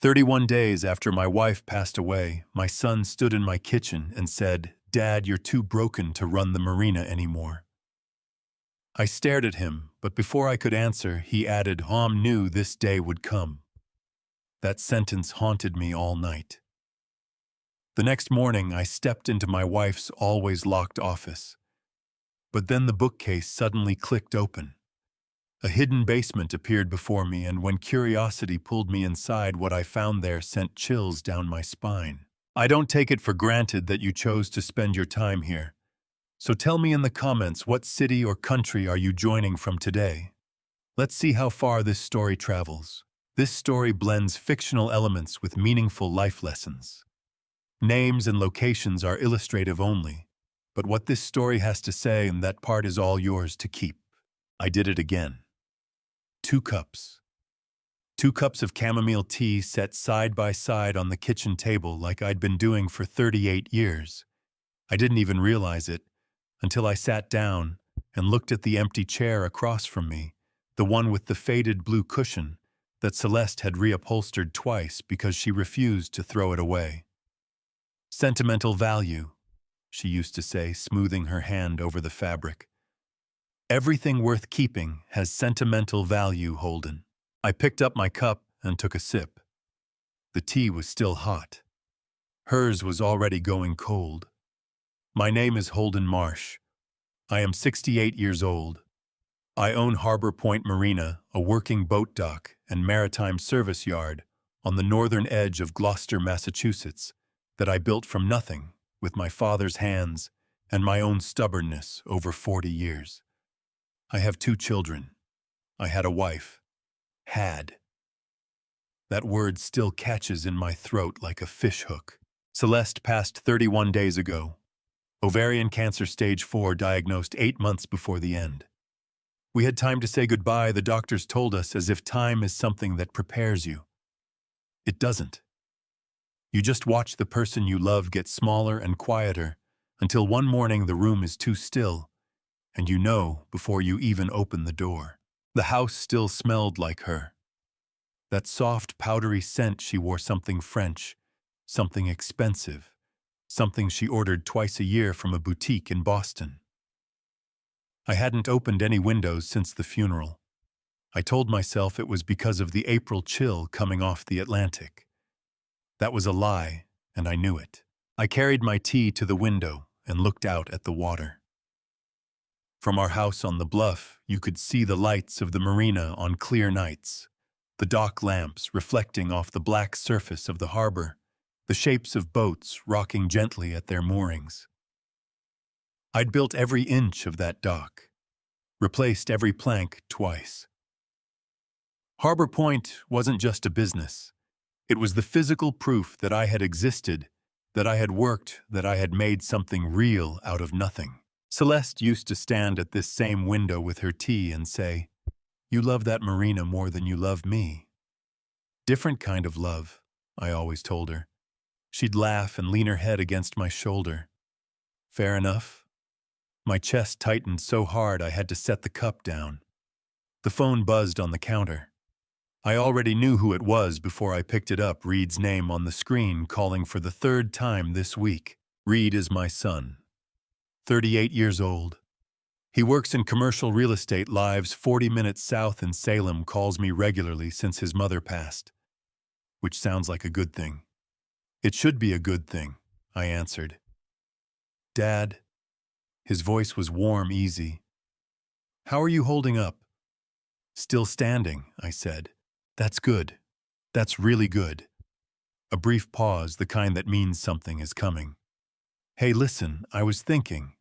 31 days after my wife passed away, my son stood in my kitchen and said, "Dad, you're too broken to run the marina anymore." I stared at him, but before I could answer, he added, "Mom knew this day would come." That sentence haunted me all night. The next morning, I stepped into my wife's always locked office. But then the bookcase suddenly clicked open. A hidden basement appeared before me, and when curiosity pulled me inside, what I found there sent chills down my spine. I don't take it for granted that you chose to spend your time here. So tell me in the comments, what city or country are you joining from today? Let's see how far this story travels. This story blends fictional elements with meaningful life lessons. Names and locations are illustrative only, but what this story has to say, and that part is all yours to keep. I did it again. 2 cups. 2 cups of chamomile tea set side by side on the kitchen table like I'd been doing for 38 years. I didn't even realize it until I sat down and looked at the empty chair across from me, the one with the faded blue cushion that Celeste had reupholstered twice because she refused to throw it away. "Sentimental value," she used to say, smoothing her hand over the fabric. "Everything worth keeping has sentimental value, Holden." I picked up my cup and took a sip. The tea was still hot. Hers was already going cold. "My name is Holden Marsh. I am 68 years old. I own Harbor Point Marina, a working boat dock and maritime service yard on the northern edge of Gloucester, Massachusetts, that I built from nothing with my father's hands and my own stubbornness over 40 years. I have 2 children. I had a wife. Had. That word still catches in my throat like a fishhook. Celeste passed 31 days ago. Ovarian cancer stage 4, diagnosed 8 months before the end. We had time to say goodbye, the doctors told us, as if time is something that prepares you. It doesn't. You just watch the person you love get smaller and quieter until one morning the room is too still, and you know before you even open the door. The house still smelled like her. That soft, powdery scent. She wore something French, something expensive, something she ordered twice a year from a boutique in Boston. I hadn't opened any windows since the funeral. I told myself it was because of the April chill coming off the Atlantic. That was a lie, and I knew it. I carried my tea to the window and looked out at the water. From our house on the bluff, you could see the lights of the marina on clear nights, the dock lamps reflecting off the black surface of the harbor, the shapes of boats rocking gently at their moorings. I'd built every inch of that dock, replaced every plank twice. Harbor Point wasn't just a business. It was the physical proof that I had existed, that I had worked, that I had made something real out of nothing. Celeste used to stand at this same window with her tea and say, "You love that marina more than you love me." "Different kind of love," I always told her. She'd laugh and lean her head against my shoulder. "Fair enough." My chest tightened so hard I had to set the cup down. The phone buzzed on the counter. I already knew who it was before I picked it up, Reed's name on the screen, calling for the 3rd time this week. Reed is my son, 38 years old. He works in commercial real estate, lives 40 minutes south in Salem, calls me regularly since his mother passed. Which sounds like a good thing. "It should be a good thing," I answered. "Dad." His voice was warm, easy. "How are you holding up?" "Still standing," I said. "That's good. That's really good." A brief pause, the kind that means something is coming. "Hey, listen, I was thinking.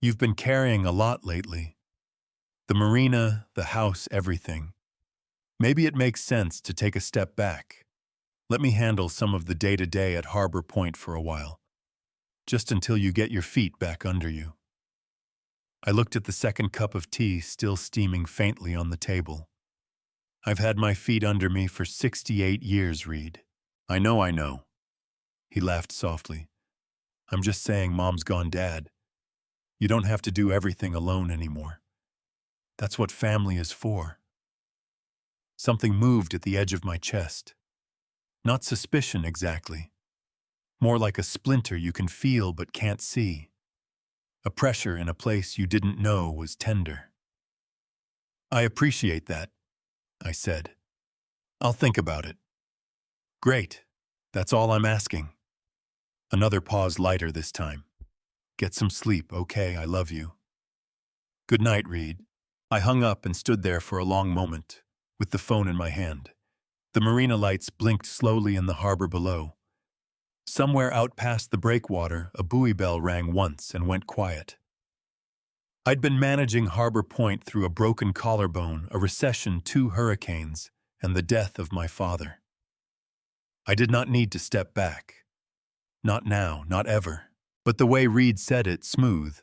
You've been carrying a lot lately. The marina, the house, everything. Maybe it makes sense to take a step back. Let me handle some of the day-to-day at Harbor Point for a while. Just until you get your feet back under you." I looked at the second cup of tea still steaming faintly on the table. "I've had my feet under me for 68 years, Reed." I know. He laughed softly. "I'm just saying Mom's gone, Dad. You don't have to do everything alone anymore. That's what family is for." Something moved at the edge of my chest. Not suspicion exactly. More like a splinter you can feel but can't see. A pressure in a place you didn't know was tender. I appreciate that, I said. I'll think about it. Great. That's all I'm asking. Another pause lighter this time. Get some sleep, okay? I love you. Good night, Reed. I hung up and stood there for a long moment, with the phone in my hand. The marina lights blinked slowly in the harbor below. Somewhere out past the breakwater, a buoy bell rang once and went quiet. I'd been managing Harbor Point through a broken collarbone, a recession, 2 hurricanes, and the death of my father. I did not need to step back. Not now, not ever. But the way Reed said it, smooth,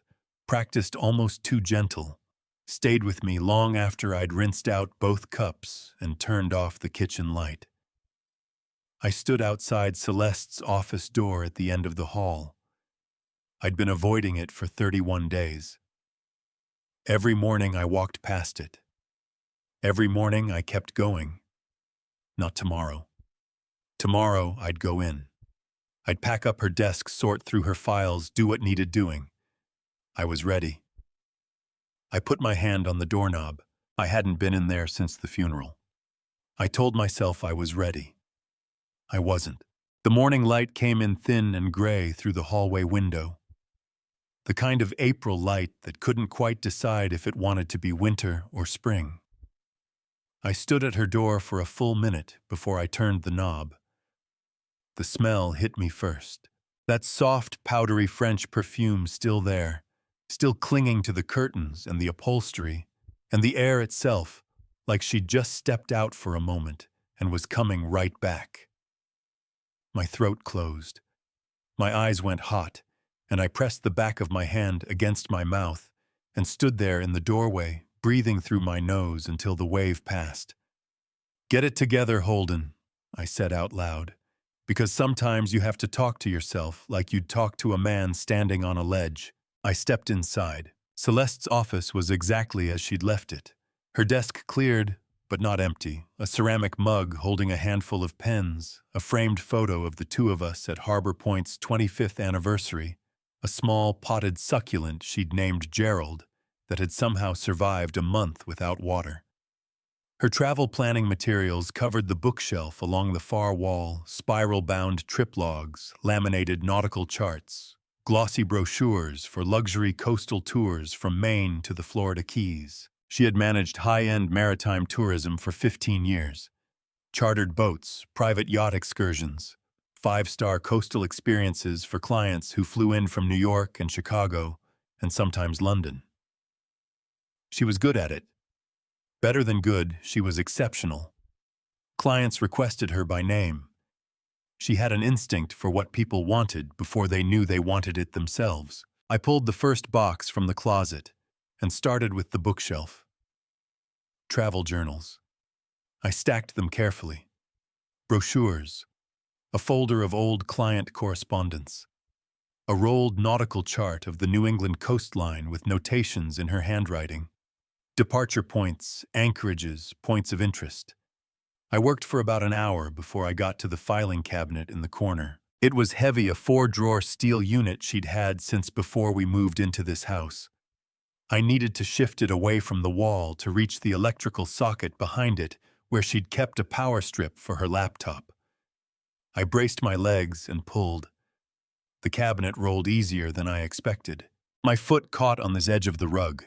practiced almost too gentle, stayed with me long after I'd rinsed out both cups and turned off the kitchen light. I stood outside Celeste's office door at the end of the hall. I'd been avoiding it for 31 days. Every morning I walked past it. Every morning I kept going. Not tomorrow. Tomorrow I'd go in. I'd pack up her desk, sort through her files, do what needed doing. I was ready. I put my hand on the doorknob. I hadn't been in there since the funeral. I told myself I was ready. I wasn't. The morning light came in thin and gray through the hallway window. The kind of April light that couldn't quite decide if it wanted to be winter or spring. I stood at her door for a full minute before I turned the knob. The smell hit me first. That soft, powdery French perfume still there, still clinging to the curtains and the upholstery, and the air itself, like she'd just stepped out for a moment and was coming right back. My throat closed. My eyes went hot, and I pressed the back of my hand against my mouth and stood there in the doorway, breathing through my nose until the wave passed. "Get it together, Holden," I said out loud, because sometimes you have to talk to yourself like you'd talk to a man standing on a ledge. I stepped inside. Celeste's office was exactly as she'd left it. Her desk cleared, but not empty, a ceramic mug holding a handful of pens, a framed photo of the two of us at Harbor Point's 25th anniversary, a small potted succulent she'd named Gerald that had somehow survived a month without water. Her travel planning materials covered the bookshelf along the far wall, spiral-bound trip logs, laminated nautical charts, glossy brochures for luxury coastal tours from Maine to the Florida Keys. She had managed high-end maritime tourism for 15 years. Chartered boats, private yacht excursions, 5-star coastal experiences for clients who flew in from New York and Chicago, and sometimes London. She was good at it. Better than good, she was exceptional. Clients requested her by name. She had an instinct for what people wanted before they knew they wanted it themselves. I pulled the first box from the closet and started with the bookshelf. Travel journals. I stacked them carefully. Brochures. A folder of old client correspondence. A rolled nautical chart of the New England coastline with notations in her handwriting. Departure points, anchorages, points of interest. I worked for about an hour before I got to the filing cabinet in the corner. It was heavy, a 4-drawer steel unit she'd had since before we moved into this house. I needed to shift it away from the wall to reach the electrical socket behind it where she'd kept a power strip for her laptop. I braced my legs and pulled. The cabinet rolled easier than I expected. My foot caught on the edge of the rug.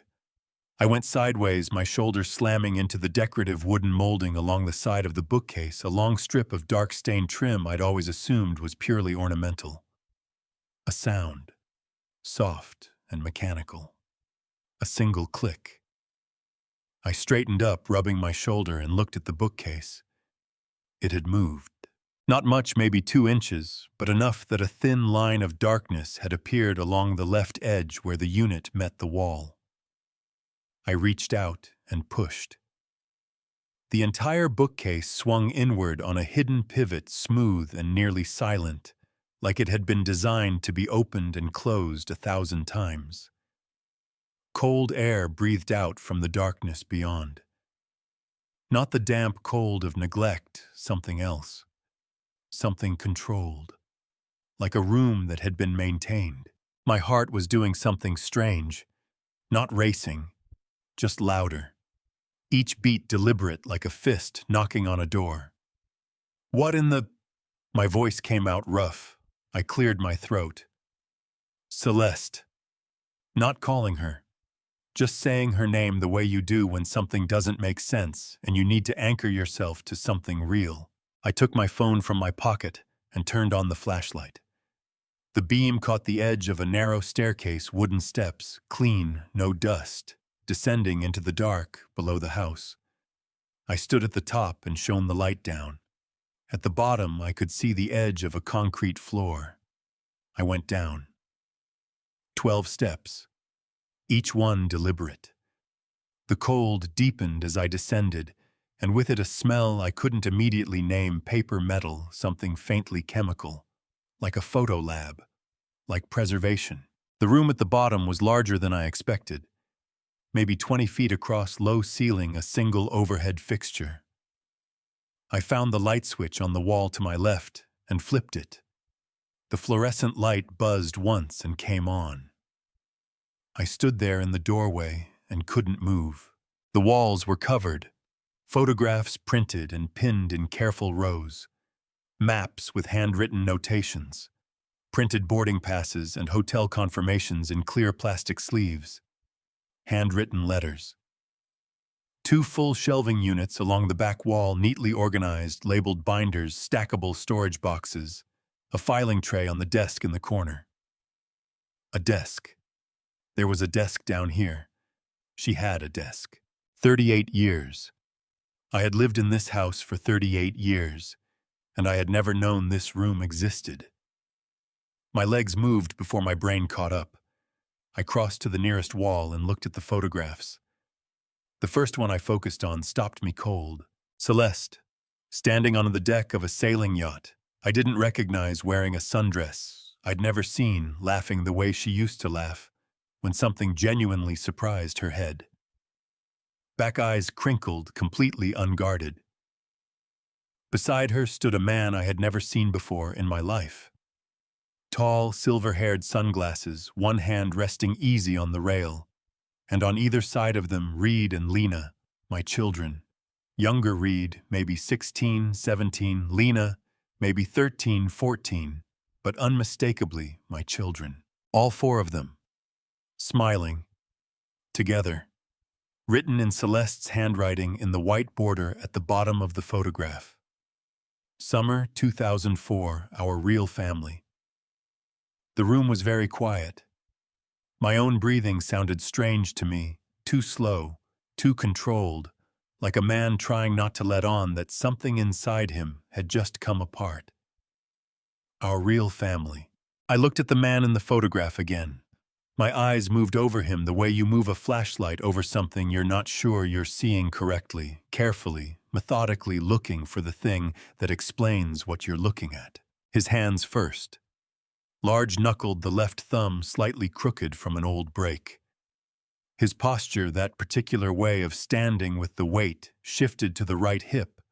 I went sideways, my shoulder slamming into the decorative wooden molding along the side of the bookcase, a long strip of dark-stained trim I'd always assumed was purely ornamental. A sound, soft and mechanical. A single click. I straightened up, rubbing my shoulder, and looked at the bookcase. It had moved. Not much, maybe 2 inches, but enough that a thin line of darkness had appeared along the left edge where the unit met the wall. I reached out and pushed. The entire bookcase swung inward on a hidden pivot, smooth and nearly silent, like it had been designed to be opened and closed 1,000 times. Cold air breathed out from the darkness beyond. Not the damp cold of neglect, something else. something controlled, like a room that had been maintained. My heart was doing something strange, not racing, just louder. Each beat deliberate like a fist knocking on a door. What in the... My voice came out rough. I cleared my throat. Celeste. Not calling her. Just saying her name the way you do when something doesn't make sense and you need to anchor yourself to something real. I took my phone from my pocket and turned on the flashlight. The beam caught the edge of a narrow staircase, wooden steps, clean, no dust, descending into the dark below the house. I stood at the top and shone the light down. At the bottom, I could see the edge of a concrete floor. I went down. 12 steps, each one deliberate. The cold deepened as I descended, and with it a smell I couldn't immediately name, paper metal, something faintly chemical, like a photo lab, like preservation. The room at the bottom was larger than I expected, maybe 20 feet across, low ceiling, a single overhead fixture. I found the light switch on the wall to my left and flipped it. The fluorescent light buzzed once and came on. I stood there in the doorway and couldn't move. The walls were covered, photographs printed and pinned in careful rows, maps with handwritten notations, printed boarding passes and hotel confirmations in clear plastic sleeves, handwritten letters. 2 full shelving units along the back wall, neatly organized, labeled binders, stackable storage boxes, a filing tray on the desk in the corner. A desk. There was a desk down here. She had a desk. 38 years. I had lived in this house for 38 years, and I had never known this room existed. My legs moved before my brain caught up. I crossed to the nearest wall and looked at the photographs. The first one I focused on stopped me cold. Celeste, standing on the deck of a sailing yacht. I didn't recognize, wearing a sundress I'd never seen, laughing the way she used to laugh when something genuinely surprised her head. Back eyes crinkled, completely unguarded. Beside her stood a man I had never seen before in my life. Tall, silver-haired sunglasses, one hand resting easy on the rail, and on either side of them Reed and Lena, my children. Younger Reed, maybe 16, 17, Lena, maybe 13, 14, but unmistakably my children. All 4 of them, smiling, together, written in Celeste's handwriting in the white border at the bottom of the photograph. Summer 2004, our real family. The room was very quiet. My own breathing sounded strange to me, too slow, too controlled, like a man trying not to let on that something inside him had just come apart. Our real family. I looked at the man in the photograph again. My eyes moved over him the way you move a flashlight over something you're not sure you're seeing correctly, carefully, methodically looking for the thing that explains what you're looking at. His hands first. Large-knuckled, the left thumb slightly crooked from an old break. His posture, that particular way of standing with the weight, shifted to the right hip,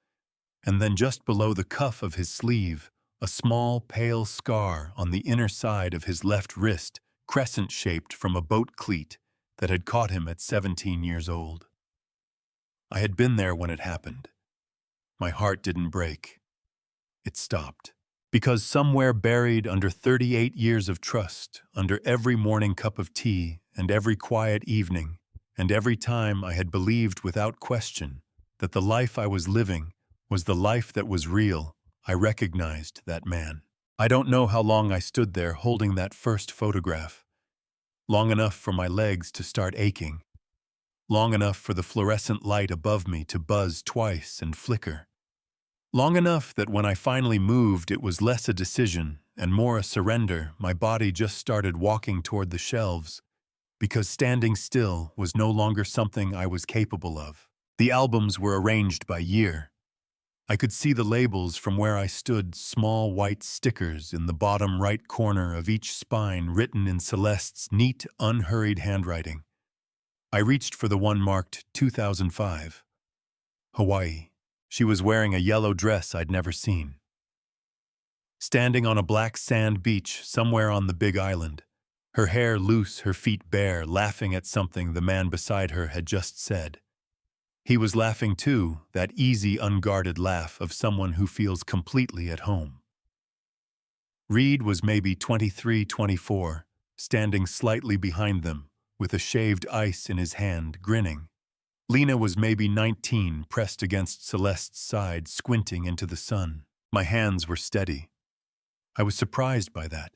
and then just below the cuff of his sleeve, a small, pale scar on the inner side of his left wrist, crescent-shaped from a boat cleat that had caught him at 17 years old. I had been there when it happened. My heart didn't break. It stopped. Because somewhere buried under 38 years of trust, under every morning cup of tea and every quiet evening, and every time I had believed without question that the life I was living was the life that was real, I recognized that man. I don't know how long I stood there holding that first photograph. Long enough for my legs to start aching. Long enough for the fluorescent light above me to buzz twice and flicker. Long enough that when I finally moved, it was less a decision and more a surrender. My body just started walking toward the shelves, because standing still was no longer something I was capable of. The albums were arranged by year. I could see the labels from where I stood, small white stickers in the bottom right corner of each spine written in Celeste's neat, unhurried handwriting. I reached for the one marked 2005. Hawaii. She was wearing a yellow dress I'd never seen. standing on a black sand beach somewhere on the Big Island, her hair loose, her feet bare, laughing at something the man beside her had just said. He was laughing too, that easy, unguarded laugh of someone who feels completely at home. Reed was maybe 23, 24, standing slightly behind them, with a shaved ice in his hand, grinning. Lena was maybe 19, pressed against Celeste's side, squinting into the sun. My hands were steady. I was surprised by that.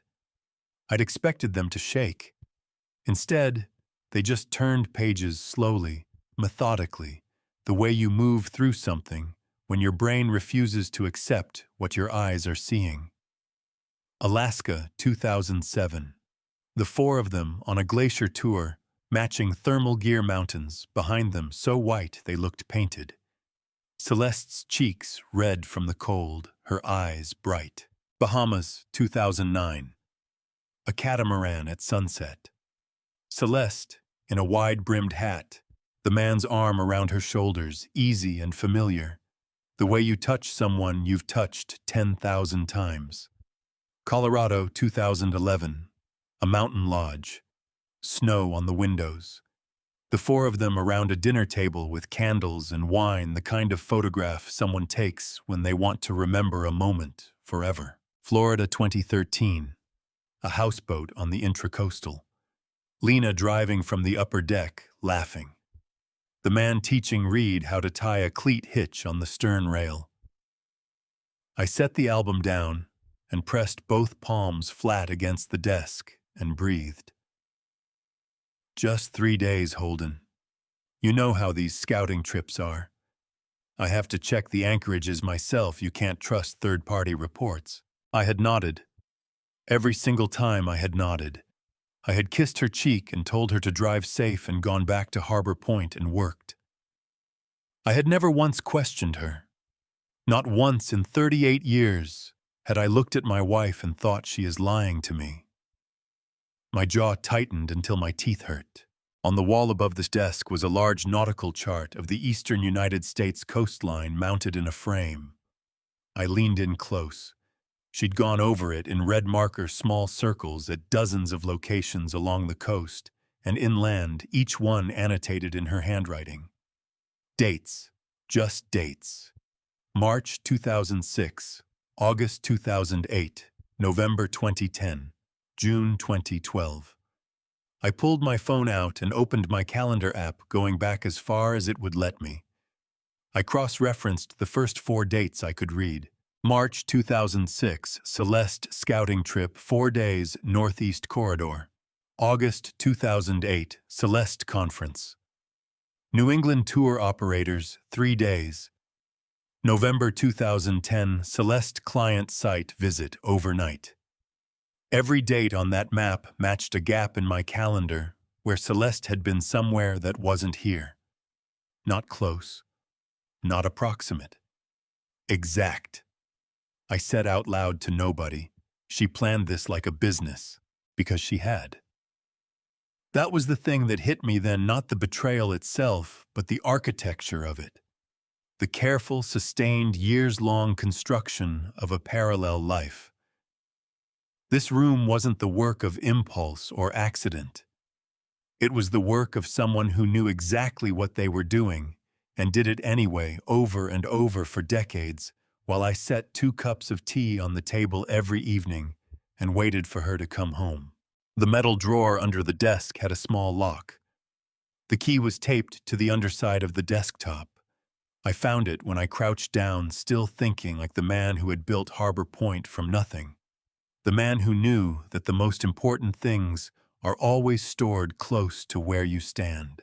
I'd expected them to shake. Instead, they just turned pages slowly, methodically, the way you move through something when your brain refuses to accept what your eyes are seeing. Alaska, 2007. The four of them on a glacier tour, matching thermal gear mountains, behind them so white they looked painted. Celeste's cheeks red from the cold, her eyes bright. Bahamas, 2009. A catamaran at sunset. Celeste, in a wide-brimmed hat, the man's arm around her shoulders, easy and familiar, the way you touch someone you've touched 10,000 times. Colorado, 2011. A mountain lodge. Snow on the windows. The four of them around a dinner table with candles and wine, the kind of photograph someone takes when they want to remember a moment forever. Florida, 2013. A houseboat on the Intracoastal. Lena driving from the upper deck, laughing. The man teaching Reed how to tie a cleat hitch on the stern rail. I set the album down and pressed both palms flat against the desk and breathed. Just 3 days, Holden. You know how these scouting trips are. I have to check the anchorages myself. You can't trust third-party reports. I had nodded. Every single time I had nodded. I had kissed her cheek and told her to drive safe and gone back to Harbor Point and worked. I had never once questioned her. Not once in 38 years had I looked at my wife and thought she is lying to me. My jaw tightened until my teeth hurt. On the wall above this desk was a large nautical chart of the eastern United States coastline mounted in a frame. I leaned in close. She'd gone over it in red marker small circles at dozens of locations along the coast and inland, each one annotated in her handwriting. Dates. Just dates. March 2006, August 2008, November 2010, June 2012. I pulled my phone out and opened my calendar app, going back as far as it would let me. I cross-referenced the first 4 dates I could read. March 2006, Celeste scouting trip, 4 days, Northeast Corridor. August 2008, Celeste conference. New England tour operators, 3 days. November 2010, Celeste client site visit overnight. Every date on that map matched a gap in my calendar where Celeste had been somewhere that wasn't here. Not close. Not approximate. Exact. I said out loud to nobody, she planned this like a business, because she had. That was the thing that hit me then, not the betrayal itself, but the architecture of it. The careful, sustained, years-long construction of a parallel life. This room wasn't the work of impulse or accident. It was the work of someone who knew exactly what they were doing and did it anyway, over and over for decades, while I set 2 cups of tea on the table every evening and waited for her to come home. The metal drawer under the desk had a small lock. The key was taped to the underside of the desktop. I found it when I crouched down, still thinking like the man who had built Harbor Point from nothing. The man who knew that the most important things are always stored close to where you stand.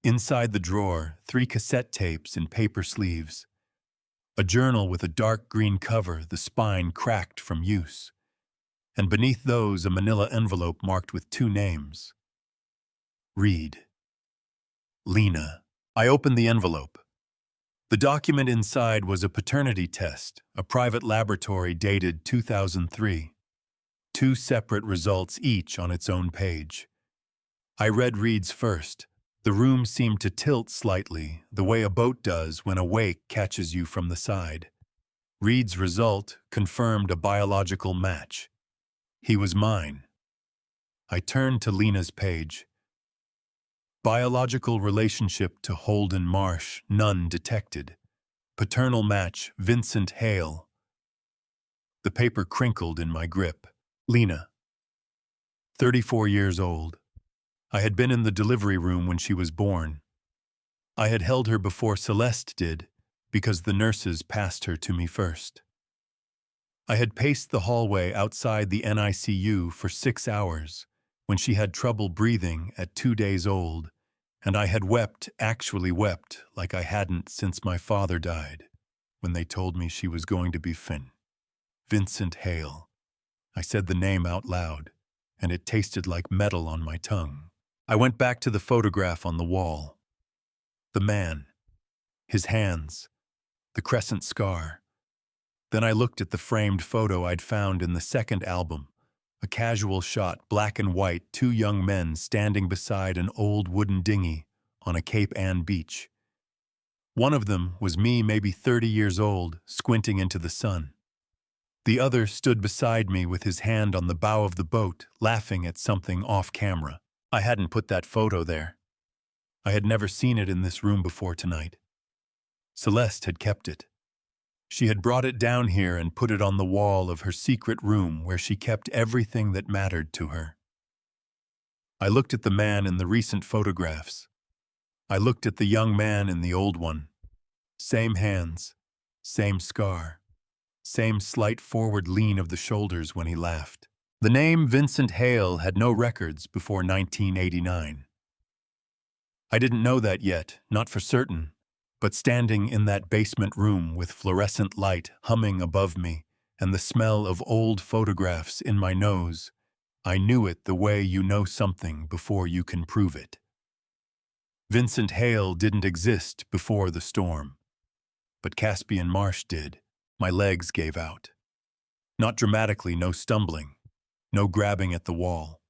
Inside the drawer, 3 cassette tapes in paper sleeves. A journal with a dark green cover, the spine cracked from use. And beneath those, a manila envelope marked with 2 names. Reed. Lena. I opened the envelope. The document inside was a paternity test, a private laboratory dated 2003. 2 separate results, each on its own page. I read Reed's first. The room seemed to tilt slightly, the way a boat does when a wake catches you from the side. Reed's result confirmed a biological match. He was mine. I turned to Lena's page. Biological relationship to Holden Marsh, none detected. Paternal match, Vincent Hale. The paper crinkled in my grip. Lena, 34 years old. I had been in the delivery room when she was born. I had held her before Celeste did, because the nurses passed her to me first. I had paced the hallway outside the NICU for 6 hours when she had trouble breathing at 2 days old, and I had wept, actually wept, like I hadn't since my father died, when they told me she was going to be Vincent Hale. I said the name out loud, and it tasted like metal on my tongue. I went back to the photograph on the wall. The man, his hands, the crescent scar. Then I looked at the framed photo I'd found in the second album, a casual shot, black and white, 2 young men standing beside an old wooden dinghy on a Cape Ann beach. One of them was me, maybe 30 years old, squinting into the sun. The other stood beside me with his hand on the bow of the boat, laughing at something off camera. I hadn't put that photo there. I had never seen it in this room before tonight. Celeste had kept it. She had brought it down here and put it on the wall of her secret room where she kept everything that mattered to her. I looked at the man in the recent photographs. I looked at the young man in the old one. Same hands, same scar, same slight forward lean of the shoulders when he laughed. The name Vincent Hale had no records before 1989. I didn't know that yet, not for certain, but standing in that basement room with fluorescent light humming above me and the smell of old photographs in my nose, I knew it the way you know something before you can prove it. Vincent Hale didn't exist before the storm, but Caspian Marsh did. My legs gave out. Not dramatically, no stumbling, no grabbing at the wall.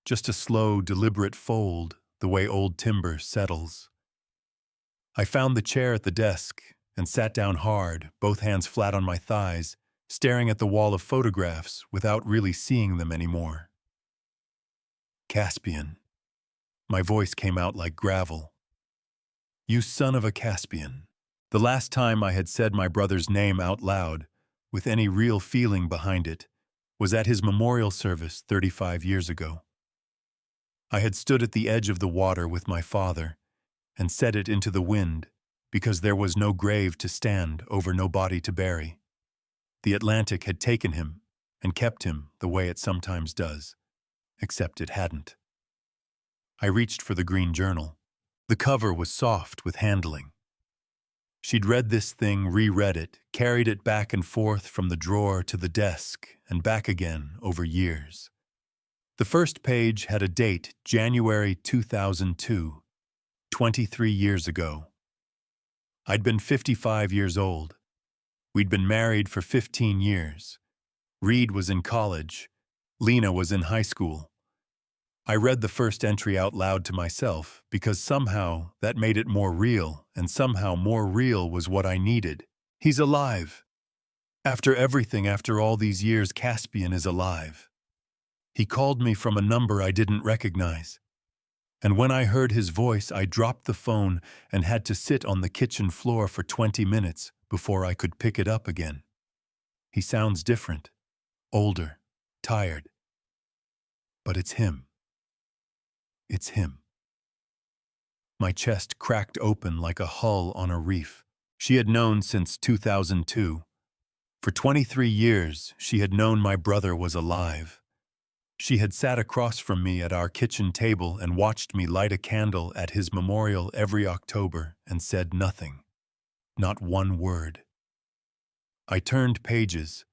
Just a slow, deliberate fold, the way old timber settles. I found the chair at the desk and sat down hard, both hands flat on my thighs, staring at the wall of photographs without really seeing them anymore. Caspian. My voice came out like gravel. You son of a Caspian. The last time I had said my brother's name out loud, with any real feeling behind it, was at his memorial service 35 years ago. I had stood at the edge of the water with my father and said it into the wind because there was no grave to stand over, no body to bury. The Atlantic had taken him and kept him the way it sometimes does, except it hadn't. I reached for the green journal. The cover was soft with handling. She'd read this thing, reread it, carried it back and forth from the drawer to the desk and back again over years. The first page had a date, January 2002, 23 years ago. I'd been 55 years old. We'd been married for 15 years. Reed was in college. Lena was in high school. I read the first entry out loud to myself because somehow that made it more real, and somehow more real was what I needed. He's alive. After everything, after all these years, Caspian is alive. He called me from a number I didn't recognize. And when I heard his voice, I dropped the phone and had to sit on the kitchen floor for 20 minutes before I could pick it up again. He sounds different, older, tired. But it's him. It's him. My chest cracked open like a hull on a reef. She had known since 2002. For 23 years, she had known my brother was alive. She had sat across from me at our kitchen table and watched me light a candle at his memorial every October and said nothing. Not one word. I turned pages.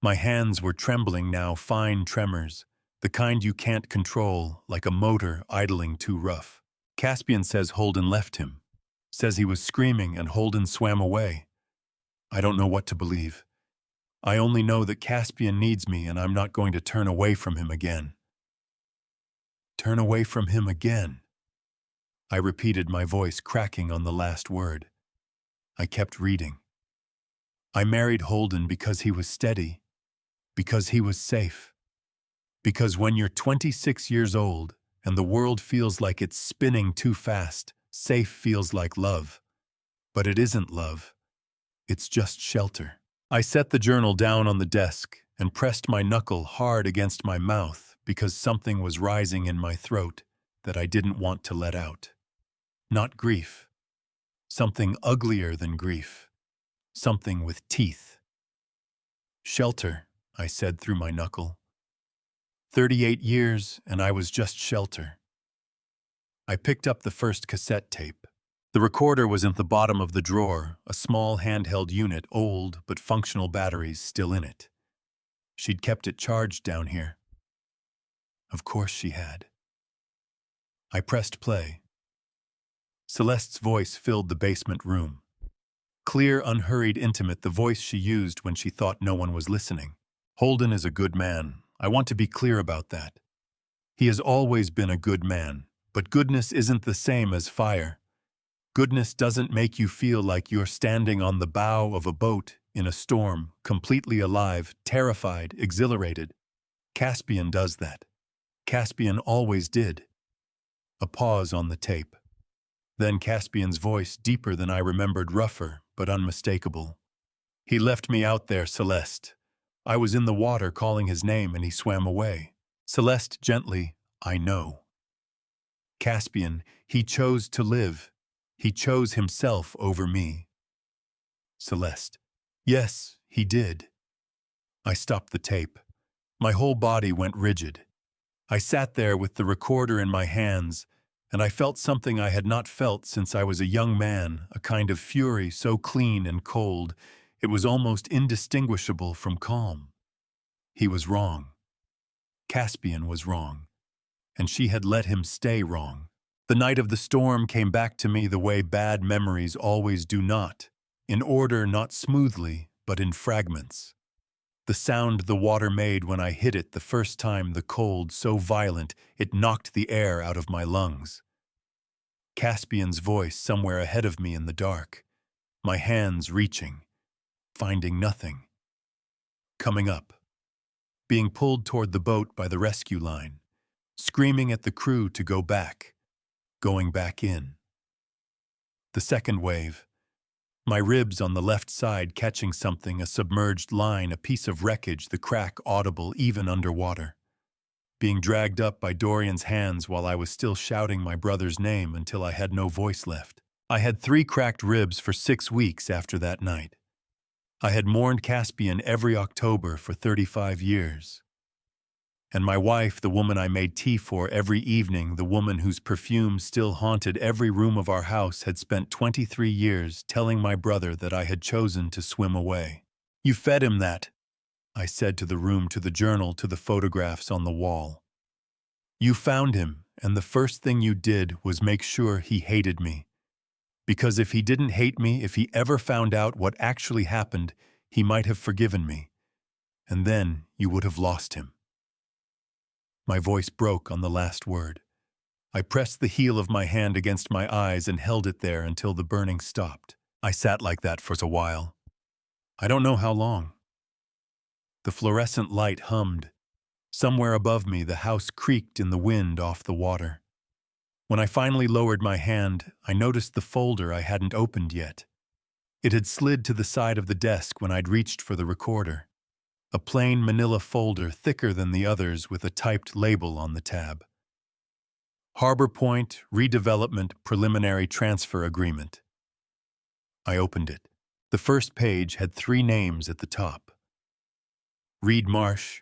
My hands were trembling now, fine tremors, the kind you can't control, like a motor idling too rough. Caspian says Holden left him. Says he was screaming and Holden swam away. I don't know what to believe. I only know that Caspian needs me and I'm not going to turn away from him again. Turn away from him again. I repeated, my voice cracking on the last word. I kept reading. I married Holden because he was steady, because he was safe, because when you're 26 years old and the world feels like it's spinning too fast, safe feels like love. But it isn't love. It's just shelter. I set the journal down on the desk and pressed my knuckle hard against my mouth because something was rising in my throat that I didn't want to let out. Not grief. Something uglier than grief. Something with teeth. Shelter, I said through my knuckle. 38 years and I was just shelter. I picked up the first cassette tape. The recorder was in the bottom of the drawer, a small handheld unit, old but functional batteries still in it. She'd kept it charged down here. Of course she had. I pressed play. Celeste's voice filled the basement room. Clear, unhurried, intimate, the voice she used when she thought no one was listening. Holden is a good man. I want to be clear about that. He has always been a good man, but goodness isn't the same as fire. Goodness doesn't make you feel like you're standing on the bow of a boat in a storm, completely alive, terrified, exhilarated. Caspian does that. Caspian always did. A pause on the tape. Then Caspian's voice, deeper than I remembered, rougher but unmistakable. He left me out there, Celeste. I was in the water calling his name and he swam away. Celeste, gently, I know. Caspian, he chose to live. He chose himself over me. Celeste, yes, he did. I stopped the tape. My whole body went rigid. I sat there with the recorder in my hands, and I felt something I had not felt since I was a young man, a kind of fury so clean and cold, it was almost indistinguishable from calm. He was wrong. Caspian was wrong, and she had let him stay wrong. The night of the storm came back to me the way bad memories always do, not in order, not smoothly, but in fragments. The sound the water made when I hit it the first time, the cold so violent it knocked the air out of my lungs. Caspian's voice somewhere ahead of me in the dark, my hands reaching, finding nothing. Coming up, being pulled toward the boat by the rescue line, screaming at the crew to go back, going back in. The second wave, my ribs on the left side catching something, a submerged line, a piece of wreckage, the crack audible even underwater. Being dragged up by Dorian's hands while I was still shouting my brother's name until I had no voice left. I had 3 cracked ribs for 6 weeks after that night. I had mourned Caspian every October for 35 years. And my wife, the woman I made tea for every evening, the woman whose perfume still haunted every room of our house, had spent 23 years telling my brother that I had chosen to swim away. You fed him that, I said to the room, to the journal, to the photographs on the wall. You found him, and the first thing you did was make sure he hated me. Because if he didn't hate me, if he ever found out what actually happened, he might have forgiven me. And then you would have lost him. My voice broke on the last word. I pressed the heel of my hand against my eyes and held it there until the burning stopped. I sat like that for a while. I don't know how long. The fluorescent light hummed. Somewhere above me, the house creaked in the wind off the water. When I finally lowered my hand, I noticed the folder I hadn't opened yet. It had slid to the side of the desk when I'd reached for the recorder. A plain manila folder, thicker than the others, with a typed label on the tab. Harbor Point Redevelopment Preliminary Transfer Agreement. I opened it. The first page had 3 names at the top. Reed Marsh,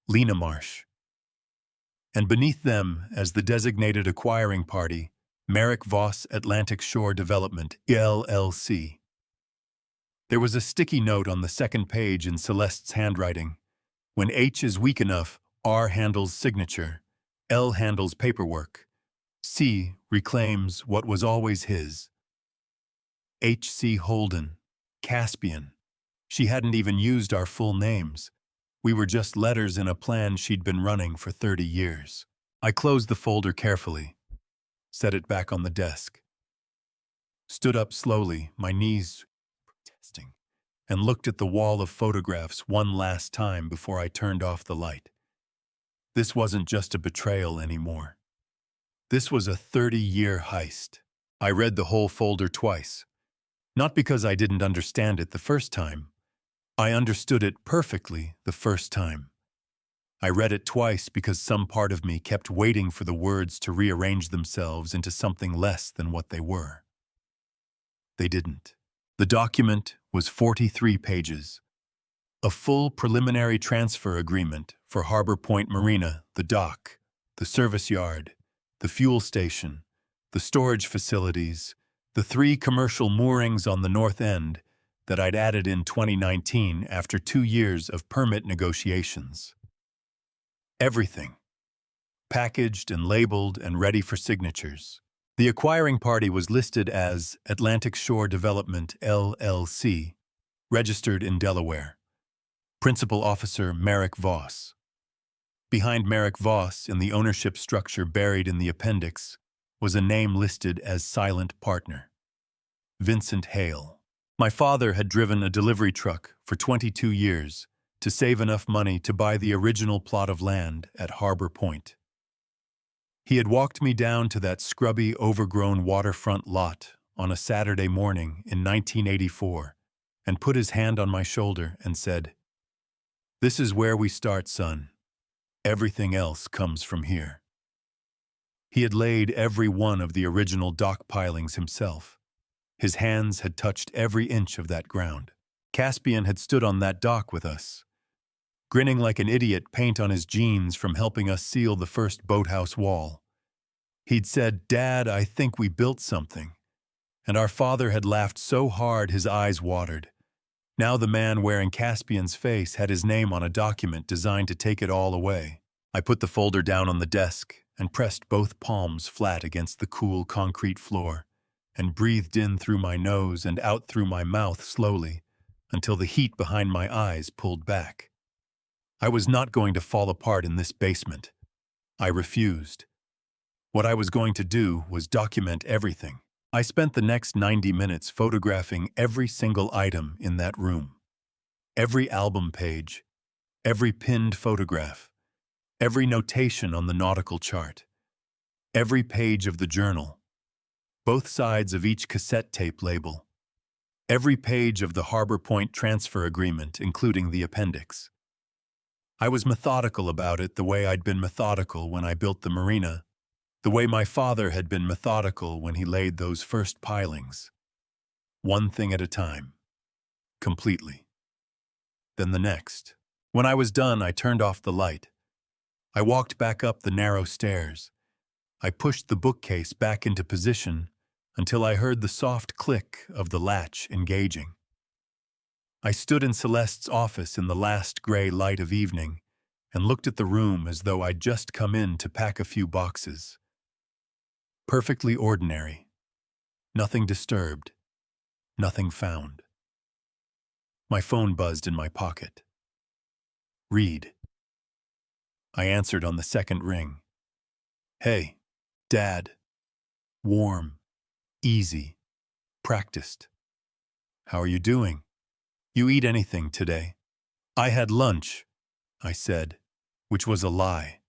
Lena Marsh. And beneath them, as the designated acquiring party, Merrick Voss Atlantic Shore Development, LLC. There was a sticky note on the second page in Celeste's handwriting. When H is weak enough, R handles signature, L handles paperwork, C reclaims what was always his. H.C. Holden, Caspian. She hadn't even used our full names. We were just letters in a plan she'd been running for 30 years. I closed the folder carefully, set it back on the desk, stood up slowly, my knees protesting. and looked at the wall of photographs one last time before I turned off the light. This wasn't just a betrayal anymore. This was a 30-year heist. I read the whole folder twice. Not because I didn't understand it the first time. I understood it perfectly the first time. I read it twice because some part of me kept waiting for the words to rearrange themselves into something less than what they were. They didn't. The document was 43 pages. A full preliminary transfer agreement for Harbor Point Marina, the dock, the service yard, the fuel station, the storage facilities, the 3 commercial moorings on the north end that I'd added in 2019 after 2 years of permit negotiations. Everything. Packaged and labeled and ready for signatures. The acquiring party was listed as Atlantic Shore Development, LLC, registered in Delaware. Principal Officer Merrick Voss. Behind Merrick Voss, in the ownership structure buried in the appendix, was a name listed as silent partner. Vincent Hale. My father had driven a delivery truck for 22 years to save enough money to buy the original plot of land at Harbor Point. He had walked me down to that scrubby, overgrown waterfront lot on a Saturday morning in 1984 and put his hand on my shoulder and said, "This is where we start, son. Everything else comes from here." He had laid every one of the original dock pilings himself. His hands had touched every inch of that ground. Caspian had stood on that dock with us, grinning like an idiot, paint on his jeans from helping us seal the first boathouse wall. He'd said, "Dad, I think we built something." And our father had laughed so hard his eyes watered. Now the man wearing Caspian's face had his name on a document designed to take it all away. I put the folder down on the desk and pressed both palms flat against the cool concrete floor and breathed in through my nose and out through my mouth slowly until the heat behind my eyes pulled back. I was not going to fall apart in this basement. I refused. What I was going to do was document everything. I spent the next 90 minutes photographing every single item in that room. Every album page, every pinned photograph, every notation on the nautical chart, every page of the journal, both sides of each cassette tape label, every page of the Harbor Point transfer agreement, including the appendix. I was methodical about it the way I'd been methodical when I built the marina, the way my father had been methodical when he laid those first pilings. One thing at a time. Completely. Then the next. When I was done, I turned off the light. I walked back up the narrow stairs. I pushed the bookcase back into position until I heard the soft click of the latch engaging. I stood in Celeste's office in the last gray light of evening and looked at the room as though I'd just come in to pack a few boxes. Perfectly ordinary. Nothing disturbed. Nothing found. My phone buzzed in my pocket. "Read." I answered on the second ring. "Hey, Dad. Warm. Easy. Practiced. How are you doing? You eat anything today?" "I had lunch," I said, which was a lie.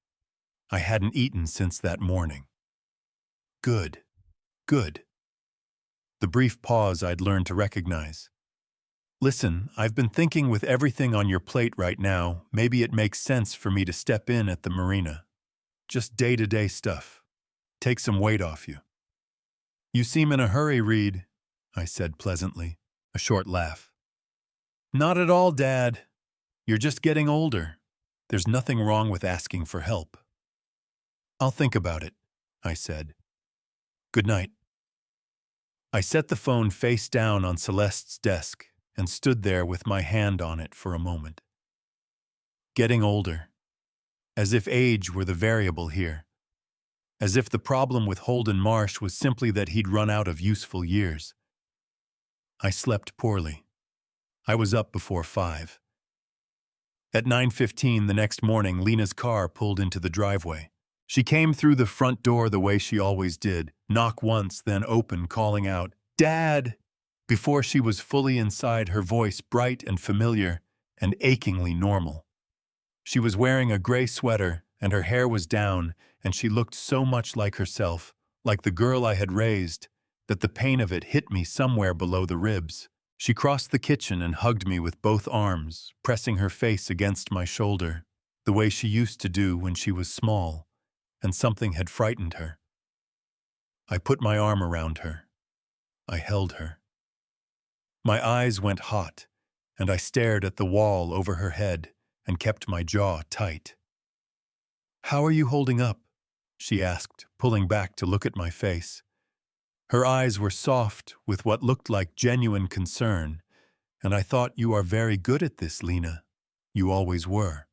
I hadn't eaten since that morning. "Good. Good." The brief pause I'd learned to recognize. "Listen, I've been thinking with everything on your plate right now, maybe it makes sense for me to step in at the marina. Just day-to-day stuff. Take some weight off you." "You seem in a hurry, Reed," I said pleasantly, a short laugh. "Not at all, Dad. You're just getting older. There's nothing wrong with asking for help." "I'll think about it," I said. "Good night." I set the phone face down on Celeste's desk and stood there with my hand on it for a moment. Getting older. As if age were the variable here. As if the problem with Holden Marsh was simply that he'd run out of useful years. I slept poorly. I was up before 5. At 9:15 the next morning, Lena's car pulled into the driveway. She came through the front door the way she always did, knock once, then open, calling out, "Dad!" Before she was fully inside, her voice bright and familiar and achingly normal. She was wearing a gray sweater, and her hair was down, and she looked so much like herself, like the girl I had raised, that the pain of it hit me somewhere below the ribs. She crossed the kitchen and hugged me with both arms, pressing her face against my shoulder, the way she used to do when she was small, and something had frightened her. I put my arm around her. I held her. My eyes went hot, and I stared at the wall over her head and kept my jaw tight. "How are you holding up?" she asked, pulling back to look at my face. Her eyes were soft with what looked like genuine concern, and I thought, "You are very good at this, Lena. You always were."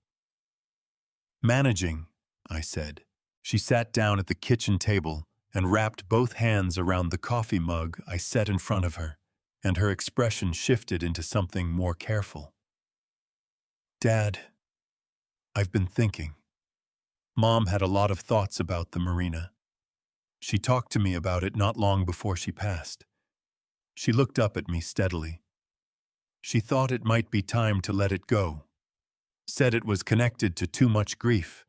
"Managing," I said. She sat down at the kitchen table and wrapped both hands around the coffee mug I set in front of her, and her expression shifted into something more careful. "Dad, I've been thinking." Mom had a lot of thoughts about the marina. She talked to me about it not long before she passed. She looked up at me steadily. She thought it might be time to let it go. Said it was connected to too much grief.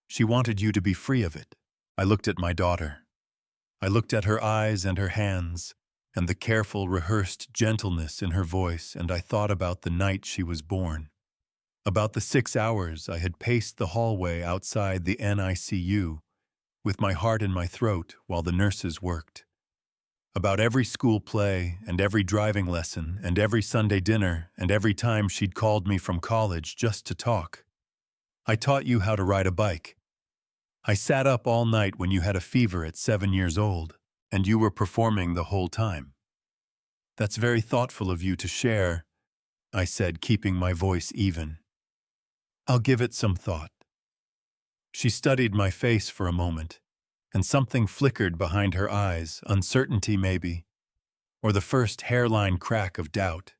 She wanted you to be free of it. I looked at my daughter. I looked at her eyes and her hands, and the careful, rehearsed gentleness in her voice, and I thought about the night she was born. About the 6 hours I had paced the hallway outside the NICU, with my heart in my throat while the nurses worked. About every school play and every driving lesson and every Sunday dinner and every time she'd called me from college just to talk. "I taught you how to ride a bike. I sat up all night when you had a fever at 7 years old, and you were performing the whole time." "That's very thoughtful of you to share," I said, keeping my voice even. "I'll give it some thought." She studied my face for a moment, and something flickered behind her eyes, uncertainty maybe, or the first hairline crack of doubt.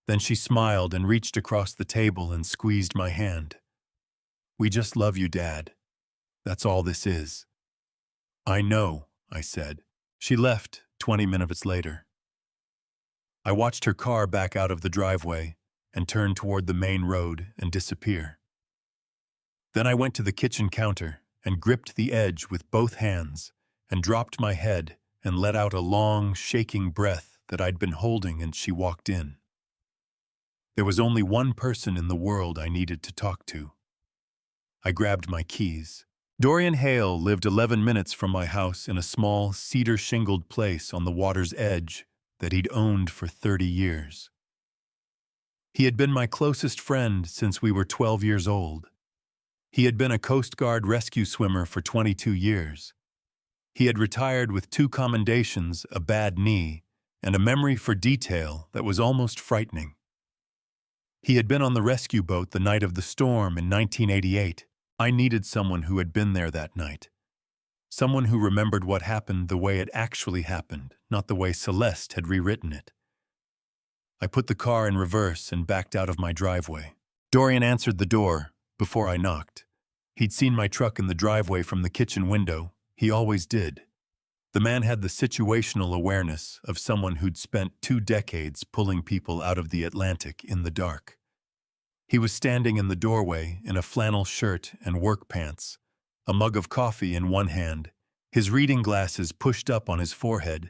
Then she smiled and reached across the table and squeezed my hand. "We just love you, Dad. That's all this is." "I know," I said. She left 20 minutes later. I watched her car back out of the driveway and turn toward the main road and disappear. Then I went to the kitchen counter and gripped the edge with both hands and dropped my head and let out a long, shaking breath that I'd been holding, and she walked in. There was only one person in the world I needed to talk to. I grabbed my keys. Dorian Hale lived 11 minutes from my house in a small, cedar-shingled place on the water's edge that he'd owned for 30 years. He had been my closest friend since we were 12 years old. He had been a Coast Guard rescue swimmer for 22 years. He had retired with 2 commendations, a bad knee, and a memory for detail that was almost frightening. He had been on the rescue boat the night of the storm in 1988. I needed someone who had been there that night. Someone who remembered what happened the way it actually happened, not the way Celeste had rewritten it. I put the car in reverse and backed out of my driveway. Dorian answered the door before I knocked. He'd seen my truck in the driveway from the kitchen window. He always did. The man had the situational awareness of someone who'd spent 2 decades pulling people out of the Atlantic in the dark. He was standing in the doorway in a flannel shirt and work pants, a mug of coffee in one hand, his reading glasses pushed up on his forehead,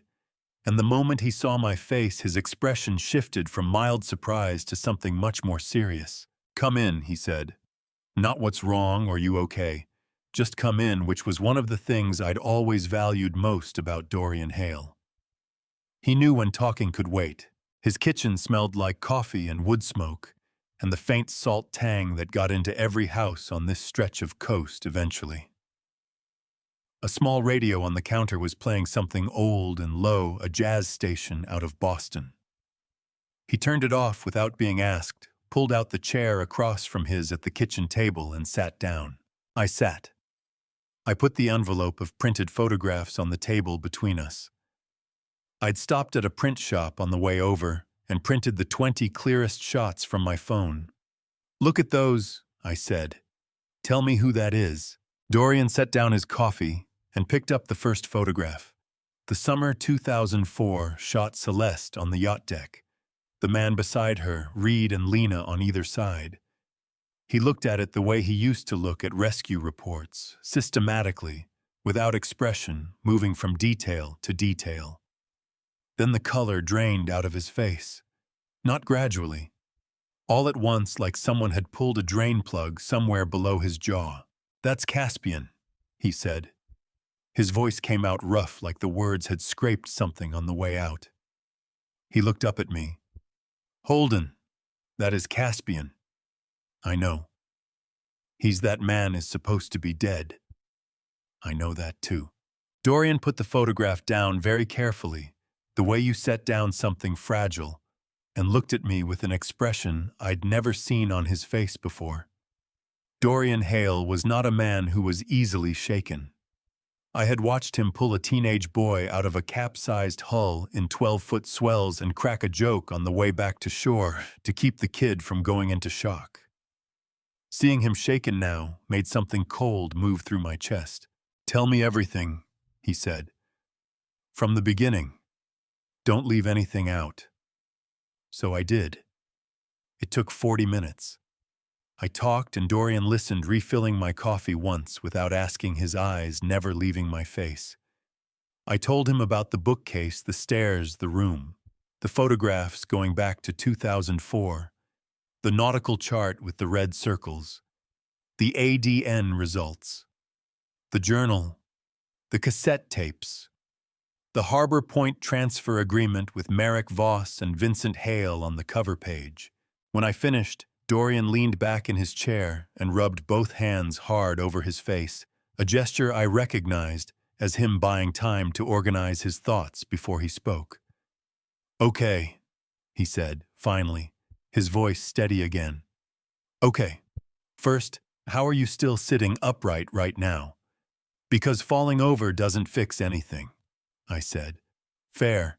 and the moment he saw my face, his expression shifted from mild surprise to something much more serious. "Come in," he said. "Not what's wrong or you okay. Just come in," which was one of the things I'd always valued most about Dorian Hale. He knew when talking could wait. His kitchen smelled like coffee and wood smoke, and the faint salt tang that got into every house on this stretch of coast eventually. A small radio on the counter was playing something old and low, a jazz station out of Boston. He turned it off without being asked, pulled out the chair across from his at the kitchen table and sat down. I sat. I put the envelope of printed photographs on the table between us. I'd stopped at a print shop on the way over and printed the 20 clearest shots from my phone. "Look at those," I said. "Tell me who that is." Dorian set down his coffee and picked up the first photograph. The summer 2004 shot Celeste on the yacht deck. The man beside her, Reed and Lena on either side. He looked at it the way he used to look at rescue reports, systematically, without expression, moving from detail to detail. Then the color drained out of his face. Not gradually. All at once, like someone had pulled a drain plug somewhere below his jaw. "That's Caspian," he said. His voice came out rough, like the words had scraped something on the way out. He looked up at me. "Holden, that is Caspian." "I know." "He's that man is supposed to be dead." "I know that too." Dorian put the photograph down very carefully, the way you set down something fragile, and looked at me with an expression I'd never seen on his face before. Dorian Hale was not a man who was easily shaken. I had watched him pull a teenage boy out of a capsized hull in 12-foot swells and crack a joke on the way back to shore to keep the kid from going into shock. Seeing him shaken now made something cold move through my chest. "Tell me everything," he said. "From the beginning. Don't leave anything out." So I did. It took 40 minutes. I talked and Dorian listened, refilling my coffee once without asking, his eyes never leaving my face. I told him about the bookcase, the stairs, the room, the photographs going back to 2004, the nautical chart with the red circles, the ADN results, the journal, the cassette tapes, the Harbor Point transfer agreement with Merrick Voss and Vincent Hale on the cover page. When I finished, Dorian leaned back in his chair and rubbed both hands hard over his face, a gesture I recognized as him buying time to organize his thoughts before he spoke. "Okay," he said, finally, his voice steady again. "Okay. First, how are you still sitting upright right now? Because falling over doesn't fix anything," I said. "Fair."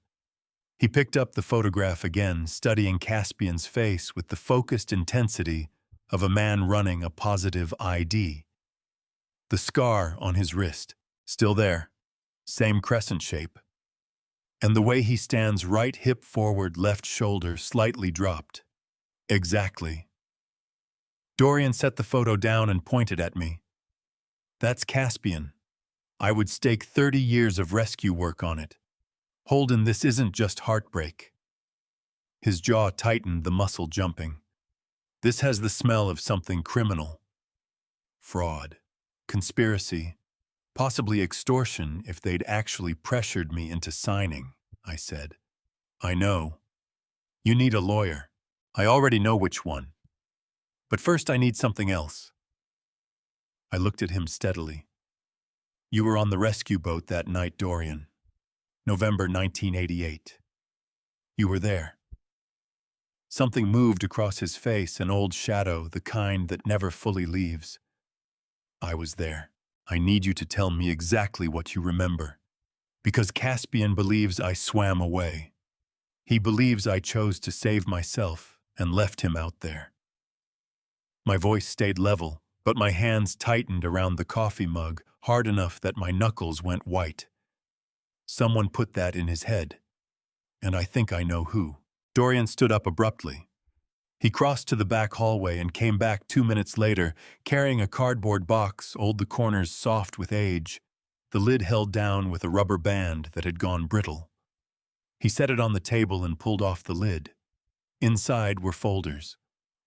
He picked up the photograph again, studying Caspian's face with the focused intensity of a man running a positive ID. The scar on his wrist, still there, same crescent shape. And the way he stands, right hip forward, left shoulder slightly dropped. Exactly. Dorian set the photo down and pointed at me. "That's Caspian. I would stake 30 years of rescue work on it. Holden, this isn't just heartbreak." His jaw tightened, the muscle jumping. "This has the smell of something criminal. Fraud. Conspiracy. Possibly extortion if they'd actually pressured me into signing," I said. "I know. You need a lawyer. I already know which one. But first I need something else." I looked at him steadily. "You were on the rescue boat that night, Dorian. November 1988. You were there." Something moved across his face, an old shadow, the kind that never fully leaves. "I was there. I need you to tell me exactly what you remember. Because Caspian believes I swam away. He believes I chose to save myself and left him out there." My voice stayed level, but my hands tightened around the coffee mug, hard enough that my knuckles went white. Someone put that in his head. And I think I know who. Dorian stood up abruptly. He crossed to the back hallway and came back 2 minutes later, carrying a cardboard box, old, the corners soft with age, the lid held down with a rubber band that had gone brittle. He set it on the table and pulled off the lid. Inside were folders.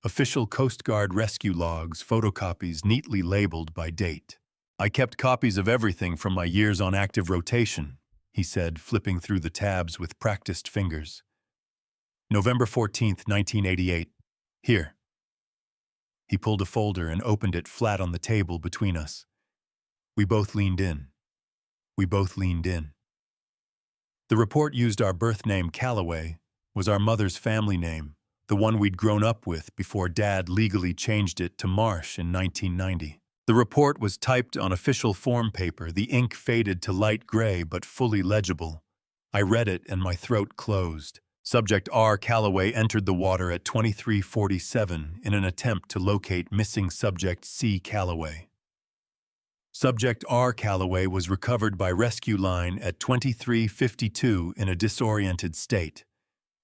Official Coast Guard rescue logs, photocopies neatly labeled by date. "I kept copies of everything from my years on active rotation," he said, flipping through the tabs with practiced fingers. "November 14th, 1988. Here." He pulled a folder and opened it flat on the table between us. We both leaned in. We both leaned in. The report used our birth name, Calloway, was our mother's family name, the one we'd grown up with before Dad legally changed it to Marsh in 1990. The report was typed on official form paper, the ink faded to light gray but fully legible. I read it and my throat closed. Subject R. Calloway entered the water at 23:47 in an attempt to locate missing subject C. Calloway. Subject R. Calloway was recovered by rescue line at 23:52 in a disoriented state.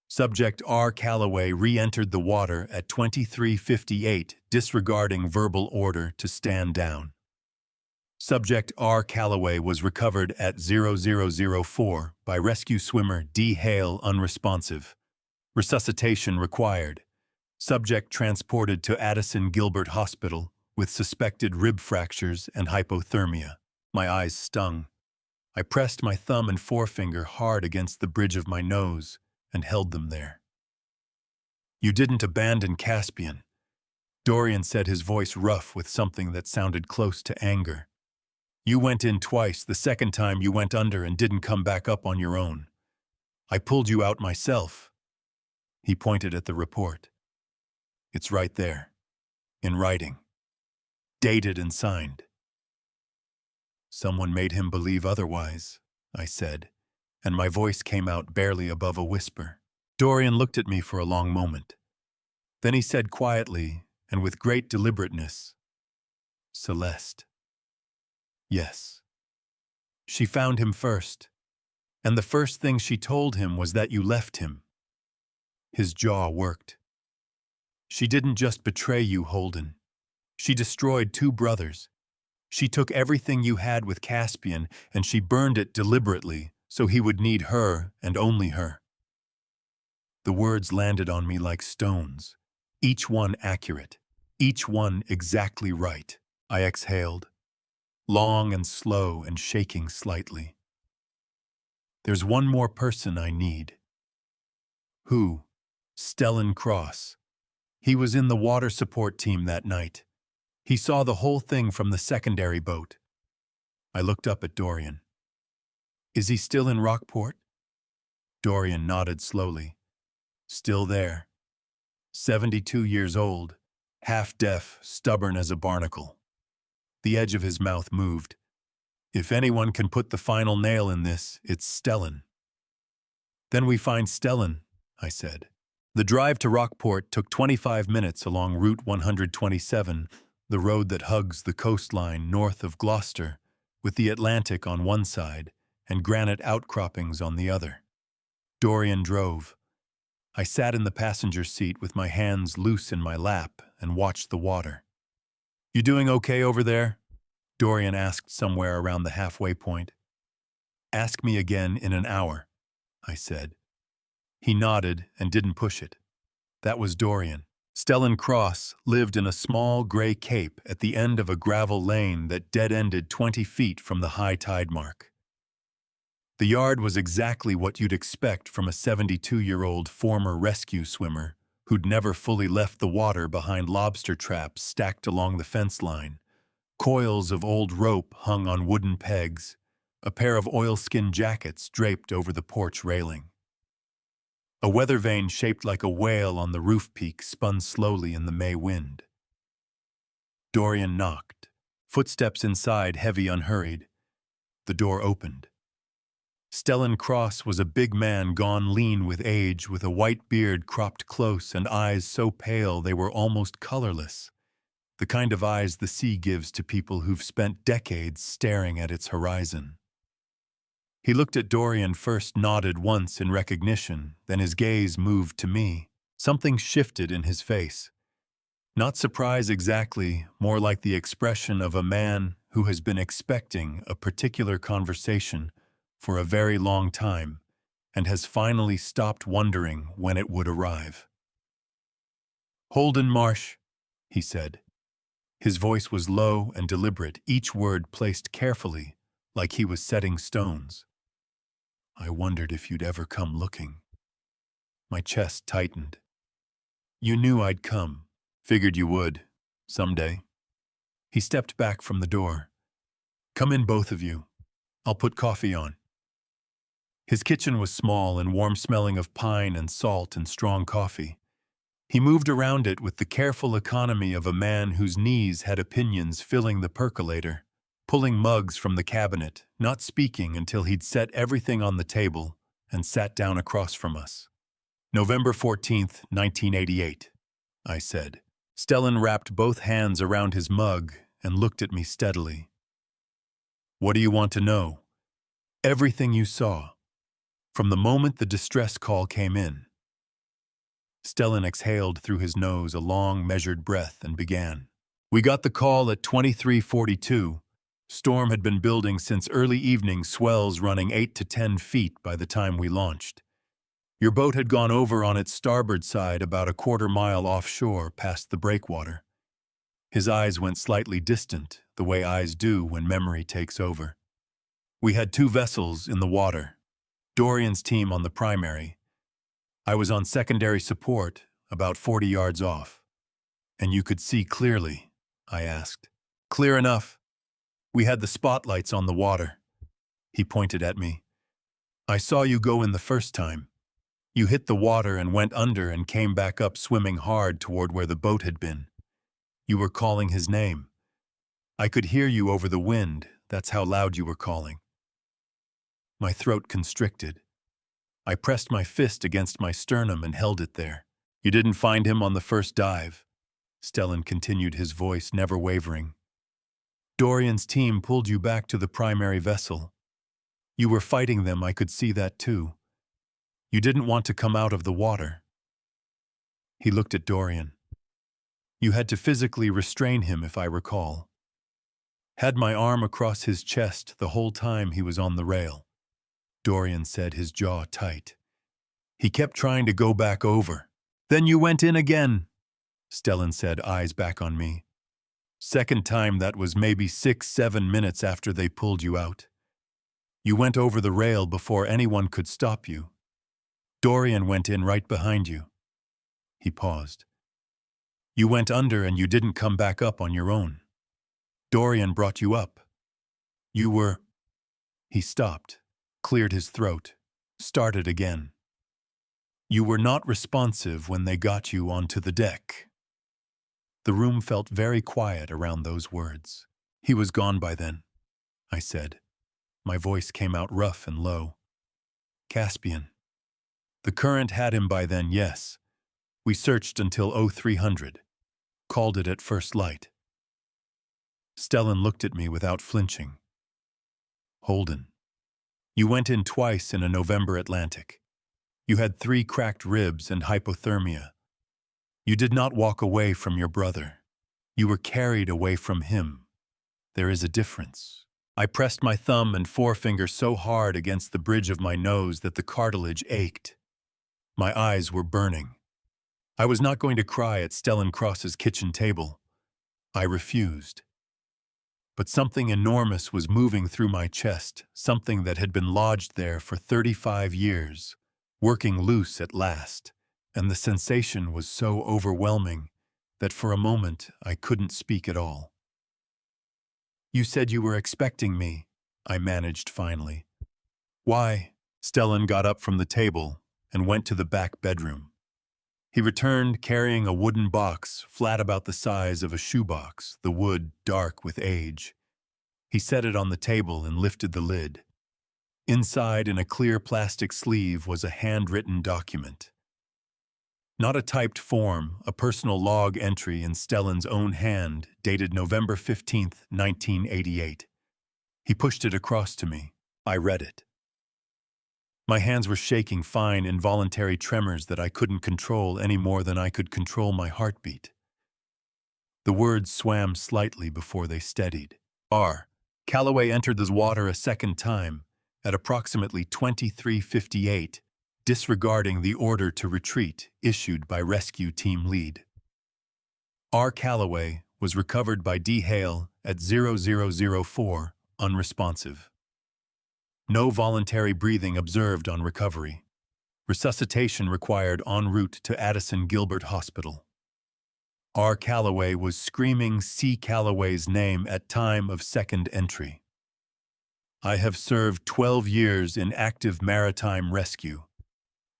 Subject R. Calloway re-entered the water at 23:58, disregarding verbal order to stand down. Subject R. Calloway was recovered at 0004 by rescue swimmer D. Hale, unresponsive. Resuscitation required. Subject transported to Addison Gilbert Hospital with suspected rib fractures and hypothermia. My eyes stung. I pressed my thumb and forefinger hard against the bridge of my nose and held them there. You didn't abandon Caspian. Dorian said, his voice rough with something that sounded close to anger. You went in twice. The second time you went under and didn't come back up on your own. I pulled you out myself. He pointed at the report. It's right there, in writing, dated and signed. Someone made him believe otherwise, I said, and my voice came out barely above a whisper. Dorian looked at me for a long moment. Then he said quietly and with great deliberateness, Celeste. Yes. She found him first, and the first thing she told him was that you left him. His jaw worked. She didn't just betray you, Holden. She destroyed 2 brothers. She took everything you had with Caspian and she burned it deliberately so he would need her and only her. The words landed on me like stones, each one accurate, each one exactly right. I exhaled, long and slow and shaking slightly. There's one more person I need. Who? Stellan Cross. He was in the water support team that night. He saw the whole thing from the secondary boat. I looked up at Dorian. Is he still in Rockport? Dorian nodded slowly. Still there. 72 years old, half-deaf, stubborn as a barnacle. The edge of his mouth moved. If anyone can put the final nail in this, it's Stellan. Then we find Stellan, I said. The drive to Rockport took 25 minutes along Route 127, the road that hugs the coastline north of Gloucester, with the Atlantic on one side and granite outcroppings on the other. Dorian drove. I sat in the passenger seat with my hands loose in my lap and watched the water. You doing okay over there? Dorian asked somewhere around the halfway point. Ask me again in an hour, I said. He nodded and didn't push it. That was Dorian. Stellan Cross lived in a small gray cape at the end of a gravel lane that dead-ended 20 feet from the high tide mark. The yard was exactly what you'd expect from a 72-year-old former rescue swimmer who'd never fully left the water behind lobster traps stacked along the fence line, coils of old rope hung on wooden pegs, a pair of oilskin jackets draped over the porch railing. A weather vane shaped like a whale on the roof peak spun slowly in the May wind. Dorian knocked, footsteps inside heavy unhurried. The door opened. Stellan Cross was a big man gone lean with age, with a white beard cropped close and eyes so pale they were almost colorless, the kind of eyes the sea gives to people who've spent decades staring at its horizon. He looked at Dorian first, nodded once in recognition, then his gaze moved to me. Something shifted in his face. Not surprise exactly, more like the expression of a man who has been expecting a particular conversation for a very long time and has finally stopped wondering when it would arrive. Holden Marsh, he said. His voice was low and deliberate, each word placed carefully, like he was setting stones. I wondered if you'd ever come looking. My chest tightened. You knew I'd come. Figured you would. Someday. He stepped back from the door. Come in, both of you. I'll put coffee on. His kitchen was small and warm, smelling of pine and salt and strong coffee. He moved around it with the careful economy of a man whose knees had opinions, filling the percolator, pulling mugs from the cabinet, not speaking until he'd set everything on the table and sat down across from us. November 14th, 1988, I said. Stellan wrapped both hands around his mug and looked at me steadily. What do you want to know? Everything you saw, from the moment the distress call came in. Stellan exhaled through his nose a long, measured breath and began. We got the call at 23:42. Storm had been building since early evening, swells running 8 to 10 feet by the time we launched. Your boat had gone over on its starboard side about a quarter-mile offshore past the breakwater. His eyes went slightly distant, the way eyes do when memory takes over. We had 2 vessels in the water, Dorian's team on the primary. I was on secondary support, about 40 yards off. And you could see clearly, I asked. Clear enough. We had the spotlights on the water. He pointed at me. I saw you go in the first time. You hit the water and went under and came back up swimming hard toward where the boat had been. You were calling his name. I could hear you over the wind, that's how loud you were calling. My throat constricted. I pressed my fist against my sternum and held it there. You didn't find him on the first dive. Stellan continued, his voice never wavering. Dorian's team pulled you back to the primary vessel. You were fighting them, I could see that too. You didn't want to come out of the water. He looked at Dorian. You had to physically restrain him, if I recall. Had my arm across his chest the whole time he was on the rail. Dorian said, his jaw tight. He kept trying to go back over. Then you went in again, Stellan said, eyes back on me. Second time, that was maybe 6-7 minutes after they pulled you out. You went over the rail before anyone could stop you. Dorian went in right behind you. He paused. You went under and you didn't come back up on your own. Dorian brought you up. You were... He stopped, cleared his throat, started again. You were not responsive when they got you onto the deck. The room felt very quiet around those words. He was gone by then, I said. My voice came out rough and low. Caspian. The current had him by then, yes. We searched until 0300. Called it at first light. Stellan looked at me without flinching. Holden. You went in twice in a November Atlantic. You had 3 cracked ribs and hypothermia. You did not walk away from your brother. You were carried away from him. There is a difference. I pressed my thumb and forefinger so hard against the bridge of my nose that the cartilage ached. My eyes were burning. I was not going to cry at Stellan Cross's kitchen table. I refused. But something enormous was moving through my chest, something that had been lodged there for 35 years, working loose at last, and the sensation was so overwhelming that for a moment I couldn't speak at all. You said you were expecting me, I managed finally. Why? Stellan got up from the table and went to the back bedroom. He returned carrying a wooden box flat about the size of a shoebox, the wood dark with age. He set it on the table and lifted the lid. Inside, in a clear plastic sleeve, was a handwritten document. Not a typed form, a personal log entry in Stellan's own hand, dated November 15th, 1988. He pushed it across to me. I read it. My hands were shaking fine, involuntary tremors that I couldn't control any more than I could control my heartbeat. The words swam slightly before they steadied. R. Calloway entered the water a second time, at approximately 23:58, disregarding the order to retreat issued by rescue team lead. R. Calloway was recovered by D. Hale at 0004, unresponsive. No voluntary breathing observed on recovery. Resuscitation required en route to Addison Gilbert Hospital. R. Calloway was screaming C. Calloway's name at time of second entry. I have served 12 years in active maritime rescue.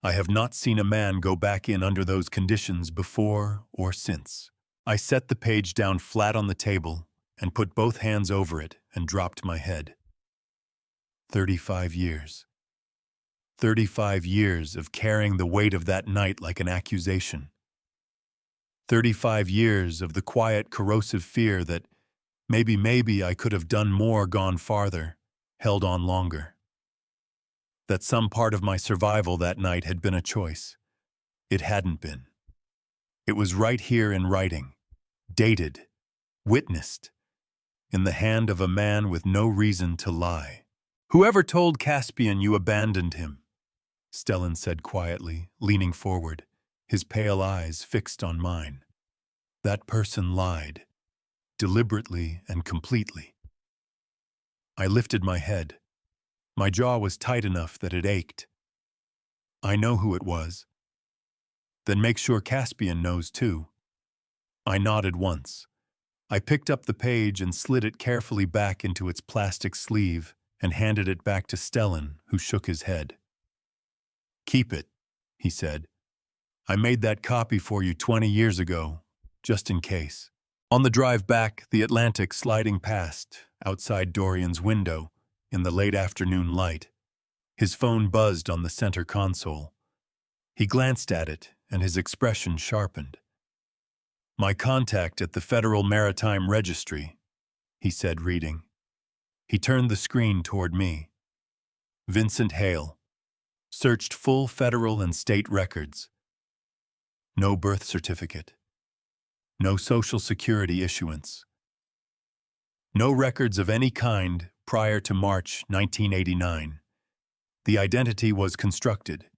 I have not seen a man go back in under those conditions before or since. I set the page down flat on the table and put both hands over it and dropped my head. 35 years. 35 years of carrying the weight of that night like an accusation. 35 years of the quiet, corrosive fear that, Maybe I could have done more, gone farther, held on longer. That some part of my survival that night had been a choice. It hadn't been. It was right here in writing, dated, witnessed, in the hand of a man with no reason to lie. "Whoever told Caspian you abandoned him?" Stellan said quietly, leaning forward, his pale eyes fixed on mine. "That person lied, deliberately and completely." I lifted my head. My jaw was tight enough that it ached. "I know who it was." "Then make sure Caspian knows too." I nodded once. I picked up the page and slid it carefully back into its plastic sleeve and handed it back to Stellan, who shook his head. "Keep it," he said. "I made that copy for you 20 years ago, just in case." On the drive back, the Atlantic sliding past, outside Dorian's window, in the late afternoon light. His phone buzzed on the center console. He glanced at it, and his expression sharpened. "My contact at the Federal Maritime Registry," he said, reading. He turned the screen toward me. "Vincent Hale. Searched full federal and state records. No birth certificate. No Social Security issuance. No records of any kind prior to March 1989. The identity was constructed.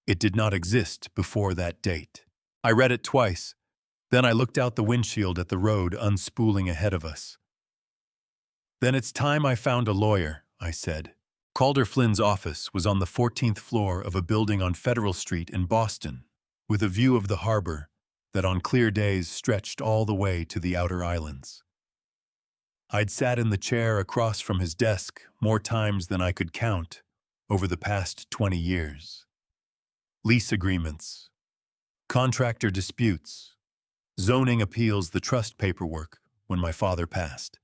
It did not exist before that date." I read it twice. Then I looked out the windshield at the road unspooling ahead of us. "Then it's time I found a lawyer," I said. Calder Flynn's office was on the 14th floor of a building on Federal Street in Boston, with a view of the harbor that on clear days stretched all the way to the outer islands. I'd sat in the chair across from his desk more times than I could count over the past 20 years. Lease agreements, contractor disputes, zoning appeals, the trust paperwork when my father passed.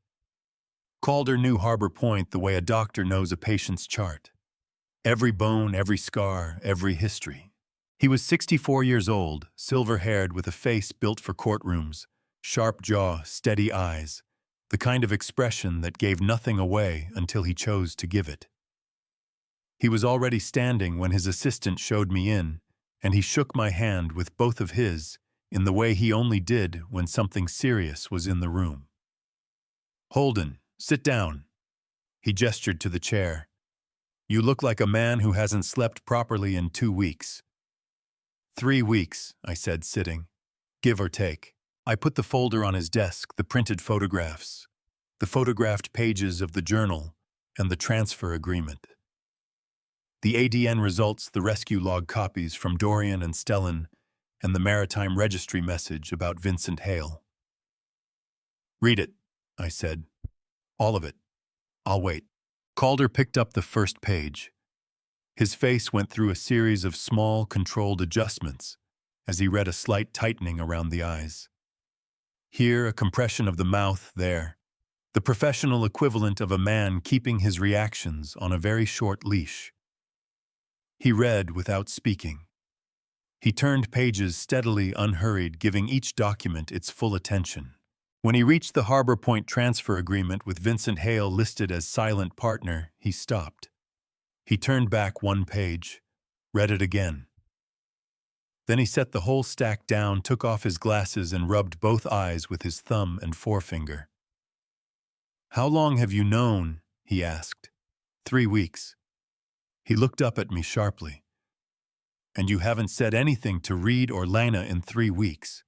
Calder knew Harbor Point the way a doctor knows a patient's chart. Every bone, every scar, every history. He was 64 years old, silver-haired with a face built for courtrooms, sharp jaw, steady eyes, the kind of expression that gave nothing away until he chose to give it. He was already standing when his assistant showed me in, and he shook my hand with both of his in the way he only did when something serious was in the room. "Holden, sit down." He gestured to the chair. "You look like a man who hasn't slept properly in 2 weeks." 3 weeks, I said, sitting. "Give or take." I put the folder on his desk, the printed photographs, the photographed pages of the journal, and the transfer agreement. The ADN results, the rescue log copies from Dorian and Stellan, and the Maritime Registry message about Vincent Hale. "Read it," I said. "All of it. I'll wait." Calder picked up the first page. His face went through a series of small, controlled adjustments as he read, a slight tightening around the eyes. Here, a compression of the mouth, there. The professional equivalent of a man keeping his reactions on a very short leash. He read without speaking. He turned pages steadily, unhurried, giving each document its full attention. When he reached the Harbor Point transfer agreement with Vincent Hale listed as silent partner, he stopped. He turned back one page, read it again. Then he set the whole stack down, took off his glasses, and rubbed both eyes with his thumb and forefinger. "How long have you known?" he asked. 3 weeks. He looked up at me sharply. "And you haven't said anything to Reed or Lana in 3 weeks?"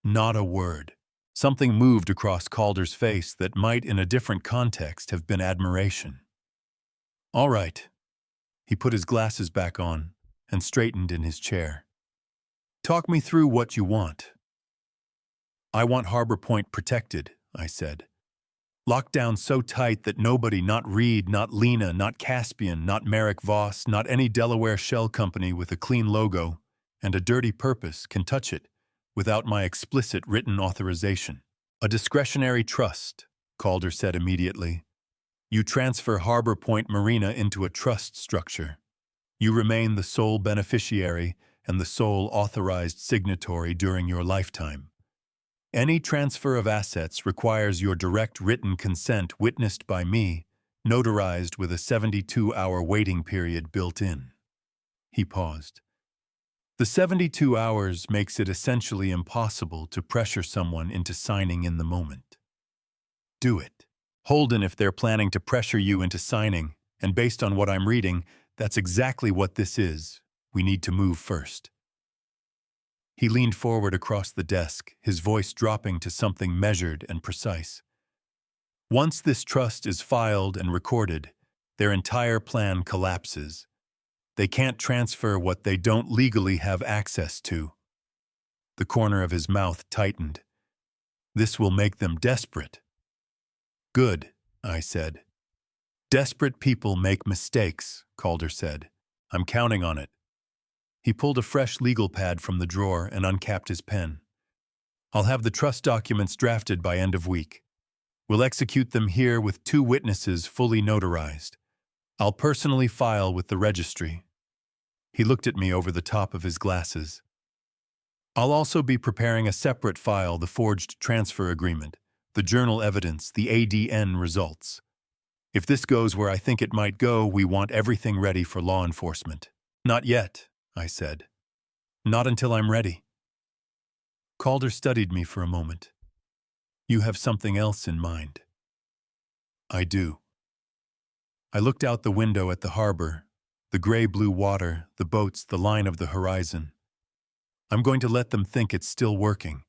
Not a word. Something moved across Calder's face that might, in a different context, have been admiration. "All right." He put his glasses back on and straightened in his chair. "Talk me through what you want." "I want Harbor Point protected," I said. "Locked down so tight that nobody, not Reed, not Lena, not Caspian, not Merrick Voss, not any Delaware shell company with a clean logo and a dirty purpose can touch it without my explicit written authorization." "A discretionary trust," Calder said immediately. "You transfer Harbor Point Marina into a trust structure. You remain the sole beneficiary and the sole authorized signatory during your lifetime. Any transfer of assets requires your direct written consent witnessed by me, notarized with a 72-hour waiting period built in." He paused. "The 72 hours makes it essentially impossible to pressure someone into signing in the moment. Do it. Holden, if they're planning to pressure you into signing, and based on what I'm reading, that's exactly what this is. We need to move first." He leaned forward across the desk, his voice dropping to something measured and precise. "Once this trust is filed and recorded, their entire plan collapses. They can't transfer what they don't legally have access to." The corner of his mouth tightened. "This will make them desperate." "Good," I said. "Desperate people make mistakes," Calder said. "I'm counting on it." He pulled a fresh legal pad from the drawer and uncapped his pen. "I'll have the trust documents drafted by end of week. We'll execute them here with 2 witnesses fully notarized. I'll personally file with the registry." He looked at me over the top of his glasses. "I'll also be preparing a separate file, the forged transfer agreement, the journal evidence, the ADN results. If this goes where I think it might go, we want everything ready for law enforcement." "Not yet," I said. "Not until I'm ready." Calder studied me for a moment. "You have something else in mind." "I do." I looked out the window at the harbor, the gray-blue water, the boats, the line of the horizon. "I'm going to let them think it's still working.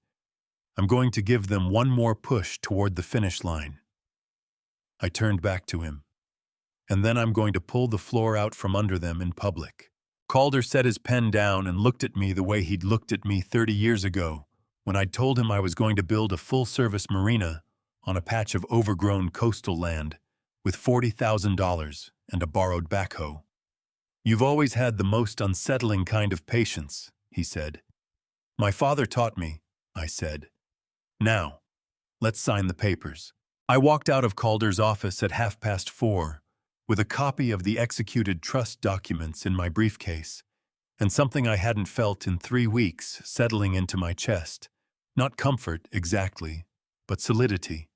I'm going to give them one more push toward the finish line." I turned back to him. "And then I'm going to pull the floor out from under them in public." Calder set his pen down and looked at me the way he'd looked at me 30 years ago, when I'd told him I was going to build a full-service marina on a patch of overgrown coastal land with $40,000 and a borrowed backhoe. "You've always had the most unsettling kind of patience," he said. "My father taught me," I said. "Now, let's sign the papers." I walked out of Calder's office at 4:30, with a copy of the executed trust documents in my briefcase, and something I hadn't felt in 3 weeks settling into my chest. Not comfort, exactly, but solidity.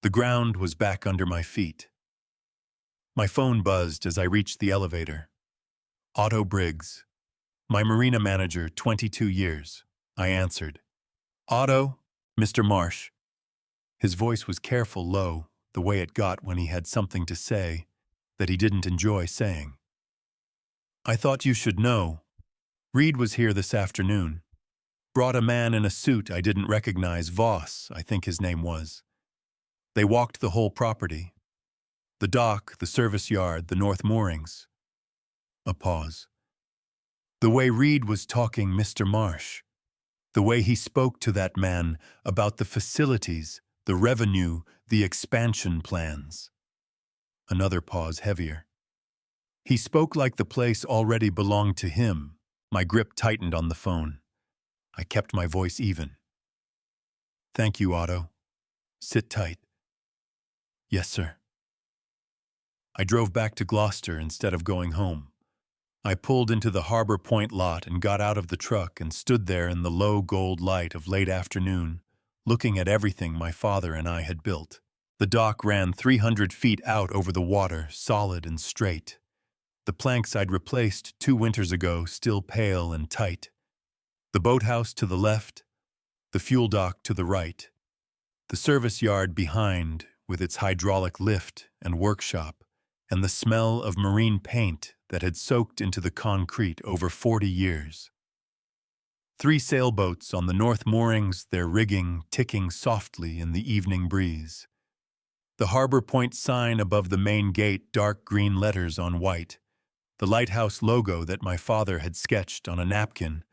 The ground was back under my feet. My phone buzzed as I reached the elevator. Otto Briggs. "My marina manager, 22 years. I answered. "Otto, Mr. Marsh." His voice was careful, low, the way it got when he had something to say that he didn't enjoy saying. "I thought you should know. Reed was here this afternoon. Brought a man in a suit I didn't recognize, Voss, I think his name was. They walked the whole property. The dock, the service yard, the north moorings." A pause. "The way Reed was talking, Mr. Marsh. The way he spoke to that man about the facilities, the revenue, the expansion plans." Another pause, heavier. "He spoke like the place already belonged to him." My grip tightened on the phone. I kept my voice even. "Thank you, Otto. Sit tight." "Yes, sir." I drove back to Gloucester instead of going home. I pulled into the Harbor Point lot and got out of the truck and stood there in the low gold light of late afternoon, looking at everything my father and I had built. The dock ran 300 feet out over the water, solid and straight. The planks I'd replaced 2 winters ago still pale and tight. The boathouse to the left, the fuel dock to the right. The service yard behind, with its hydraulic lift and workshop, and the smell of marine paint that had soaked into the concrete over 40 years. 3 sailboats on the north moorings, their rigging ticking softly in the evening breeze. The Harbor Point sign above the main gate, dark green letters on white. The lighthouse logo that my father had sketched on a napkin,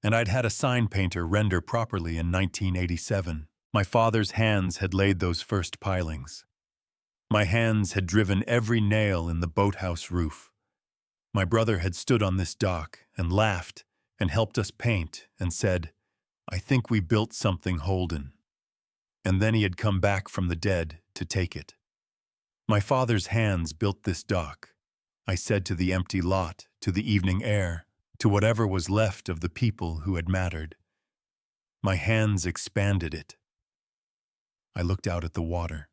and I'd had a sign painter render properly in 1987. My father's hands had laid those first pilings. My hands had driven every nail in the boathouse roof. My brother had stood on this dock and laughed and helped us paint and said, "I think we built something, Holden." And then he had come back from the dead to take it. My father's hands built this dock, I said, to the empty lot, to the evening air, to whatever was left of the people who had mattered. My hands expanded it. I looked out at the water,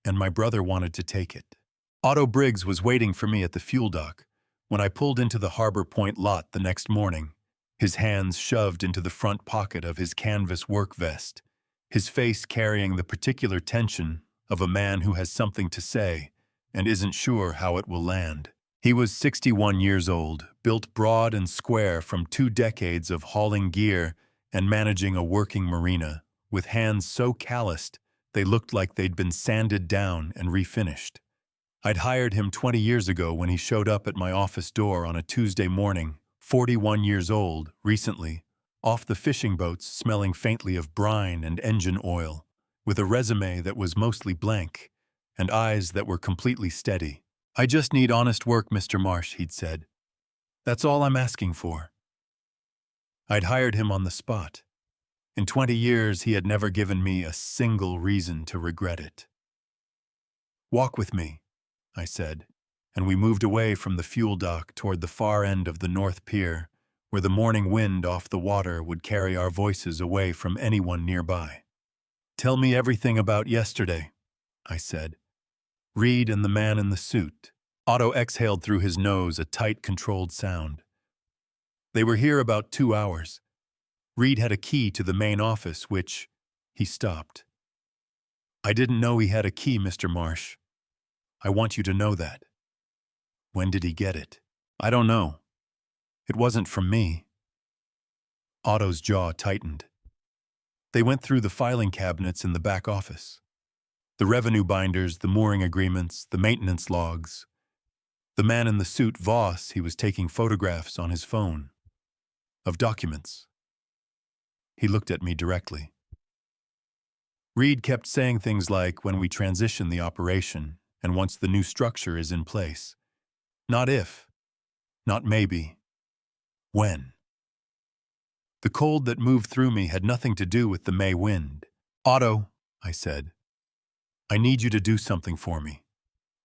and my brother wanted to take it. Otto Briggs was waiting for me at the fuel dock when I pulled into the Harbor Point lot the next morning, his hands shoved into the front pocket of his canvas work vest, his face carrying the particular tension of a man who has something to say and isn't sure how it will land. He was 61 years old, built broad and square from 2 decades of hauling gear and managing a working marina, with hands so calloused they looked like they'd been sanded down and refinished. I'd hired him 20 years ago when he showed up at my office door on a Tuesday morning, 41 years old, recently, off the fishing boats smelling faintly of brine and engine oil, with a resume that was mostly blank and eyes that were completely steady. "I just need honest work, Mr. Marsh," he'd said. "That's all I'm asking for." I'd hired him on the spot. In 20 years, he had never given me a single reason to regret it. "Walk with me," I said, and we moved away from the fuel dock toward the far end of the North Pier, where the morning wind off the water would carry our voices away from anyone nearby. "Tell me everything about yesterday," I said. "Reed and the man in the suit." Otto exhaled through his nose a tight, controlled sound. "They were here about 2 hours. Reed had a key to the main office, which—" He stopped. "I didn't know he had a key, Mr. Marsh. I want you to know that." "When did he get it?" "I don't know. It wasn't from me." Otto's jaw tightened. "They went through the filing cabinets in the back office. The revenue binders, the mooring agreements, the maintenance logs. The man in the suit, Voss, he was taking photographs on his phone. Of documents." He looked at me directly. "Reed kept saying things like, when we transition the operation, and once the new structure is in place. Not if, not maybe, when." The cold that moved through me had nothing to do with the May wind. "Otto," I said, "I need you to do something for me.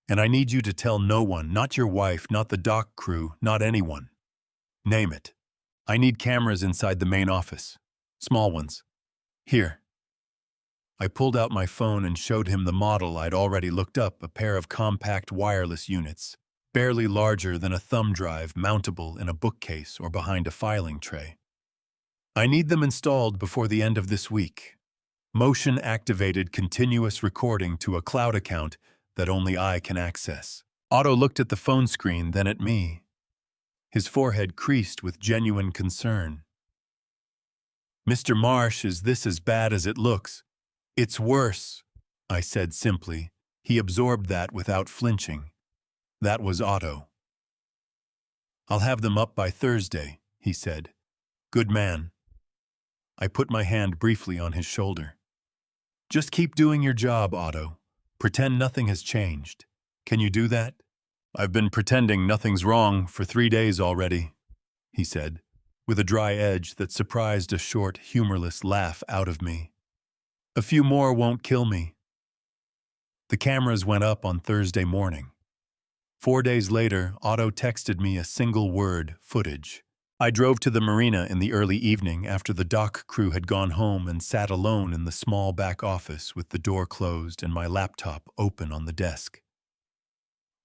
And I need you to tell no one, not your wife, not the dock crew, not anyone. Name it. I need cameras inside the main office. Small ones. Here." I pulled out my phone and showed him the model I'd already looked up, a pair of compact wireless units, barely larger than a thumb drive, mountable in a bookcase or behind a filing tray. "I need them installed before the end of this week. Motion-activated continuous recording to a cloud account that only I can access." Otto looked at the phone screen, then at me. His forehead creased with genuine concern. "Mr. Marsh, is this as bad as it looks?" "It's worse," I said simply. He absorbed that without flinching. That was Otto. "I'll have them up by Thursday," he said. "Good man." I put my hand briefly on his shoulder. "Just keep doing your job, Otto. Pretend nothing has changed. Can you do that?" "I've been pretending nothing's wrong for 3 days already," he said, with a dry edge that surprised a short, humorless laugh out of me. "A few more won't kill me." The cameras went up on Thursday morning. 4 days later, Otto texted me a single word, footage. I drove to the marina in the early evening after the dock crew had gone home and sat alone in the small back office with the door closed and my laptop open on the desk.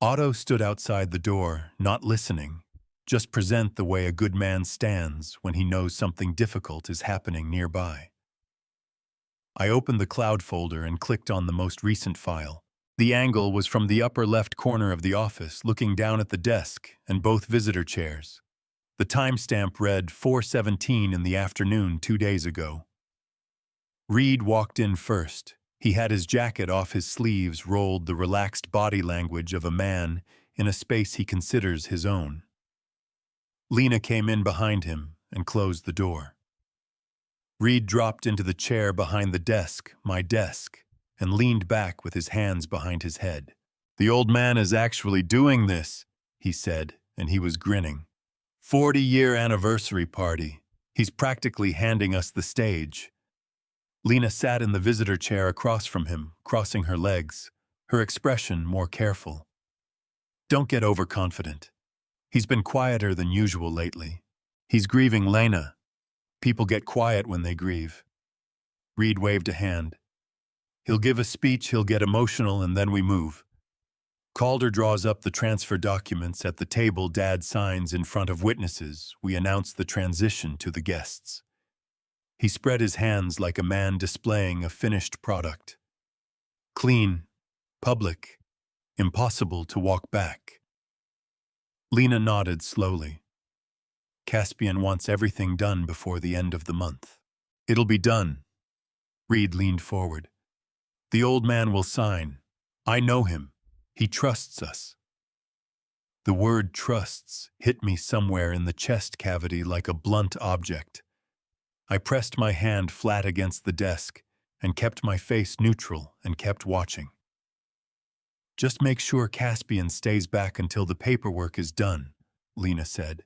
Otto stood outside the door, not listening, just present the way a good man stands when he knows something difficult is happening nearby. I opened the cloud folder and clicked on the most recent file. The angle was from the upper left corner of the office, looking down at the desk and both visitor chairs. The timestamp read 4:17 in the afternoon 2 days ago. Reed walked in first. He had his jacket off his sleeves, rolled, the relaxed body language of a man in a space he considers his own. Lena came in behind him and closed the door. Reed dropped into the chair behind the desk, my desk, and leaned back with his hands behind his head. "The old man is actually doing this," he said, and he was grinning. 40-year anniversary party. He's practically handing us the stage." Lena sat in the visitor chair across from him, crossing her legs, her expression more careful. "Don't get overconfident. He's been quieter than usual lately. He's grieving Lena." People get quiet when they grieve. Reed waved a hand. He'll give a speech, he'll get emotional, and then we move. Calder draws up the transfer documents. At the table, Dad signs in front of witnesses. We announce the transition to the guests. He spread his hands like a man displaying a finished product. Clean, public, impossible to walk back. Lena nodded slowly. Caspian wants everything done before the end of the month. It'll be done. Reed leaned forward. The old man will sign. I know him. He trusts us. The word trusts hit me somewhere in the chest cavity like a blunt object. I pressed my hand flat against the desk and kept my face neutral and kept watching. Just make sure Caspian stays back until the paperwork is done, Lena said.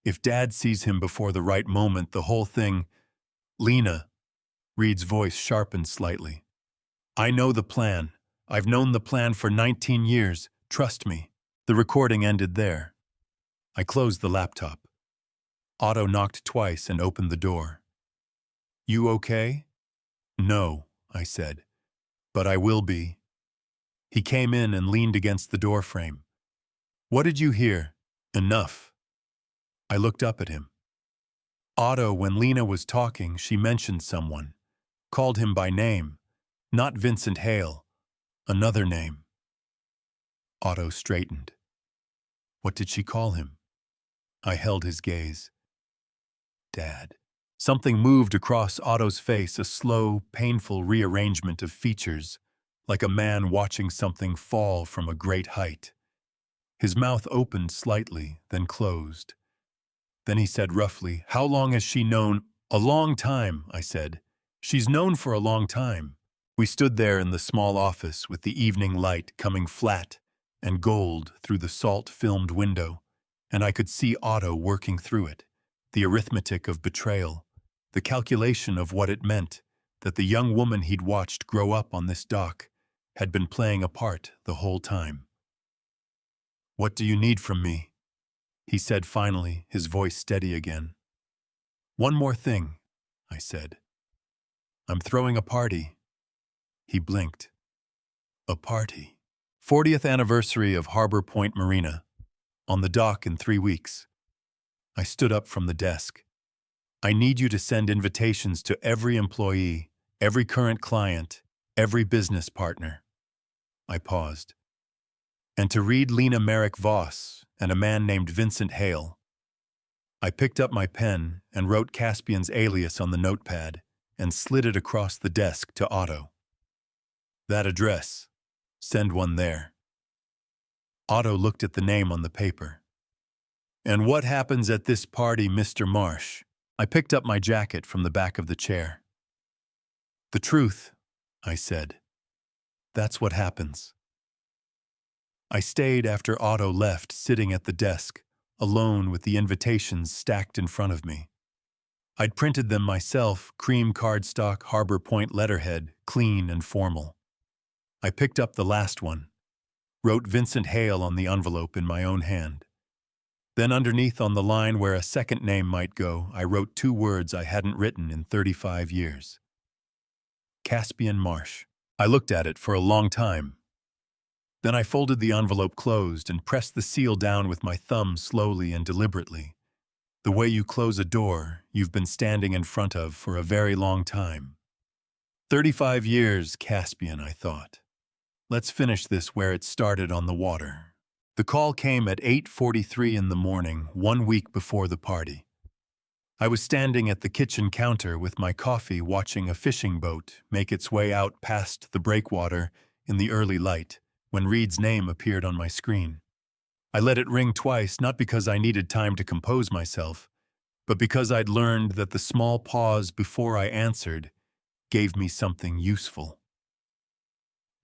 If Dad sees him before the right moment, the whole thing— Lena, Reed's voice sharpened slightly. I know the plan. I've known the plan for 19 years. Trust me. The recording ended there. I closed the laptop. Otto knocked twice and opened the door. You okay? No, I said. But I will be. He came in and leaned against the doorframe. What did you hear? Enough. I looked up at him. Otto, when Lena was talking, she mentioned someone. Called him by name. Not Vincent Hale. Another name. Otto straightened. What did she call him? I held his gaze. Dad. Something moved across Otto's face, a slow, painful rearrangement of features, like a man watching something fall from a great height. His mouth opened slightly, then closed. Then he said roughly, How long has she known? A long time, I said. She's known for a long time. We stood there in the small office with the evening light coming flat and gold through the salt-filmed window, and I could see Otto working through it, the arithmetic of betrayal, the calculation of what it meant that the young woman he'd watched grow up on this dock had been playing a part the whole time. What do you need from me? He said finally, his voice steady again. One more thing, I said. I'm throwing a party. He blinked. A party. 40th anniversary of Harbor Point Marina. On the dock in 3 weeks. I stood up from the desk. I need you to send invitations to every employee, every current client, every business partner. I paused. And to read Lena Merrick Voss and a man named Vincent Hale. I picked up my pen and wrote Caspian's alias on the notepad and slid it across the desk to Otto. That address. Send one there. Otto looked at the name on the paper. And what happens at this party, Mr. Marsh? I picked up my jacket from the back of the chair. The truth, I said. That's what happens. I stayed after Otto left, sitting at the desk, alone with the invitations stacked in front of me. I'd printed them myself, cream cardstock, Harbor Point letterhead, clean and formal. I picked up the last one, wrote Vincent Hale on the envelope in my own hand. Then underneath on the line where a second name might go, I wrote 2 words I hadn't written in 35 years. Caspian Marsh. I looked at it for a long time. Then I folded the envelope closed and pressed the seal down with my thumb slowly and deliberately. The way you close a door you've been standing in front of for a very long time. 35 years, Caspian, I thought. Let's finish this where it started on the water. The call came at 8:43 in the morning, 1 week before the party. I was standing at the kitchen counter with my coffee watching a fishing boat make its way out past the breakwater in the early light when Reed's name appeared on my screen. I let it ring twice, not because I needed time to compose myself, but because I'd learned that the small pause before I answered gave me something useful.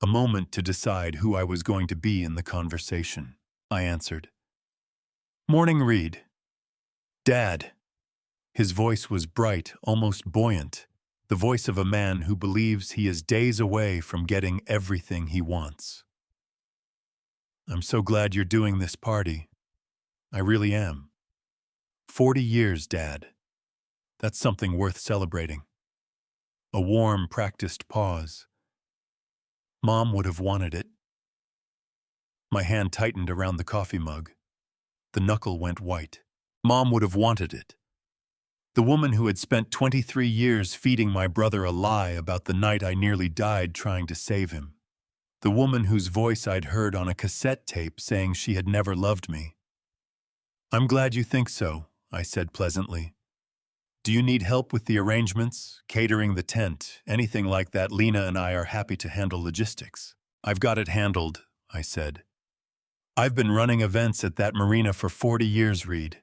A moment to decide who I was going to be in the conversation. I answered. Morning, Reed. Dad. His voice was bright, almost buoyant, the voice of a man who believes he is days away from getting everything he wants. I'm so glad you're doing this party. I really am. 40 years, Dad. That's something worth celebrating. A warm, practiced pause. Mom would have wanted it. My hand tightened around the coffee mug. The knuckle went white. Mom would have wanted it. The woman who had spent 23 years feeding my brother a lie about the night I nearly died trying to save him. The woman whose voice I'd heard on a cassette tape saying she had never loved me. I'm glad you think so, I said pleasantly. Do you need help with the arrangements, catering the tent, anything like that? Lena and I are happy to handle logistics. I've got it handled, I said. I've been running events at that marina for 40 years, Reed.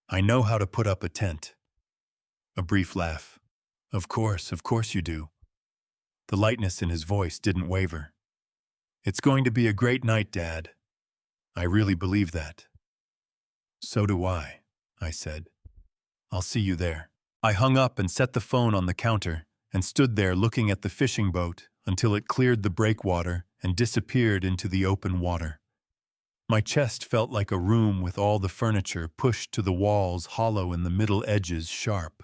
I know how to put up a tent. A brief laugh. Of course you do. The lightness in his voice didn't waver. It's going to be a great night, Dad. I really believe that. So do I said. I'll see you there. I hung up and set the phone on the counter and stood there looking at the fishing boat until it cleared the breakwater and disappeared into the open water. My chest felt like a room with all the furniture pushed to the walls, hollow in the middle edges, sharp.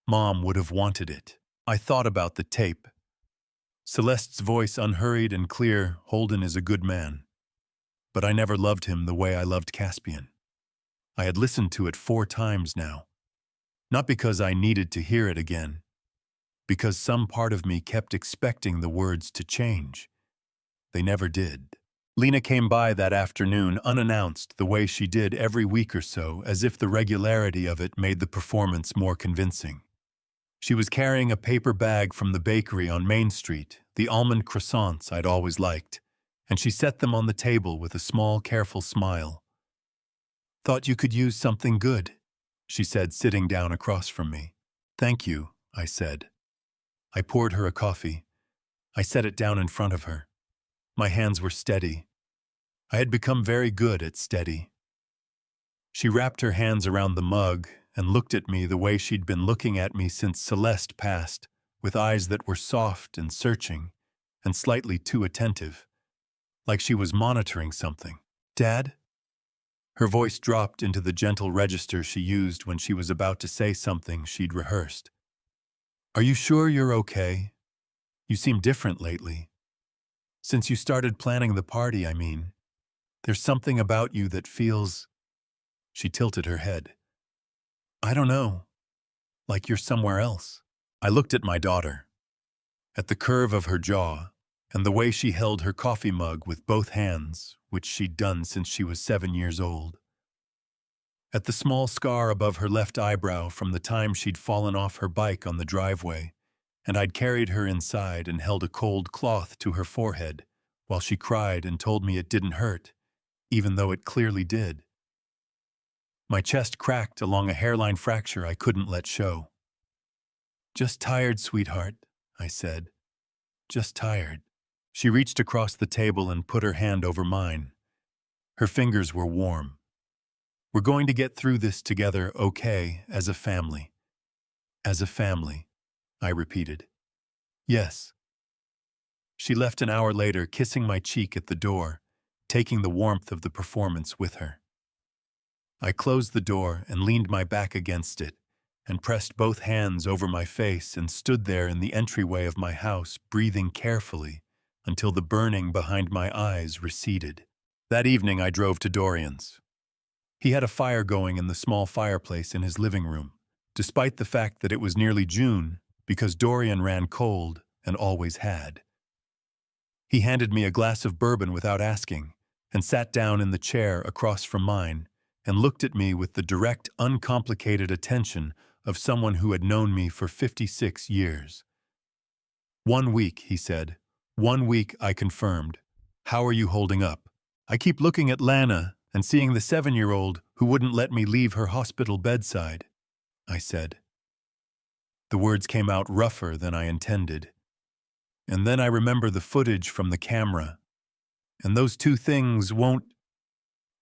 Mom would have wanted it. I thought about the tape. Celeste's voice unhurried and clear. Holden is a good man. But I never loved him the way I loved Caspian. I had listened to it 4 times now. Not because I needed to hear it again. Because some part of me kept expecting the words to change. They never did. Lena came by that afternoon unannounced, the way she did every week or so, as if the regularity of it made the performance more convincing. She was carrying a paper bag from the bakery on Main Street, the almond croissants I'd always liked, and she set them on the table with a small, careful smile. Thought you could use something good, she said, sitting down across from me. Thank you, I said. I poured her a coffee. I set it down in front of her. My hands were steady. I had become very good at steady. She wrapped her hands around the mug and looked at me the way she'd been looking at me since Celeste passed, with eyes that were soft and searching and slightly too attentive, like she was monitoring something. Dad? Her voice dropped into the gentle register she used when she was about to say something she'd rehearsed. Are you sure you're okay? You seem different lately. Since you started planning the party, I mean. There's something about you that feels... She tilted her head. I don't know. Like you're somewhere else. I looked at my daughter. At the curve of her jaw, and the way she held her coffee mug with both hands, which she'd done since she was 7 years old. At the small scar above her left eyebrow from the time she'd fallen off her bike on the driveway, and I'd carried her inside and held a cold cloth to her forehead while she cried and told me it didn't hurt, even though it clearly did. My chest cracked along a hairline fracture I couldn't let show. Just tired, sweetheart, I said. Just tired. She reached across the table and put her hand over mine. Her fingers were warm. We're going to get through this together, okay, as a family. As a family, I repeated. Yes. She left an hour later, kissing my cheek at the door, taking the warmth of the performance with her. I closed the door and leaned my back against it and pressed both hands over my face and stood there in the entryway of my house, breathing carefully until the burning behind my eyes receded. That evening I drove to Dorian's. He had a fire going in the small fireplace in his living room, despite the fact that it was nearly June, because Dorian ran cold and always had. He handed me a glass of bourbon without asking and sat down in the chair across from mine and looked at me with the direct, uncomplicated attention of someone who had known me for 56 years. 1 week, he said. 1 week, I confirmed. How are you holding up? I keep looking at Lana and seeing the 7-year-old who wouldn't let me leave her hospital bedside, I said. The words came out rougher than I intended. And then I remember the footage from the camera. And those 2 things won't...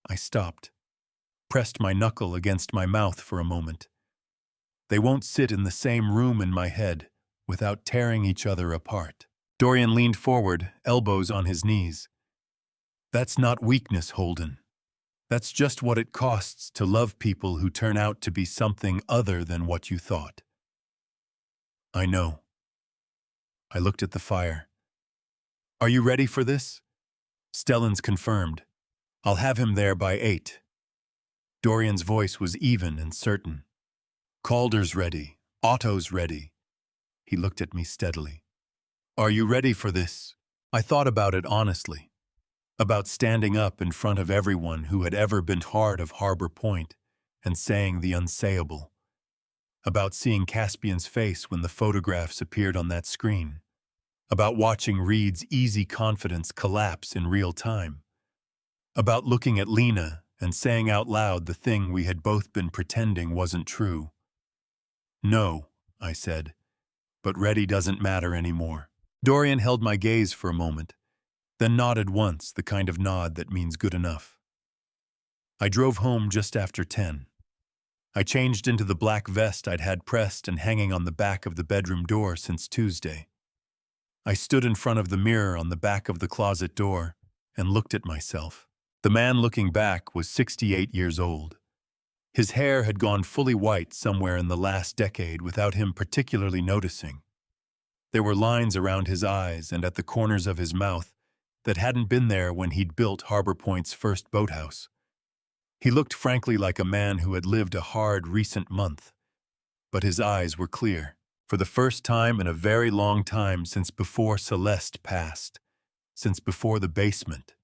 I stopped, pressed my knuckle against my mouth for a moment. They won't sit in the same room in my head without tearing each other apart. Dorian leaned forward, elbows on his knees. That's not weakness, Holden. That's just what it costs to love people who turn out to be something other than what you thought. I know. I looked at the fire. Are you ready for this? Stellan's confirmed. I'll have him there by 8. Dorian's voice was even and certain. Calder's ready. Otto's ready. He looked at me steadily. Are you ready for this? I thought about it honestly. About standing up in front of everyone who had ever been part of Harbor Point and saying the unsayable. About seeing Caspian's face when the photographs appeared on that screen. About watching Reed's easy confidence collapse in real time. About looking at Lena and saying out loud the thing we had both been pretending wasn't true. No, I said, but ready doesn't matter anymore. Dorian held my gaze for a moment, then nodded once, the kind of nod that means good enough. I drove home just after 10. I changed into the black vest I'd had pressed and hanging on the back of the bedroom door since Tuesday. I stood in front of the mirror on the back of the closet door and looked at myself. The man looking back was 68 years old. His hair had gone fully white somewhere in the last decade without him particularly noticing. There were lines around his eyes and at the corners of his mouth that hadn't been there when he'd built Harbor Point's first boathouse. He looked frankly like a man who had lived a hard recent month, but his eyes were clear. For the first time in a very long time since before Celeste passed, since before the basement,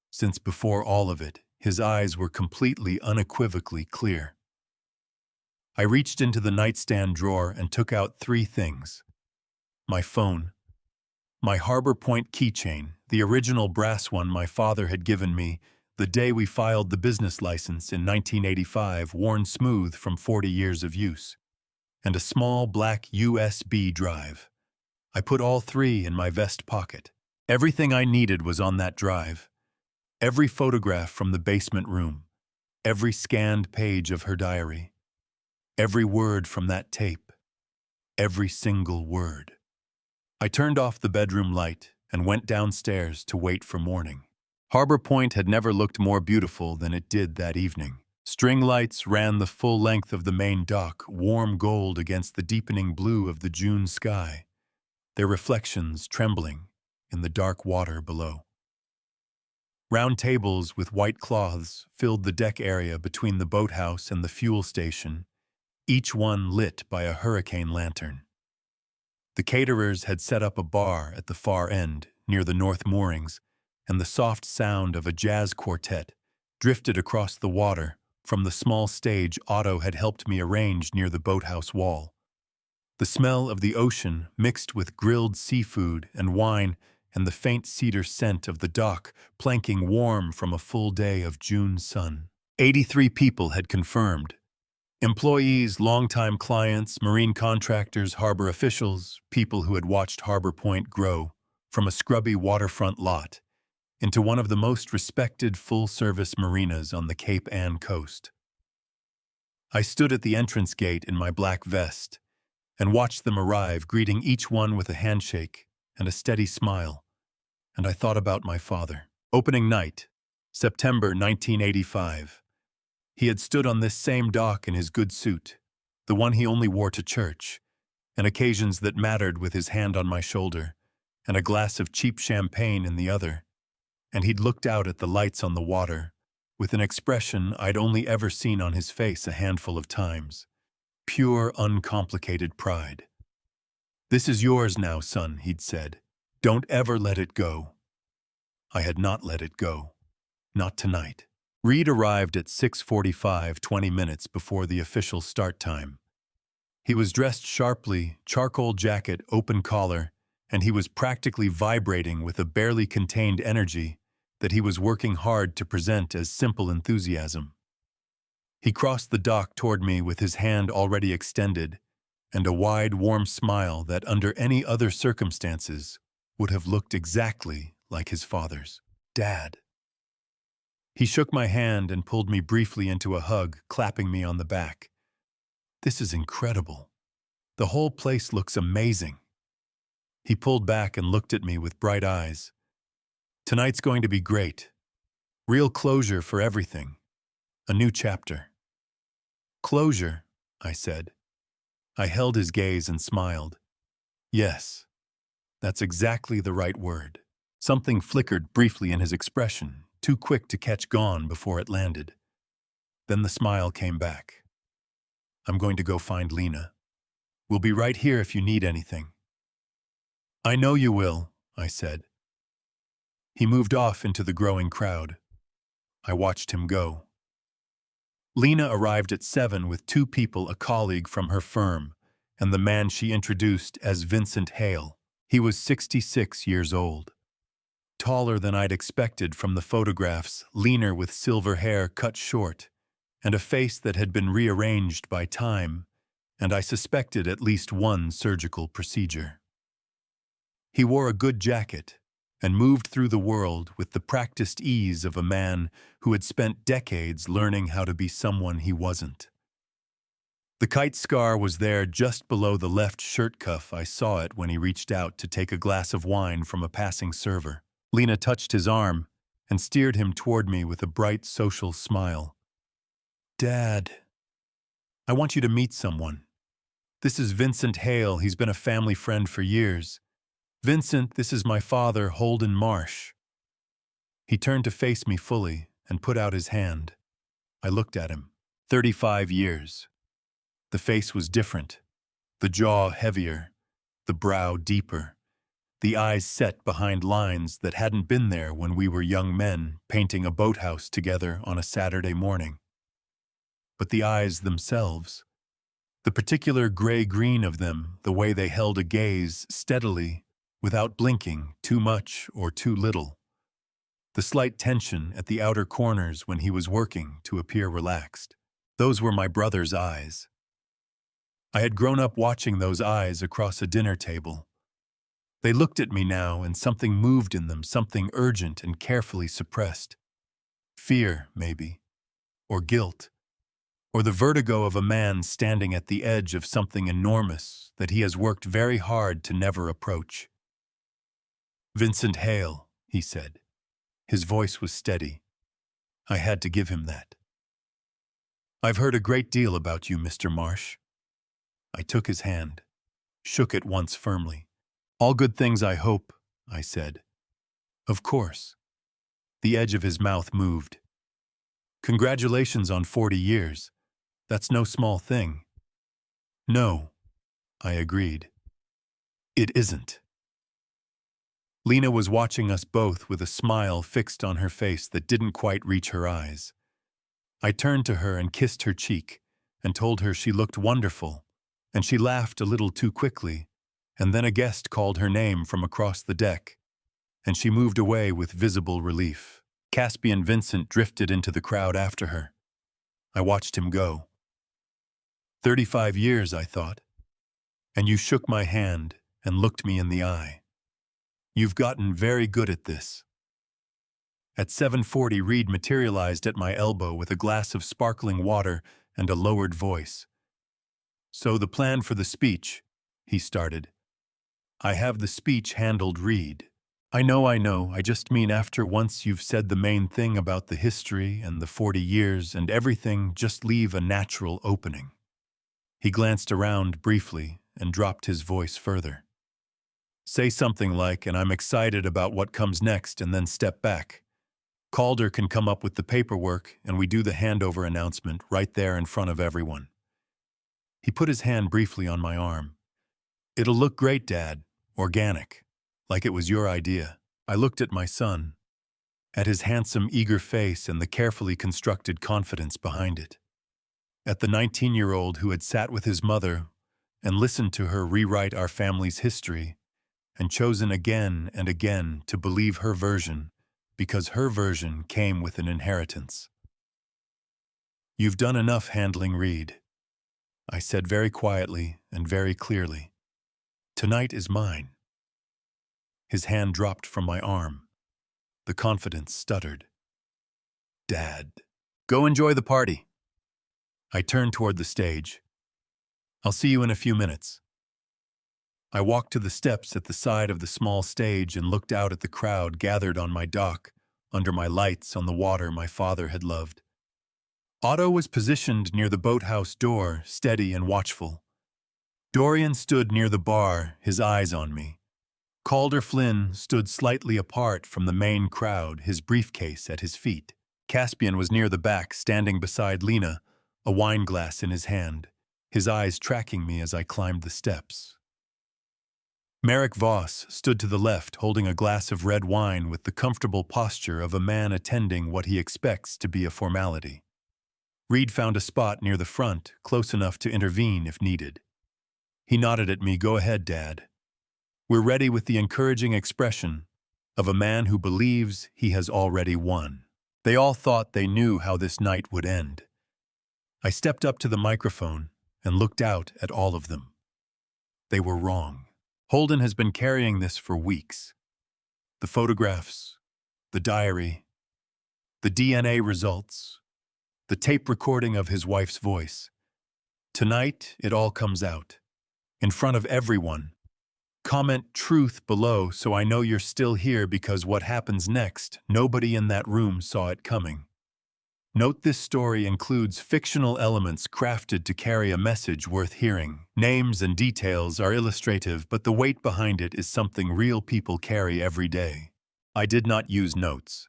since before all of it, his eyes were completely, unequivocally clear. I reached into the nightstand drawer and took out 3 things. My phone, my Harbor Point keychain, the original brass one my father had given me the day we filed the business license in 1985, worn smooth from 40 years of use, and a small black USB drive. I put all 3 in my vest pocket. Everything I needed was on that drive. Every photograph from the basement room, every scanned page of her diary, every word from that tape, every single word. I turned off the bedroom light and went downstairs to wait for morning. Harbor Point had never looked more beautiful than it did that evening. String lights ran the full length of the main dock, warm gold against the deepening blue of the June sky, their reflections trembling in the dark water below. Round tables with white cloths filled the deck area between the boathouse and the fuel station, each one lit by a hurricane lantern. The caterers had set up a bar at the far end, near the north moorings, and the soft sound of a jazz quartet drifted across the water from the small stage Otto had helped me arrange near the boathouse wall. The smell of the ocean mixed with grilled seafood and wine and the faint cedar scent of the dock planking warm from a full day of June sun. 83 people had confirmed. Employees, longtime clients, marine contractors, harbor officials, people who had watched Harbor Point grow from a scrubby waterfront lot into one of the most respected full-service marinas on the Cape Ann coast. I stood at the entrance gate in my black vest and watched them arrive, greeting each one with a handshake and a steady smile, and I thought about my father. Opening night, September 1985. He had stood on this same dock in his good suit, the one he only wore to church, and occasions that mattered, with his hand on my shoulder and a glass of cheap champagne in the other, and he'd looked out at the lights on the water with an expression I'd only ever seen on his face a handful of times. Pure, uncomplicated pride. "This is yours now, son," he'd said. "Don't ever let it go." I had not let it go. Not tonight. Reed arrived at 6:45, 20 minutes before the official start time. He was dressed sharply, charcoal jacket, open collar, and he was practically vibrating with a barely contained energy that he was working hard to present as simple enthusiasm. He crossed the dock toward me with his hand already extended and a wide, warm smile that under any other circumstances would have looked exactly like his father's. "Dad." He shook my hand and pulled me briefly into a hug, clapping me on the back. "This is incredible. The whole place looks amazing." He pulled back and looked at me with bright eyes. "Tonight's going to be great. Real closure for everything. A new chapter. Closure, I said. I held his gaze and smiled. Yes, that's exactly the right word. Something flickered briefly in his expression, too quick to catch gone before it landed. Then the smile came back. I'm going to go find Lena. We'll be right here if you need anything. I know you will, I said. He moved off into the growing crowd. I watched him go. Lena arrived at 7 with 2 people, a colleague from her firm, and the man she introduced as Vincent Hale. He was 66 years old. Taller than I'd expected from the photographs, leaner with silver hair cut short, and a face that had been rearranged by time, and I suspected at least one surgical procedure. He wore a good jacket and moved through the world with the practiced ease of a man who had spent decades learning how to be someone he wasn't. The kite scar was there just below the left shirt cuff. I saw it when he reached out to take a glass of wine from a passing server. Lena touched his arm and steered him toward me with a bright social smile. Dad, I want you to meet someone. This is Vincent Hale. He's been a family friend for years. Vincent, this is my father, Holden Marsh. He turned to face me fully and put out his hand. I looked at him. 35 years. The face was different, the jaw heavier, the brow deeper, the eyes set behind lines that hadn't been there when we were young men painting a boathouse together on a Saturday morning. But the eyes themselves, the particular gray-green of them, the way they held a gaze steadily, without blinking too much or too little. The slight tension at the outer corners when he was working to appear relaxed. Those were my brother's eyes. I had grown up watching those eyes across a dinner table. They looked at me now, and something moved in them, something urgent and carefully suppressed. Fear, maybe, or guilt, or the vertigo of a man standing at the edge of something enormous that he has worked very hard to never approach. Vincent Hale, he said. His voice was steady. I had to give him that. I've heard a great deal about you, Mr. Marsh. I took his hand, shook it once firmly. All good things, I hope, I said. Of course. The edge of his mouth moved. Congratulations on 40 years. That's no small thing. No, I agreed. It isn't. Lena was watching us both with a smile fixed on her face that didn't quite reach her eyes. I turned to her and kissed her cheek and told her she looked wonderful, and she laughed a little too quickly, and then a guest called her name from across the deck, and she moved away with visible relief. Caspian Vincent drifted into the crowd after her. I watched him go. 35 years, I thought. And you shook my hand and looked me in the eye. You've gotten very good at this. At 7:40, Reed materialized at my elbow with a glass of sparkling water and a lowered voice. So the plan for the speech, he started. I have the speech handled, Reed. I know, I just mean after once you've said the main thing about the history and the 40 years and everything, just leave a natural opening. He glanced around briefly and dropped his voice further. Say something like, and I'm excited about what comes next, and then step back. Calder can come up with the paperwork, and we do the handover announcement right there in front of everyone. He put his hand briefly on my arm. It'll look great, Dad. Organic. Like it was your idea. I looked at my son, at his handsome, eager face and the carefully constructed confidence behind it. At the 19-year-old who had sat with his mother and listened to her rewrite our family's history, and chosen again and again to believe her version because her version came with an inheritance. You've done enough handling Reed, I said very quietly and very clearly. Tonight is mine. His hand dropped from my arm. The confidence stuttered. Dad, go enjoy the party. I turned toward the stage. I'll see you in a few minutes. I walked to the steps at the side of the small stage and looked out at the crowd gathered on my dock, under my lights on the water my father had loved. Otto was positioned near the boathouse door, steady and watchful. Dorian stood near the bar, his eyes on me. Calder Flynn stood slightly apart from the main crowd, his briefcase at his feet. Caspian was near the back, standing beside Lena, a wine glass in his hand, his eyes tracking me as I climbed the steps. Merrick Voss stood to the left, holding a glass of red wine with the comfortable posture of a man attending what he expects to be a formality. Reed found a spot near the front, close enough to intervene if needed. He nodded at me, "Go ahead, Dad." We're ready, with the encouraging expression of a man who believes he has already won. They all thought they knew how this night would end. I stepped up to the microphone and looked out at all of them. They were wrong. Holden has been carrying this for weeks. The photographs, the diary, the DNA results, the tape recording of his wife's voice. Tonight, it all comes out. In front of everyone. Comment truth below so I know you're still here, because what happens next, nobody in that room saw it coming. Note this story includes fictional elements crafted to carry a message worth hearing. Names and details are illustrative, but the weight behind it is something real people carry every day. I did not use notes.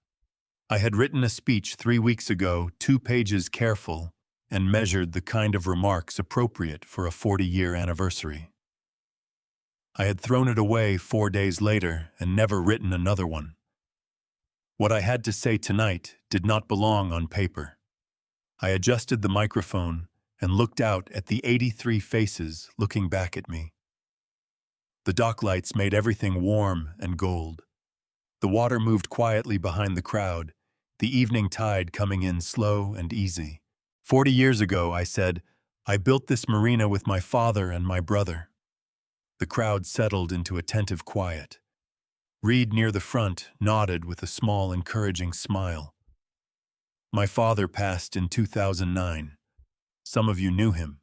I had written a speech 3 weeks ago, 2 pages careful, and measured the kind of remarks appropriate for a 40-year anniversary. I had thrown it away 4 days later and never written another one. What I had to say tonight did not belong on paper. I adjusted the microphone and looked out at the 83 faces looking back at me. The dock lights made everything warm and gold. The water moved quietly behind the crowd, the evening tide coming in slow and easy. 40 years ago, I said, I built this marina with my father and my brother. The crowd settled into attentive quiet. Reed, near the front, nodded with a small, encouraging smile. My father passed in 2009. Some of you knew him.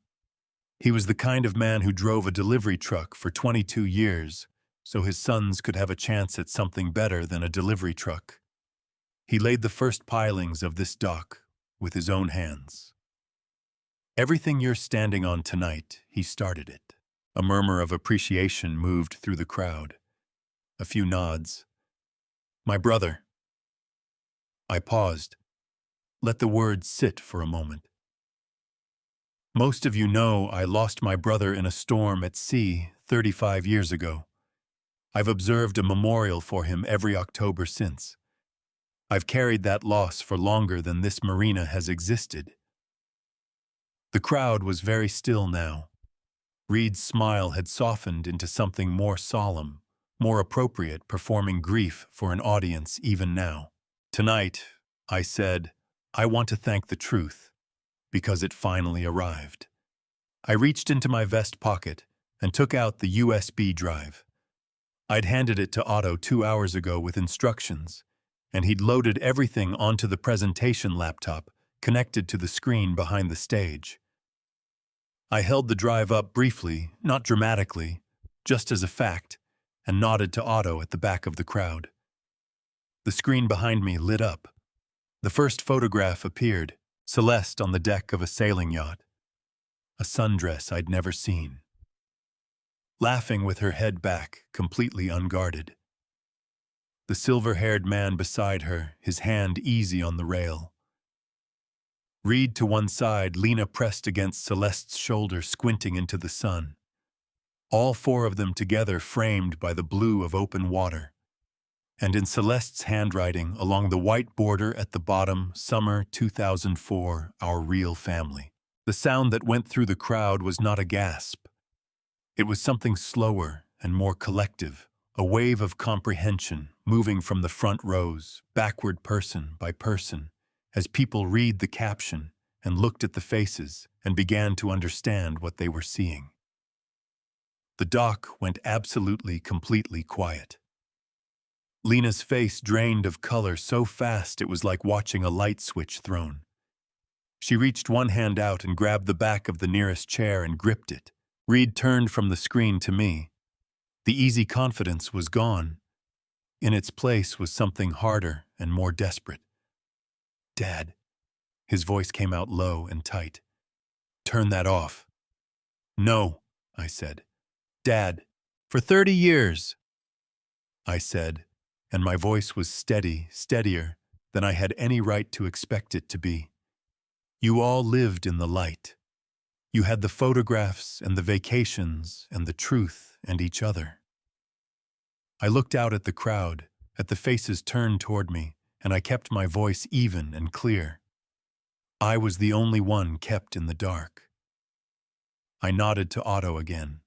He was the kind of man who drove a delivery truck for 22 years, so his sons could have a chance at something better than a delivery truck. He laid the first pilings of this dock with his own hands. Everything you're standing on tonight, he started it. A murmur of appreciation moved through the crowd. A few nods. My brother. I paused. Let the words sit for a moment. Most of you know I lost my brother in a storm at sea 35 years ago. I've observed a memorial for him every October since. I've carried that loss for longer than this marina has existed. The crowd was very still now. Reed's smile had softened into something more solemn, more appropriate, performing grief for an audience even now. Tonight, I said, I want to thank the truth, because it finally arrived. I reached into my vest pocket and took out the USB drive. I'd handed it to Otto 2 hours ago with instructions, and he'd loaded everything onto the presentation laptop connected to the screen behind the stage. I held the drive up briefly, not dramatically, just as a fact, and nodded to Otto at the back of the crowd. The screen behind me lit up. The first photograph appeared, Celeste on the deck of a sailing yacht. A sundress I'd never seen. Laughing with her head back, completely unguarded. The silver-haired man beside her, his hand easy on the rail. Reed to one side, Lena pressed against Celeste's shoulder, squinting into the sun. All 4 of them together framed by the blue of open water. And in Celeste's handwriting, along the white border at the bottom, Summer 2004, our real family. The sound that went through the crowd was not a gasp. It was something slower and more collective, a wave of comprehension moving from the front rows, backward person by person, as people read the caption and looked at the faces and began to understand what they were seeing. The dock went absolutely, completely quiet. Lena's face drained of color so fast it was like watching a light switch thrown. She reached one hand out and grabbed the back of the nearest chair and gripped it. Reed turned from the screen to me. The easy confidence was gone. In its place was something harder and more desperate. "Dad," his voice came out low and tight. "Turn that off." "No," I said. "Dad, for 30 years," I said, and my voice was steady, steadier than I had any right to expect it to be. "You all lived in the light. You had the photographs and the vacations and the truth and each other." I looked out at the crowd, at the faces turned toward me, and I kept my voice even and clear. I was the only one kept in the dark. I nodded to Otto again.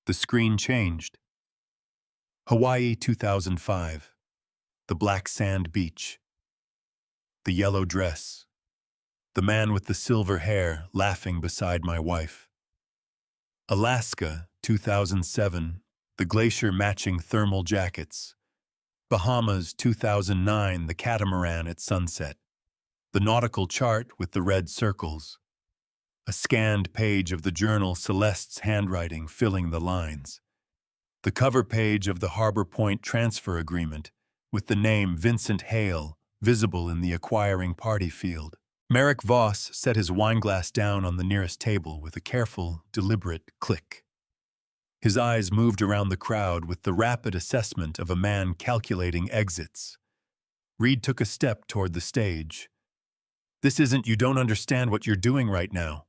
The screen changed. Hawaii 2005. The black sand beach. The yellow dress. The man with the silver hair laughing beside my wife. Alaska 2007. The glacier-matching thermal jackets. Bahamas 2009. The catamaran at sunset. The nautical chart with the red circles. A scanned page of the journal, Celeste's handwriting filling the lines. The cover page of the Harbor Point transfer agreement with the name Vincent Hale visible in the acquiring party field. Merrick Voss set his wineglass down on the nearest table with a careful, deliberate click. His eyes moved around the crowd with the rapid assessment of a man calculating exits. Reed took a step toward the stage. "This isn't you don't understand what you're doing right now."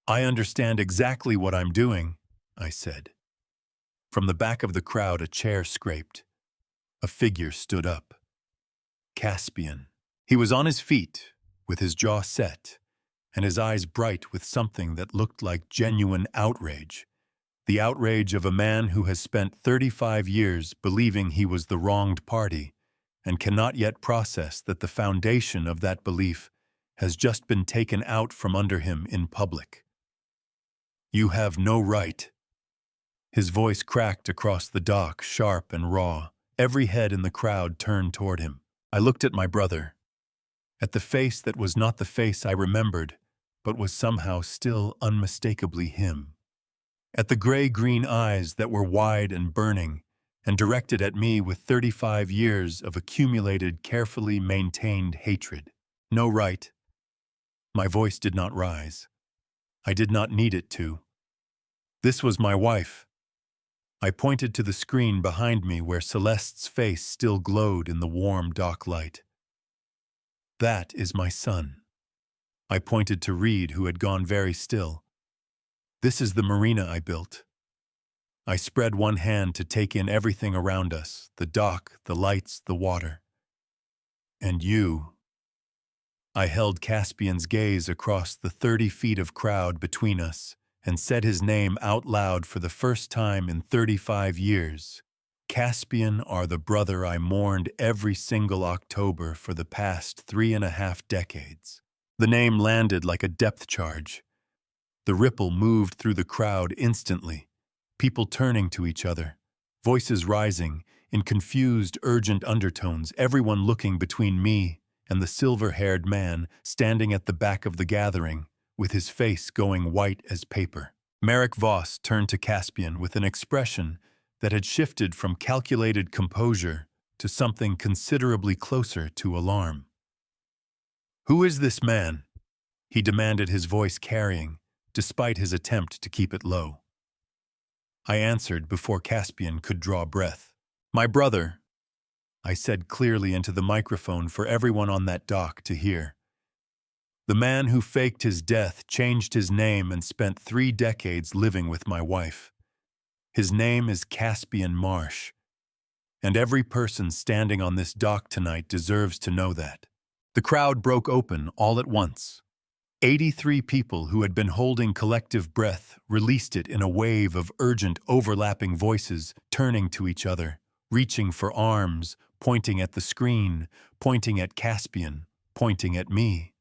"I understand exactly what I'm doing," I said. From the back of the crowd, a chair scraped. A figure stood up. Caspian. He was on his feet, with his jaw set, and his eyes bright with something that looked like genuine outrage. The outrage of a man who has spent 35 years believing he was the wronged party and cannot yet process that the foundation of that belief has just been taken out from under him in public. "You have no right." His voice cracked across the dock, sharp and raw. Every head in the crowd turned toward him. I looked at my brother, at the face that was not the face I remembered, but was somehow still unmistakably him. At the gray-green eyes that were wide and burning, and directed at me with 35 years of accumulated, carefully maintained hatred. No right. My voice did not rise. I did not need it to. This was my wife. I pointed to the screen behind me where Celeste's face still glowed in the warm dock light. "That is my son." I pointed to Reed, who had gone very still. "This is the marina I built." I spread one hand to take in everything around us, the dock, the lights, the water. "And you." I held Caspian's gaze across the 30 feet of crowd between us and said his name out loud for the first time in 35 years. "Caspian are the brother I mourned every single October for the past 3.5 decades. The name landed like a depth charge. The ripple moved through the crowd instantly, people turning to each other, voices rising in confused, urgent undertones, everyone looking between me and the silver-haired man standing at the back of the gathering, with his face going white as paper. Merrick Voss turned to Caspian with an expression that had shifted from calculated composure to something considerably closer to alarm. "Who is this man?" he demanded, his voice carrying, despite his attempt to keep it low. I answered before Caspian could draw breath. "My brother," I said clearly into the microphone for everyone on that dock to hear. "The man who faked his death, changed his name, and spent 3 decades living with my wife. His name is Caspian Marsh. And every person standing on this dock tonight deserves to know that." The crowd broke open all at once. 83 people who had been holding collective breath released it in a wave of urgent, overlapping voices, turning to each other, reaching for arms, pointing at the screen, pointing at Caspian, pointing at me.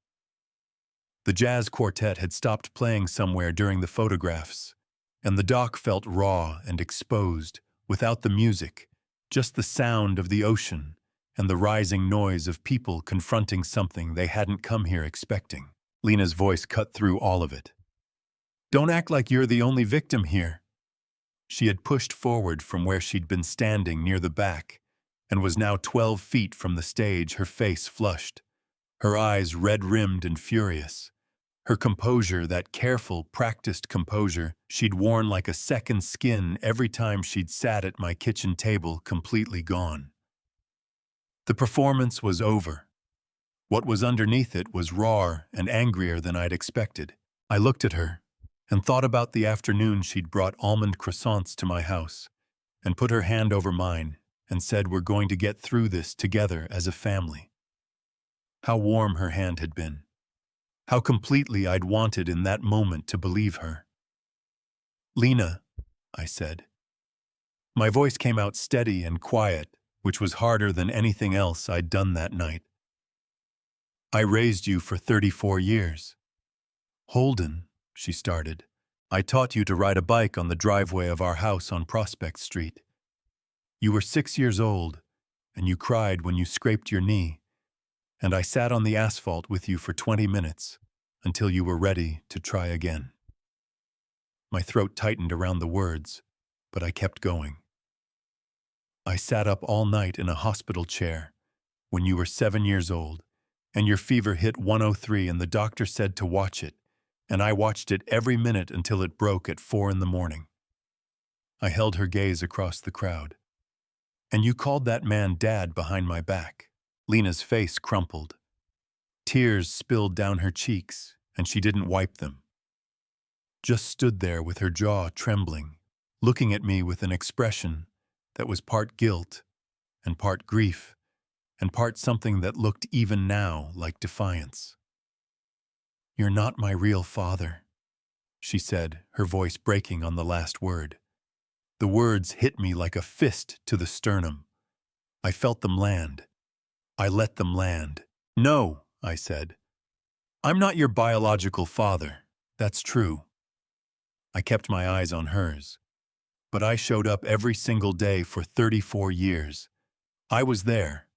The jazz quartet had stopped playing somewhere during the photographs, and the dock felt raw and exposed, without the music, just the sound of the ocean and the rising noise of people confronting something they hadn't come here expecting. Lena's voice cut through all of it. "Don't act like you're the only victim here." She had pushed forward from where she'd been standing near the back, and was now 12 feet from the stage, her face flushed, her eyes red-rimmed and furious. Her composure, that careful, practiced composure she'd worn like a second skin every time she'd sat at my kitchen table, completely gone. The performance was over. What was underneath it was rawer and angrier than I'd expected. I looked at her and thought about the afternoon she'd brought almond croissants to my house and put her hand over mine and said, "We're going to get through this together as a family." How warm her hand had been. How completely I'd wanted in that moment to believe her. "Lena," I said. My voice came out steady and quiet, which was harder than anything else I'd done that night. "I raised you for 34 years. Holden," she started, "I taught you to ride a bike on the driveway of our house on Prospect Street. You were 6 years old, and you cried when you scraped your knee, and I sat on the asphalt with you for 20 minutes until you were ready to try again." My throat tightened around the words, but I kept going. "I sat up all night in a hospital chair when you were 7 years old, and your fever hit 103 and the doctor said to watch it, and I watched it every minute until it broke at 4 in the morning." I held her gaze across the crowd. "And you called that man Dad behind my back." Lena's face crumpled. Tears spilled down her cheeks, and she didn't wipe them. Just stood there with her jaw trembling, looking at me with an expression that was part guilt and part grief and part something that looked even now like defiance. "You're not my real father," she said, her voice breaking on the last word. The words hit me like a fist to the sternum. I felt them land. I let them land. "No," I said. "I'm not your biological father. That's true." I kept my eyes on hers. "But I showed up every single day for 34 years. I was there.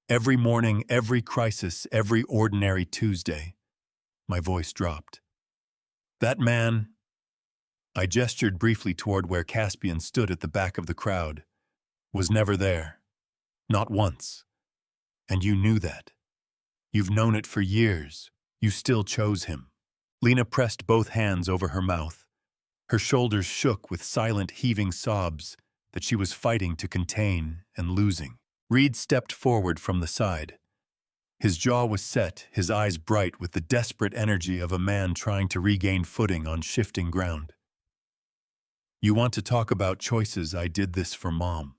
Every morning, every crisis, every ordinary Tuesday." My voice dropped. "That man—" I gestured briefly toward where Caspian stood at the back of the crowd. "Was never there. Not once. And you knew that. You've known it for years. You still chose him." Lena pressed both hands over her mouth. Her shoulders shook with silent heaving sobs that she was fighting to contain and losing. Reed stepped forward from the side. His jaw was set, his eyes bright with the desperate energy of a man trying to regain footing on shifting ground. "You want to talk about choices? I did this for Mom."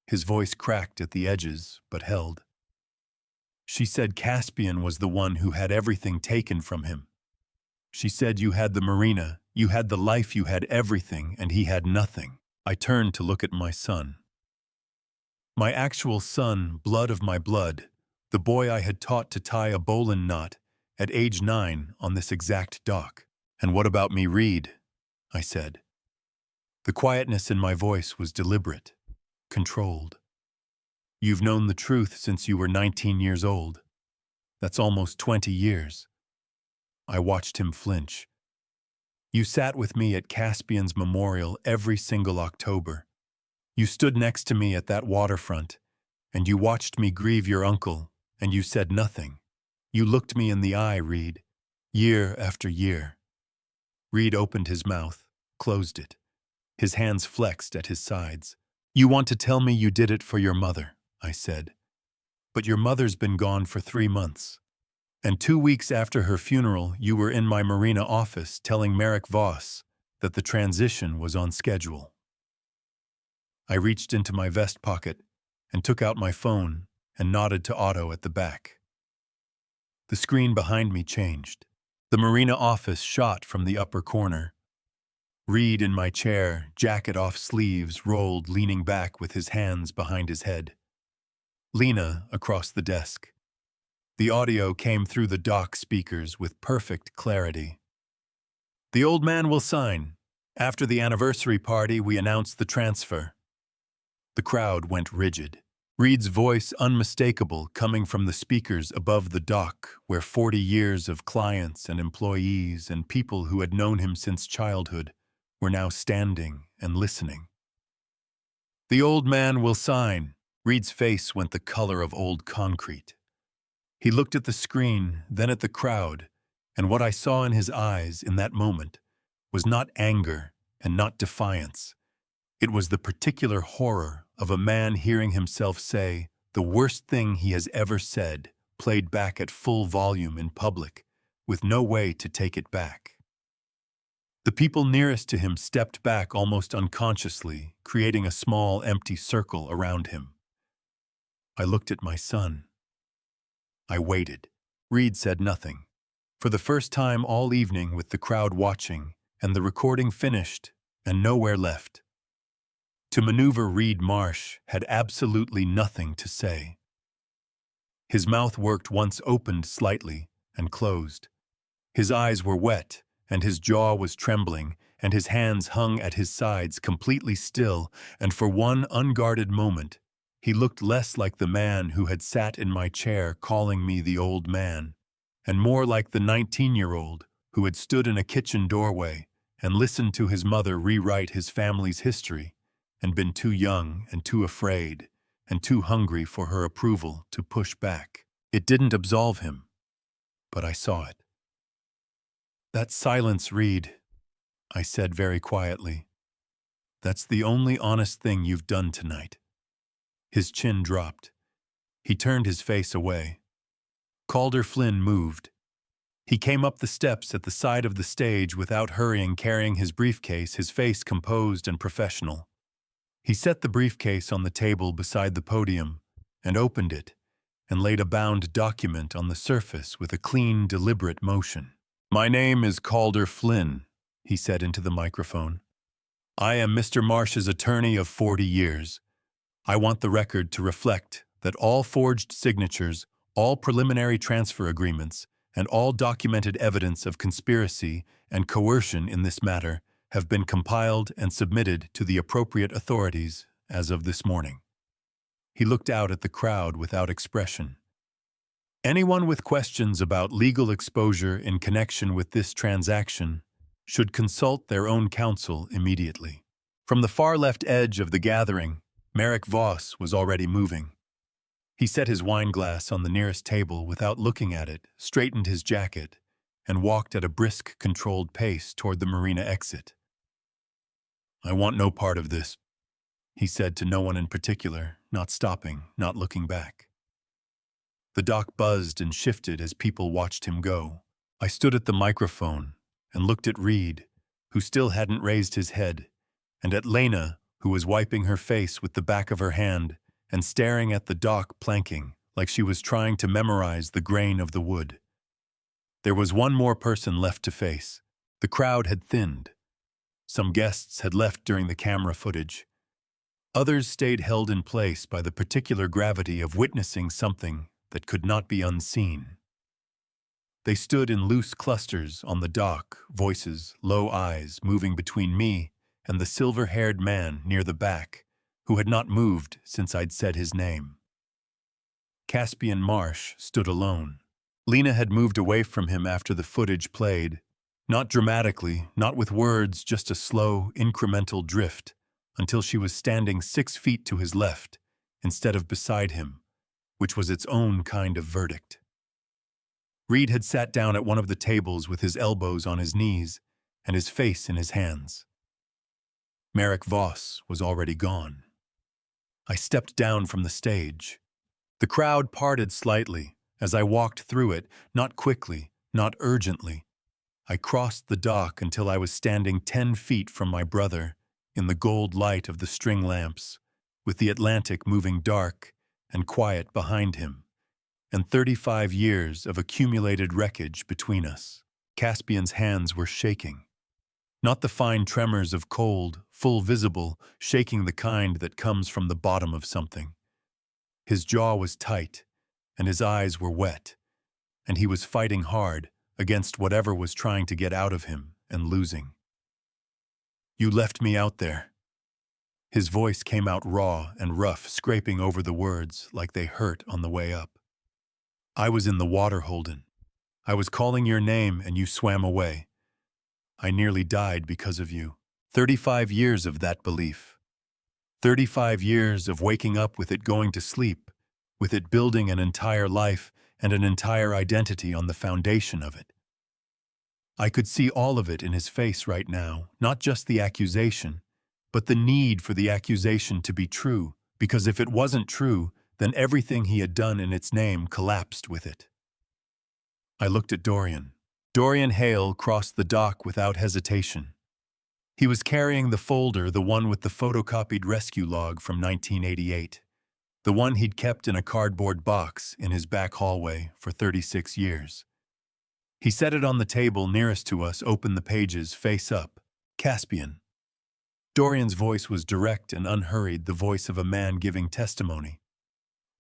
His voice cracked at the edges, but held. "She said Caspian was the one who had everything taken from him. She said you had the marina, you had the life, you had everything, and he had nothing." I turned to look at my son. My actual son, blood of my blood, the boy I had taught to tie a bowline knot at age 9 on this exact dock. "And what about me, Reed?" I said. The quietness in my voice was deliberate, controlled. "You've known the truth since you were 19 years old. That's almost 20 years. I watched him flinch. "You sat with me at Caspian's memorial every single October. You stood next to me at that waterfront, and you watched me grieve your uncle, and you said nothing. You looked me in the eye, Reed, year after year." Reed opened his mouth, closed it. His hands flexed at his sides. "You want to tell me you did it for your mother," I said. "But your mother's been gone for 3 months. And 2 weeks after her funeral, you were in my marina office telling Merrick Voss that the transition was on schedule." I reached into my vest pocket and took out my phone and nodded to Otto at the back. The screen behind me changed. The marina office shot from the upper corner. Reed in my chair, jacket off, sleeves rolled, leaning back with his hands behind his head. Lena across the desk. The audio came through the dock speakers with perfect clarity. "The old man will sign. After the anniversary party, we announce the transfer." The crowd went rigid. Reed's voice unmistakable coming from the speakers above the dock where 40 years of clients and employees and people who had known him since childhood were now standing and listening. "The old man will sign. Reed's face went the color of old concrete. He looked at the screen, then at the crowd, and what I saw in his eyes in that moment was not anger and not defiance. It was the particular horror of a man hearing himself say the worst thing he has ever said, played back at full volume in public, with no way to take it back. The people nearest to him stepped back almost unconsciously, creating a small, empty circle around him. I looked at my son. I waited. Reed said nothing. For the first time all evening with the crowd watching, and the recording finished, and nowhere left. To maneuver Reed Marsh had absolutely nothing to say. His mouth worked once opened slightly and closed. His eyes were wet, and his jaw was trembling, and his hands hung at his sides completely still, and for one unguarded moment, he looked less like the man who had sat in my chair calling me the old man, and more like the 19-year-old who had stood in a kitchen doorway and listened to his mother rewrite his family's history, and been too young and too afraid and too hungry for her approval to push back. It didn't absolve him, but I saw it. "That silence, Reed," I said very quietly. "That's the only honest thing you've done tonight." His chin dropped. He turned his face away. Calder Flynn moved. He came up the steps at the side of the stage without hurrying, carrying his briefcase, his face composed and professional. He set the briefcase on the table beside the podium and opened it and laid a bound document on the surface with a clean, deliberate motion. "My name is Calder Flynn," he said into the microphone. "I am Mr. Marsh's attorney of 40 years. I want the record to reflect that all forged signatures, all preliminary transfer agreements, and all documented evidence of conspiracy and coercion in this matter have been compiled and submitted to the appropriate authorities as of this morning." He looked out at the crowd without expression. "Anyone with questions about legal exposure in connection with this transaction should consult their own counsel immediately." From the far left edge of the gathering, Merrick Voss was already moving. He set his wineglass on the nearest table without looking at it, straightened his jacket, and walked at a brisk, controlled pace toward the marina exit. "I want no part of this," he said to no one in particular, not stopping, not looking back. The dock buzzed and shifted as people watched him go. I stood at the microphone and looked at Reed, who still hadn't raised his head, and at Lena, who was wiping her face with the back of her hand and staring at the dock planking like she was trying to memorize the grain of the wood. There was one more person left to face. The crowd had thinned. Some guests had left during the camera footage. Others stayed held in place by the particular gravity of witnessing something that could not be unseen. They stood in loose clusters on the dock, voices, low eyes moving between me and the silver-haired man near the back, who had not moved since I'd said his name. Caspian Marsh stood alone. Lena had moved away from him after the footage played, not dramatically, not with words, just a slow, incremental drift, until she was standing 6 feet to his left, instead of beside him, which was its own kind of verdict. Reed had sat down at one of the tables with his elbows on his knees and his face in his hands. Merrick Voss was already gone. I stepped down from the stage. The crowd parted slightly as I walked through it, not quickly, not urgently. I crossed the dock until I was standing 10 feet from my brother in the gold light of the string lamps, with the Atlantic moving dark and quiet behind him, and 35 years of accumulated wreckage between us. Caspian's hands were shaking. Not the fine tremors of cold, full visible, shaking the kind that comes from the bottom of something. His jaw was tight, and his eyes were wet, and he was fighting hard against whatever was trying to get out of him and losing. "You left me out there." His voice came out raw and rough, scraping over the words like they hurt on the way up. "I was in the water, Holden. I was calling your name and you swam away. I nearly died because of you. 35 years of that belief. 35 years of waking up with it going to sleep, with it building an entire life and an entire identity on the foundation of it. I could see all of it in his face right now, not just the accusation, but the need for the accusation to be true, because if it wasn't true, then everything he had done in its name collapsed with it. I looked at Dorian. Dorian Hale crossed the dock without hesitation. He was carrying the folder, the one with the photocopied rescue log from 1988, the one he'd kept in a cardboard box in his back hallway for 36 years. He set it on the table nearest to us, opened the pages, face up. Caspian. Dorian's voice was direct and unhurried, the voice of a man giving testimony.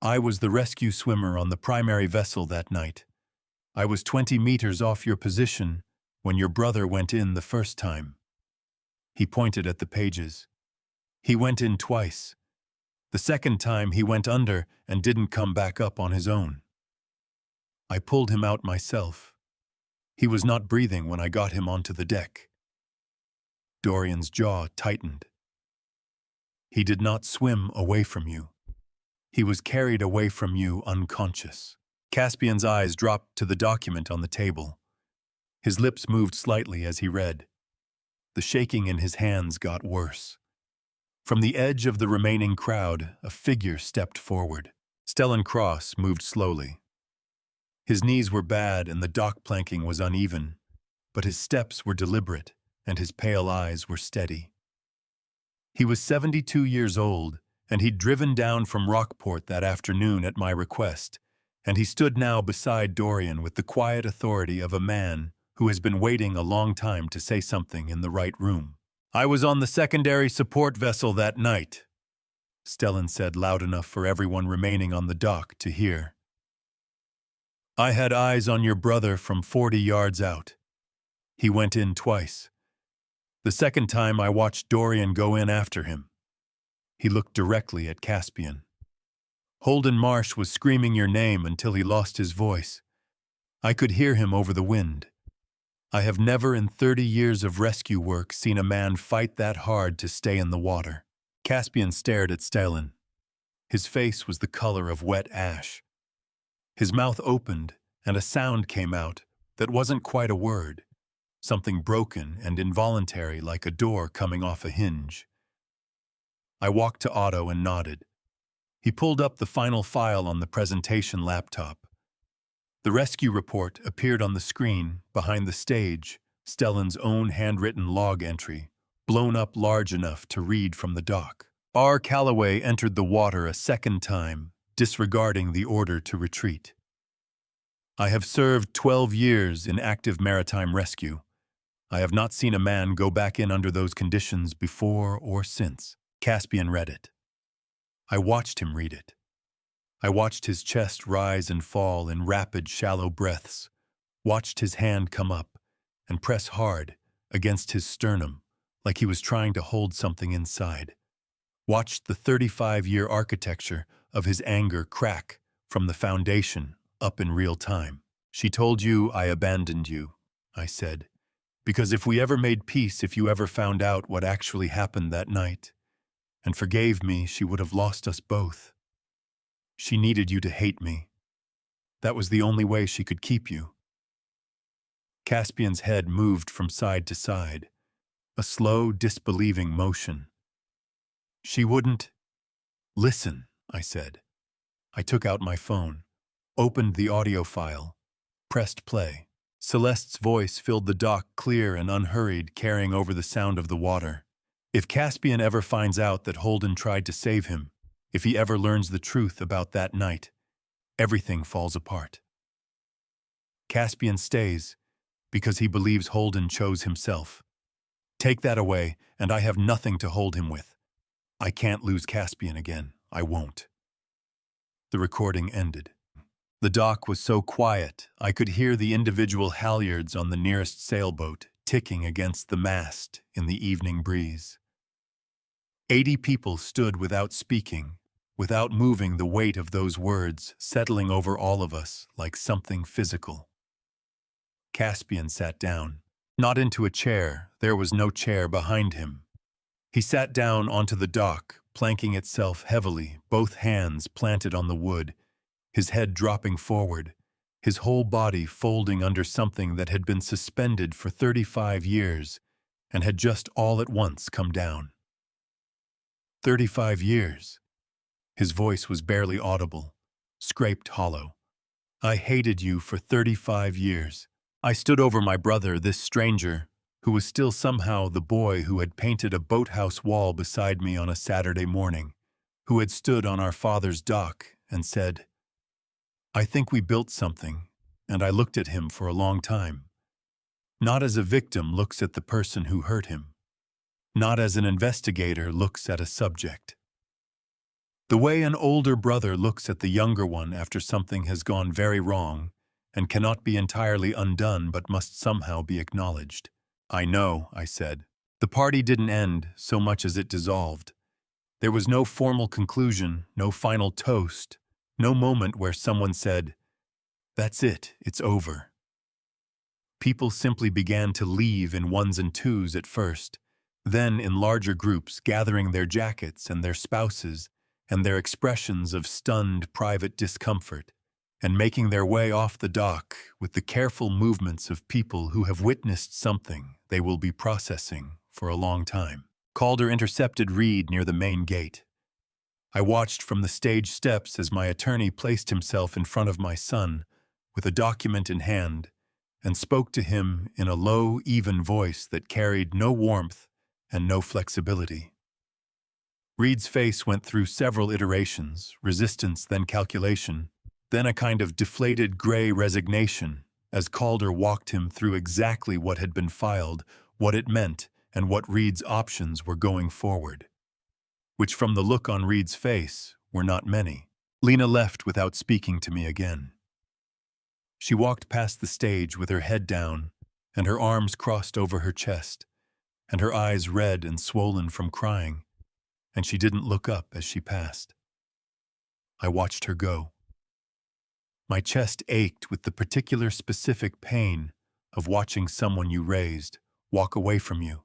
I was the rescue swimmer on the primary vessel that night. I was 20 meters off your position when your brother went in the first time. He pointed at the pages. He went in twice. The second time he went under and didn't come back up on his own. I pulled him out myself. He was not breathing when I got him onto the deck. Dorian's jaw tightened. He did not swim away from you. He was carried away from you unconscious. Caspian's eyes dropped to the document on the table. His lips moved slightly as he read. The shaking in his hands got worse. From the edge of the remaining crowd, a figure stepped forward. Stellan Cross moved slowly. His knees were bad and the dock planking was uneven, but his steps were deliberate and his pale eyes were steady. He was 72 years old, and he'd driven down from Rockport that afternoon at my request, and he stood now beside Dorian with the quiet authority of a man who has been waiting a long time to say something in the right room. I was on the secondary support vessel that night, Stellan said loud enough for everyone remaining on the dock to hear. I had eyes on your brother from 40 yards out. He went in twice. The second time I watched Dorian go in after him. He looked directly at Caspian. Holden Marsh was screaming your name until he lost his voice. I could hear him over the wind. I have never in 30 years of rescue work seen a man fight that hard to stay in the water. Caspian stared at Stellan. His face was the color of wet ash. His mouth opened, and a sound came out that wasn't quite a word, something broken and involuntary like a door coming off a hinge. I walked to Otto and nodded. He pulled up the final file on the presentation laptop. The rescue report appeared on the screen behind the stage, Stellan's own handwritten log entry, blown up large enough to read from the dock. R. Calloway entered the water a second time, disregarding the order to retreat. I have served 12 years in active maritime rescue. I have not seen a man go back in under those conditions before or since. Caspian read it. I watched him read it. I watched his chest rise and fall in rapid, shallow breaths, watched his hand come up and press hard against his sternum like he was trying to hold something inside, watched the 35-year architecture of his anger crack from the foundation up in real time. She told you I abandoned you, I said, because if we ever made peace, if you ever found out what actually happened that night, and forgave me, she would have lost us both. She needed you to hate me. That was the only way she could keep you. Caspian's head moved from side to side, a slow, disbelieving motion. She wouldn't. Listen, I said. I took out my phone, opened the audio file, pressed play. Celeste's voice filled the dock clear and unhurried, carrying over the sound of the water. If Caspian ever finds out that Holden tried to save him, if he ever learns the truth about that night, everything falls apart. Caspian stays because he believes Holden chose himself. Take that away, and I have nothing to hold him with. I can't lose Caspian again. I won't. The recording ended. The dock was so quiet, I could hear the individual halyards on the nearest sailboat ticking against the mast in the evening breeze. 80 people stood without speaking, without moving, the weight of those words settling over all of us like something physical. Caspian sat down. Not into a chair, there was no chair behind him. He sat down onto the dock, planking itself heavily, both hands planted on the wood, his head dropping forward, his whole body folding under something that had been suspended for 35 years and had just all at once come down. 35 years. His voice was barely audible, scraped hollow. I hated you for 35 years. I stood over my brother, this stranger, who was still somehow the boy who had painted a boathouse wall beside me on a Saturday morning, who had stood on our father's dock and said, I think we built something, and I looked at him for a long time. Not as a victim looks at the person who hurt him. Not as an investigator looks at a subject. The way an older brother looks at the younger one after something has gone very wrong and cannot be entirely undone but must somehow be acknowledged. I know, I said. The party didn't end so much as it dissolved. There was no formal conclusion, no final toast, no moment where someone said, that's it, it's over. People simply began to leave in ones and twos at first, then in larger groups gathering their jackets and their spouses and their expressions of stunned private discomfort, and making their way off the dock with the careful movements of people who have witnessed something they will be processing for a long time. Calder intercepted Reed near the main gate. I watched from the stage steps as my attorney placed himself in front of my son with a document in hand and spoke to him in a low, even voice that carried no warmth and no flexibility. Reed's face went through several iterations, resistance, then calculation, then a kind of deflated gray resignation as Calder walked him through exactly what had been filed, what it meant, and what Reed's options were going forward. Which from the look on Reed's face were not many. Lena left without speaking to me again. She walked past the stage with her head down and her arms crossed over her chest, and her eyes red and swollen from crying, and she didn't look up as she passed. I watched her go. My chest ached with the particular specific pain of watching someone you raised walk away from you.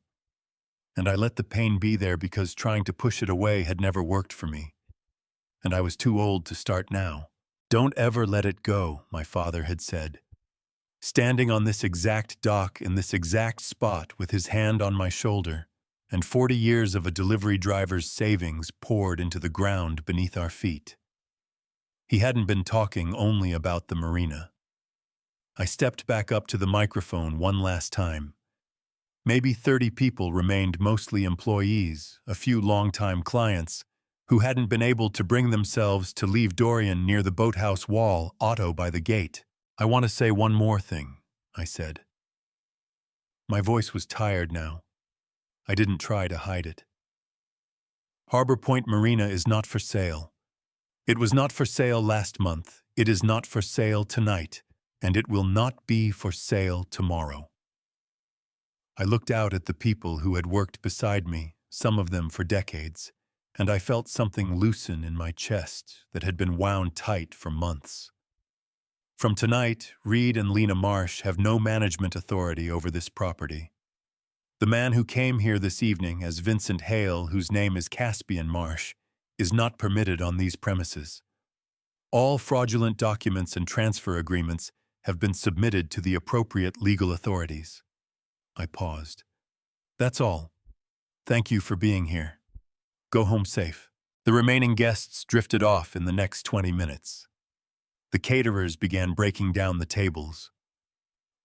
And I let the pain be there because trying to push it away had never worked for me. And I was too old to start now. Don't ever let it go, my father had said. Standing on this exact dock in this exact spot with his hand on my shoulder, and 40 years of a delivery driver's savings poured into the ground beneath our feet. He hadn't been talking only about the marina. I stepped back up to the microphone one last time. Maybe 30 people remained, mostly employees, a few longtime clients, who hadn't been able to bring themselves to leave Dorian near the boathouse wall, Otto by the gate. I want to say one more thing, I said. My voice was tired now. I didn't try to hide it. Harbor Point Marina is not for sale. It was not for sale last month, it is not for sale tonight, and it will not be for sale tomorrow. I looked out at the people who had worked beside me, some of them for decades, and I felt something loosen in my chest that had been wound tight for months. From tonight, Reed and Lena Marsh have no management authority over this property. The man who came here this evening as Vincent Hale, whose name is Caspian Marsh, is not permitted on these premises. All fraudulent documents and transfer agreements have been submitted to the appropriate legal authorities. I paused. That's all. Thank you for being here. Go home safe. The remaining guests drifted off in the next 20 minutes. The caterers began breaking down the tables.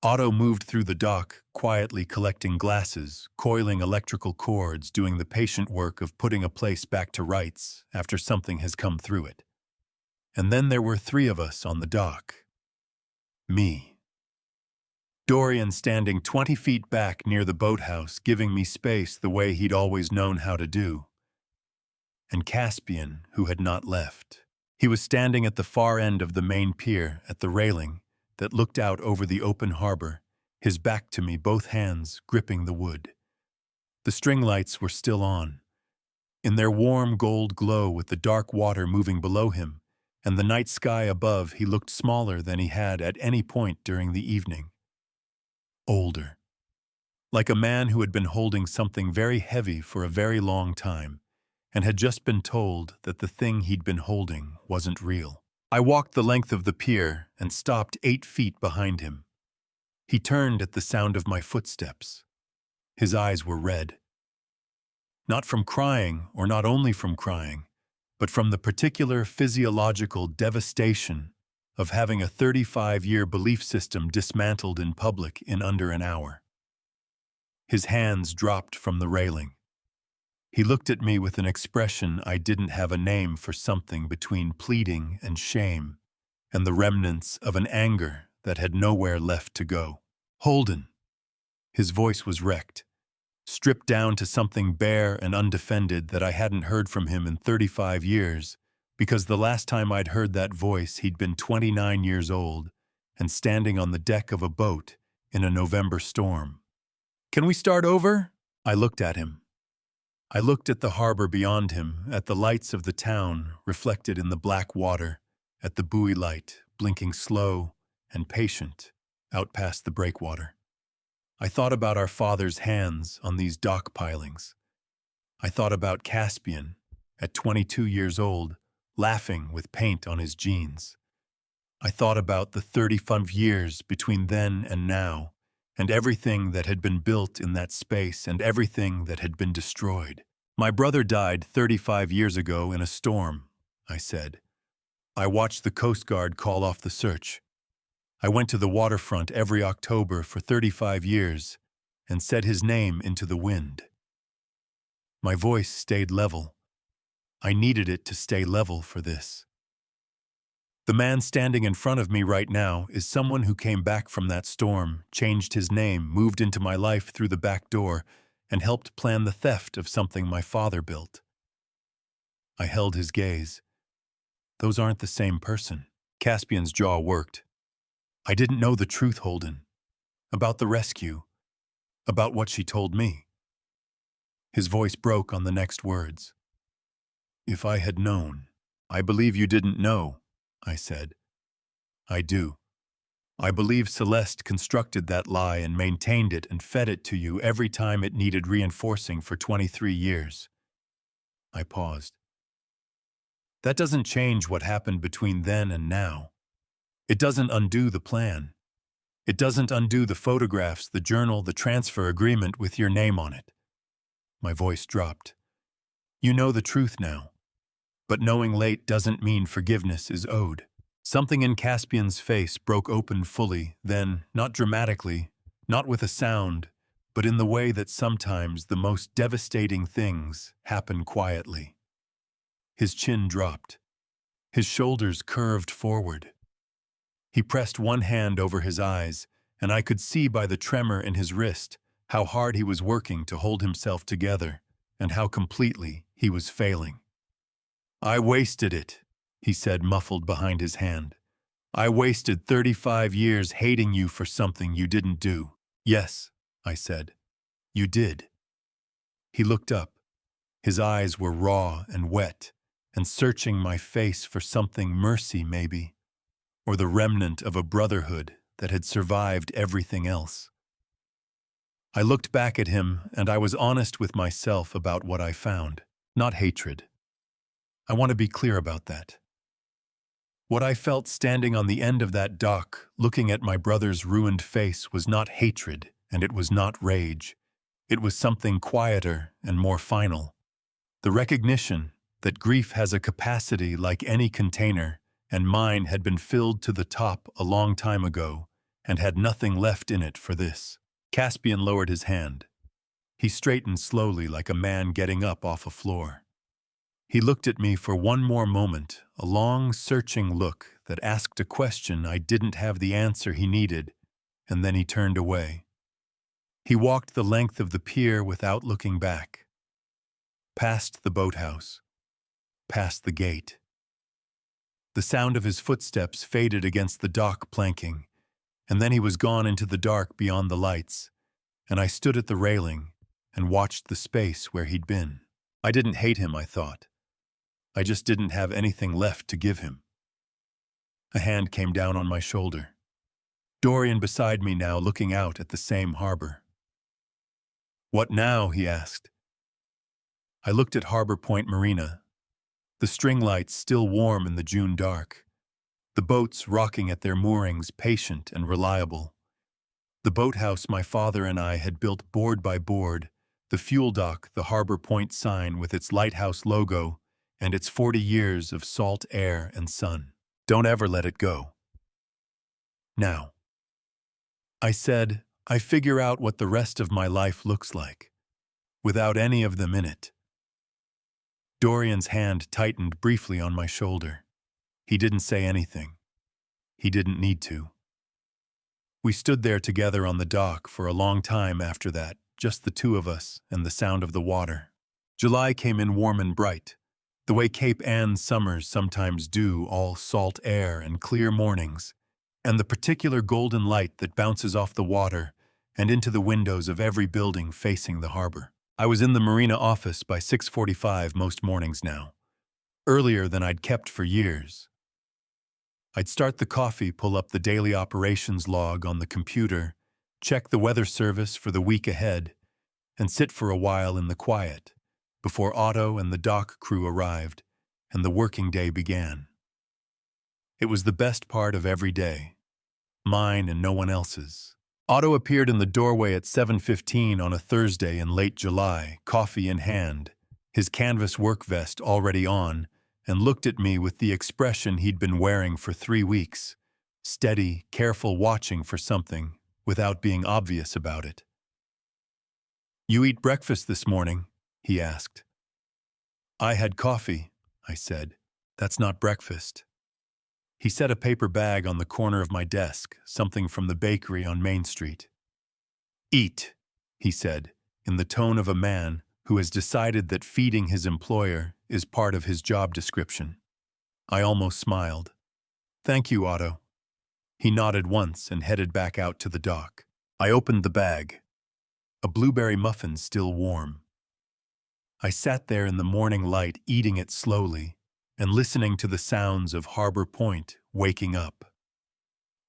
Otto moved through the dock, quietly collecting glasses, coiling electrical cords, doing the patient work of putting a place back to rights after something has come through it. And then there were 3 of us on the dock. Me. Dorian standing 20 feet back near the boathouse, giving me space the way he'd always known how to do. And Caspian, who had not left. He was standing at the far end of the main pier, at the railing, that looked out over the open harbor, his back to me, both hands gripping the wood. The string lights were still on. In their warm gold glow with the dark water moving below him, and the night sky above, he looked smaller than he had at any point during the evening. Older. Like a man who had been holding something very heavy for a very long time, and had just been told that the thing he'd been holding wasn't real. I walked the length of the pier and stopped 8 feet behind him. He turned at the sound of my footsteps. His eyes were red. Not from crying, or not only from crying, but from the particular physiological devastation of having a 35-year belief system dismantled in public in under an hour. His hands dropped from the railing. He looked at me with an expression I didn't have a name for, something between pleading and shame, and the remnants of an anger that had nowhere left to go. "Holden." His voice was wrecked, stripped down to something bare and undefended that I hadn't heard from him in 35 years, because the last time I'd heard that voice he'd been 29 years old and standing on the deck of a boat in a November storm. "Can we start over?" I looked at him. I looked at the harbor beyond him, at the lights of the town reflected in the black water, at the buoy light blinking slow and patient out past the breakwater. I thought about our father's hands on these dock pilings. I thought about Caspian, at 22 years old, laughing with paint on his jeans. I thought about the 35 years between then and now, and everything that had been built in that space and everything that had been destroyed. "My brother died 35 years ago in a storm," I said. "I watched the Coast Guard call off the search. I went to the waterfront every October for 35 years and said his name into the wind." My voice stayed level. I needed it to stay level for this. The man standing in front of me right now is someone who came back from that storm, changed his name, moved into my life through the back door, and helped plan the theft of something my father built. I held his gaze. Those aren't the same person. Caspian's jaw worked. "I didn't know the truth, Holden. About the rescue. About what she told me." His voice broke on the next words. "If I had known." "I believe you didn't know," I said. "I do. I believe Celeste constructed that lie and maintained it and fed it to you every time it needed reinforcing for 23 years. I paused. "That doesn't change what happened between then and now. It doesn't undo the plan. It doesn't undo the photographs, the journal, the transfer agreement with your name on it." My voice dropped. "You know the truth now. But knowing late doesn't mean forgiveness is owed." Something in Caspian's face broke open fully, then, not dramatically, not with a sound, but in the way that sometimes the most devastating things happen quietly. His chin dropped. His shoulders curved forward. He pressed one hand over his eyes, and I could see by the tremor in his wrist how hard he was working to hold himself together, and how completely he was failing. "I wasted it," he said, muffled behind his hand. "I wasted 35 years hating you for something you didn't do." "Yes," I said. "You did." He looked up. His eyes were raw and wet, and searching my face for something, mercy maybe, or the remnant of a brotherhood that had survived everything else. I looked back at him, and I was honest with myself about what I found. Not hatred. I want to be clear about that. What I felt standing on the end of that dock, looking at my brother's ruined face, was not hatred, and it was not rage. It was something quieter and more final. The recognition that grief has a capacity like any container, and mine had been filled to the top a long time ago, and had nothing left in it for this. Caspian lowered his hand. He straightened slowly like a man getting up off a floor. He looked at me for one more moment, a long, searching look that asked a question I didn't have the answer he needed, and then he turned away. He walked the length of the pier without looking back. Past the boathouse. Past the gate. The sound of his footsteps faded against the dock planking, and then he was gone into the dark beyond the lights, and I stood at the railing and watched the space where he'd been. I didn't hate him, I thought. I just didn't have anything left to give him. A hand came down on my shoulder. Dorian beside me now, looking out at the same harbor. "What now?" he asked. I looked at Harbor Point Marina, the string lights still warm in the June dark, the boats rocking at their moorings, patient and reliable. The boathouse my father and I had built board by board, the fuel dock, the Harbor Point sign with its lighthouse logo, and its 40 years of salt air and sun. Don't ever let it go. Now, I said, I figure out what the rest of my life looks like, without any of them in it. Dorian's hand tightened briefly on my shoulder. He didn't say anything. He didn't need to. We stood there together on the dock for a long time after that, just the two of us and the sound of the water. July came in warm and bright, the way Cape Ann summers sometimes do, all salt air and clear mornings, and the particular golden light that bounces off the water and into the windows of every building facing the harbor. I was in the marina office by 6:45 most mornings now, earlier than I'd kept for years. I'd start the coffee, pull up the daily operations log on the computer, check the weather service for the week ahead, and sit for a while in the quiet before Otto and the dock crew arrived and the working day began. It was the best part of every day, mine and no one else's. Otto appeared in the doorway at 7:15 on a Thursday in late July, coffee in hand, his canvas work vest already on, and looked at me with the expression he'd been wearing for 3 weeks, steady, careful, watching for something without being obvious about it. "You eat breakfast this morning?" he asked. "I had coffee," I said. "That's not breakfast." He set a paper bag on the corner of my desk, something from the bakery on Main Street. "Eat," he said, in the tone of a man who has decided that feeding his employer is part of his job description. I almost smiled. "Thank you, Otto." He nodded once and headed back out to the dock. I opened the bag. A blueberry muffin still warm. I sat there in the morning light, eating it slowly, and listening to the sounds of Harbor Point waking up.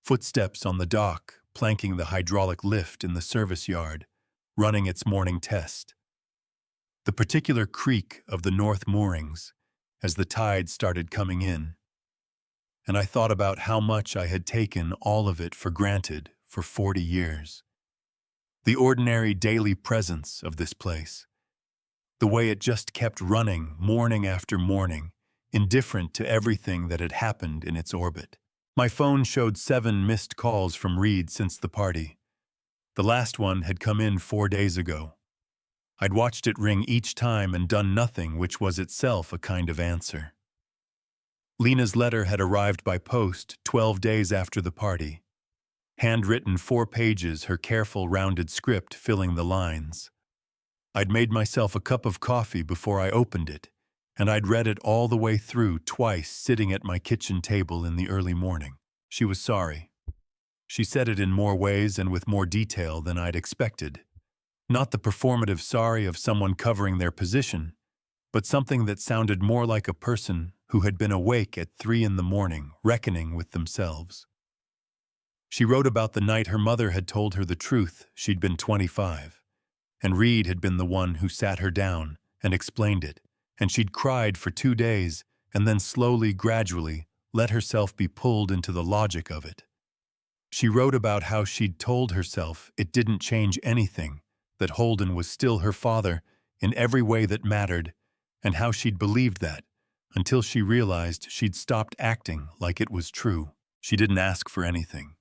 Footsteps on the dock, planking the hydraulic lift in the service yard, running its morning test. The particular creak of the north moorings as the tide started coming in. And I thought about how much I had taken all of it for granted for 40 years. The ordinary daily presence of this place. The way it just kept running morning after morning, indifferent to everything that had happened in its orbit. My phone showed 7 missed calls from Reed since the party. The last one had come in 4 days ago. I'd watched it ring each time and done nothing, which was itself a kind of answer. Lena's letter had arrived by post 12 days after the party. Handwritten 4 pages, her careful rounded script filling the lines. I'd made myself a cup of coffee before I opened it, and I'd read it all the way through twice sitting at my kitchen table in the early morning. She was sorry. She said it in more ways and with more detail than I'd expected. Not the performative sorry of someone covering their position, but something that sounded more like a person who had been awake at 3 in the morning, reckoning with themselves. She wrote about the night her mother had told her the truth she'd been 25, and Reed had been the one who sat her down and explained it, and she'd cried for 2 days and then slowly, gradually, let herself be pulled into the logic of it. She wrote about how she'd told herself it didn't change anything, that Holden was still her father in every way that mattered, and how she'd believed that until she realized she'd stopped acting like it was true. She didn't ask for anything.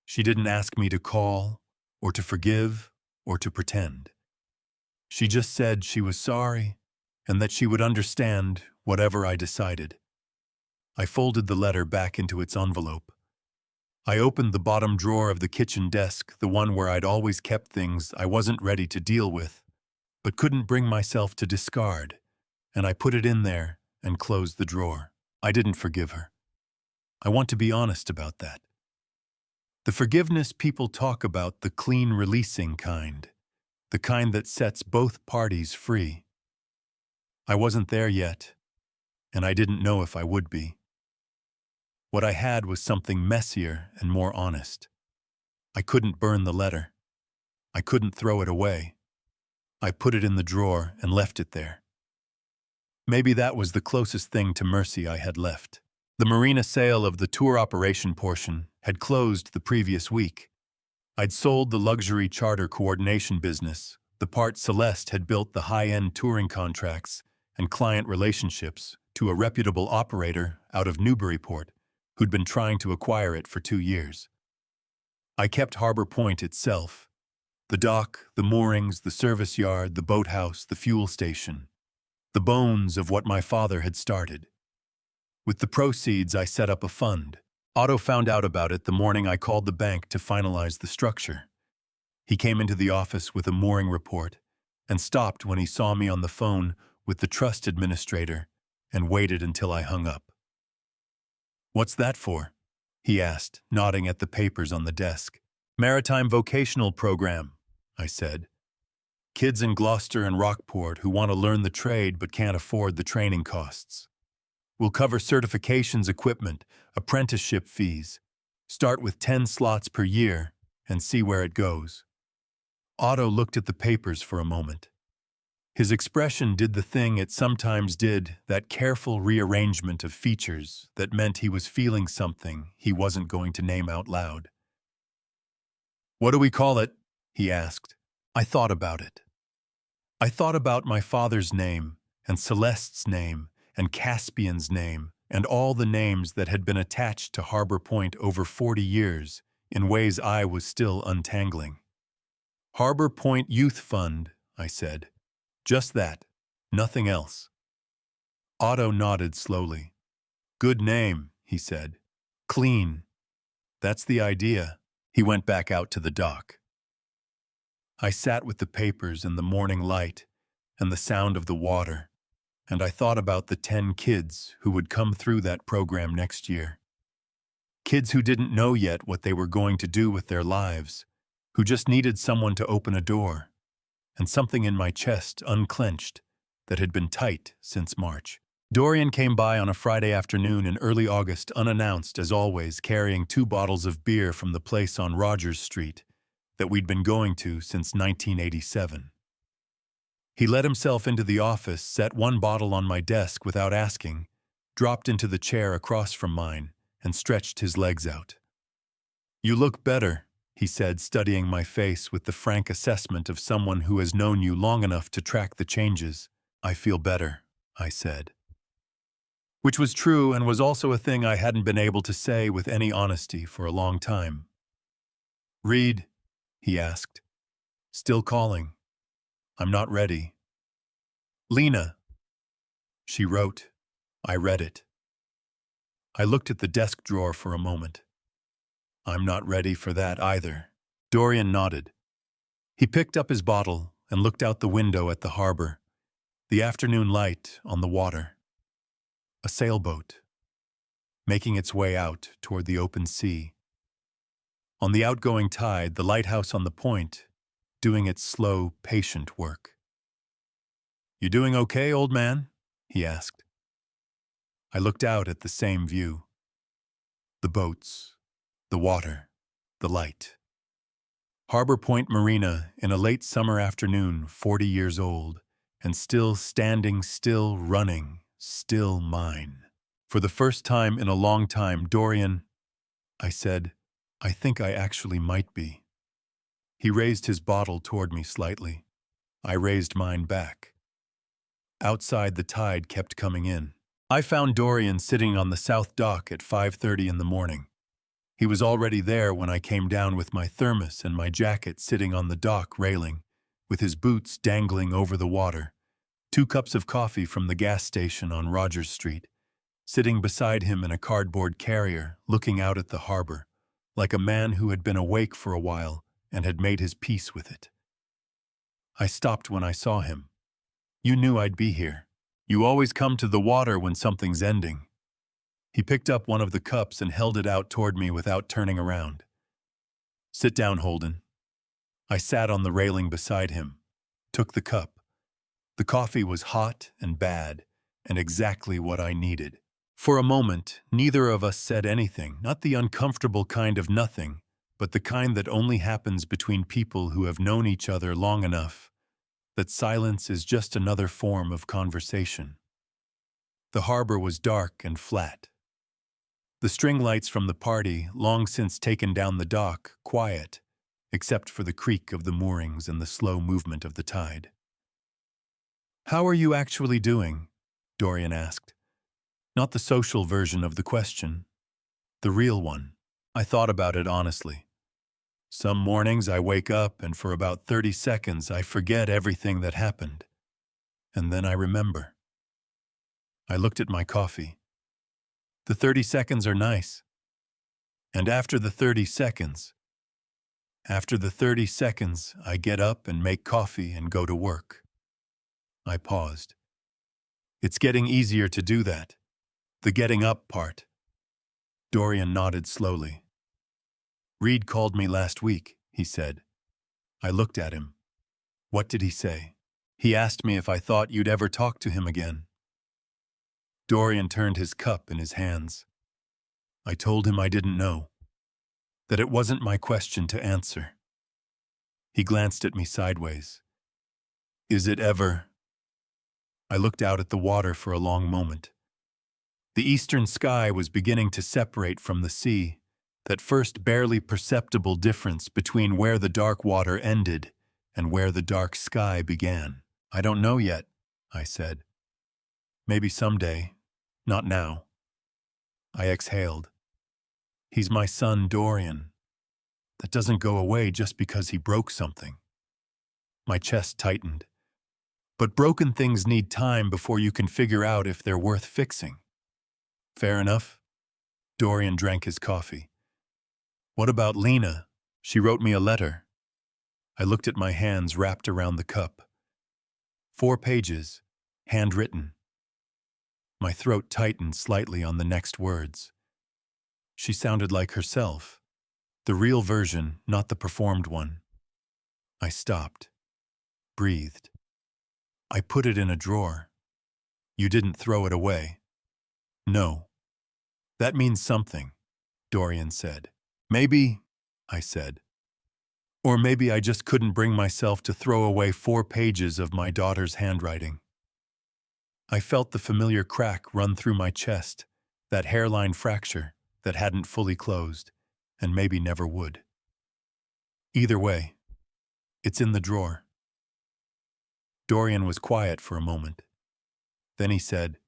She didn't ask me to call, or to forgive, or to pretend. She just said she was sorry, and that she would understand whatever I decided. I folded the letter back into its envelope. I opened the bottom drawer of the kitchen desk, the one where I'd always kept things I wasn't ready to deal with, but couldn't bring myself to discard, and I put it in there and closed the drawer. I didn't forgive her. I want to be honest about that. The forgiveness people talk about, the clean releasing kind, the kind that sets both parties free. I wasn't there yet, and I didn't know if I would be. What I had was something messier and more honest. I couldn't burn the letter. I couldn't throw it away. I put it in the drawer and left it there. Maybe that was the closest thing to mercy I had left. The marina sale of the tour operation portion had closed the previous week. I'd sold the luxury charter coordination business, the part Celeste had built the high-end touring contracts and client relationships to a reputable operator out of Newburyport who'd been trying to acquire it for 2 years. I kept Harbor Point itself, the dock, the moorings, the service yard, the boathouse, the fuel station, the bones of what my father had started. With the proceeds, I set up a fund. Otto found out about it the morning I called the bank to finalize the structure. He came into the office with a mooring report and stopped when he saw me on the phone with the trust administrator and waited until I hung up. "What's that for?" he asked, nodding at the papers on the desk. "Maritime vocational program," I said. "Kids in Gloucester and Rockport who want to learn the trade but can't afford the training costs. We'll cover certifications, equipment, apprenticeship fees. Start with 10 slots per year and see where it goes." Otto looked at the papers for a moment. His expression did the thing it sometimes did, that careful rearrangement of features that meant he was feeling something he wasn't going to name out loud. "What do we call it?" he asked. I thought about it. I thought about my father's name, and Celeste's name, and Caspian's name, and all the names that had been attached to Harbor Point over 40 years in ways I was still untangling. "Harbor Point Youth Fund," I said. "Just that. Nothing else." Otto nodded slowly. "Good name," he said. "Clean. That's the idea." He went back out to the dock. I sat with the papers and the morning light and the sound of the water, and I thought about the 10 kids who would come through that program next year. Kids who didn't know yet what they were going to do with their lives, who just needed someone to open a door, and something in my chest unclenched that had been tight since March. Dorian came by on a Friday afternoon in early August unannounced as always, carrying 2 bottles of beer from the place on Rogers Street that we'd been going to since 1987. He let himself into the office, set 1 bottle on my desk without asking, dropped into the chair across from mine, and stretched his legs out. "You look better," he said, studying my face with the frank assessment of someone who has known you long enough to track the changes. "I feel better," I said. Which was true and was also a thing I hadn't been able to say with any honesty for a long time. "Read?" he asked. "Still calling. I'm not ready." "Lena." She wrote. I read it. I looked at the desk drawer for a moment. "I'm not ready for that either." Dorian nodded. He picked up his bottle and looked out the window at the harbor, the afternoon light on the water. A sailboat, making its way out toward the open sea. On the outgoing tide, the lighthouse on the point, doing its slow, patient work. "You doing okay, old man?" he asked. I looked out at the same view. The boats, the water, the light. Harbor Point Marina in a late summer afternoon, 40 years old, and still standing, still running, still mine. For the first time in a long time, "Dorian," I said, "I think I actually might be." He raised his bottle toward me slightly. I raised mine back. Outside, the tide kept coming in. I found Dorian sitting on the south dock at 5:30 in the morning. He was already there when I came down with my thermos and my jacket sitting on the dock railing, with his boots dangling over the water, 2 cups of coffee from the gas station on Rogers Street, sitting beside him in a cardboard carrier, looking out at the harbor, like a man who had been awake for a while and had made his peace with it. I stopped when I saw him. "You knew I'd be here. You always come to the water when something's ending." He picked up one of the cups and held it out toward me without turning around. "Sit down, Holden." I sat on the railing beside him, took the cup. The coffee was hot and bad, and exactly what I needed. For a moment, neither of us said anything, not the uncomfortable kind of nothing, but the kind that only happens between people who have known each other long enough that silence is just another form of conversation. The harbor was dark and flat. The string lights from the party, long since taken down the dock, quiet, except for the creak of the moorings and the slow movement of the tide. "How are you actually doing?" Dorian asked. Not the social version of the question. The real one. I thought about it honestly. Some mornings I wake up and for about 30 seconds I forget everything that happened. And then I remember. I looked at my coffee. The 30 seconds are nice. And after the 30 seconds, I get up and make coffee and go to work. I paused. It's getting easier to do that. The getting up part. Dorian nodded slowly. "Reed called me last week," he said. I looked at him. "What did he say?" "He asked me if I thought you'd ever talk to him again." Dorian turned his cup in his hands. I told him I didn't know. That it wasn't my question to answer. He glanced at me sideways. "Is it ever?" I looked out at the water for a long moment. The eastern sky was beginning to separate from the sea, that first barely perceptible difference between where the dark water ended and where the dark sky began. "I don't know yet," I said. "Maybe someday. Not now." I exhaled. "He's my son, Dorian. That doesn't go away just because he broke something." My chest tightened. "But broken things need time before you can figure out if they're worth fixing." "Fair enough." Dorian drank his coffee. "What about Lena? She wrote me a letter." I looked at my hands wrapped around the cup. 4 pages, handwritten. My throat tightened slightly on the next words. She sounded like herself. The real version, not the performed one. I stopped. Breathed. "I put it in a drawer." "You didn't throw it away?" "No." "That means something," Dorian said. "Maybe," I said. "Or maybe I just couldn't bring myself to throw away 4 pages of my daughter's handwriting." I felt the familiar crack run through my chest, that hairline fracture that hadn't fully closed, and maybe never would. "Either way, it's in the drawer." Dorian was quiet for a moment. Then he said,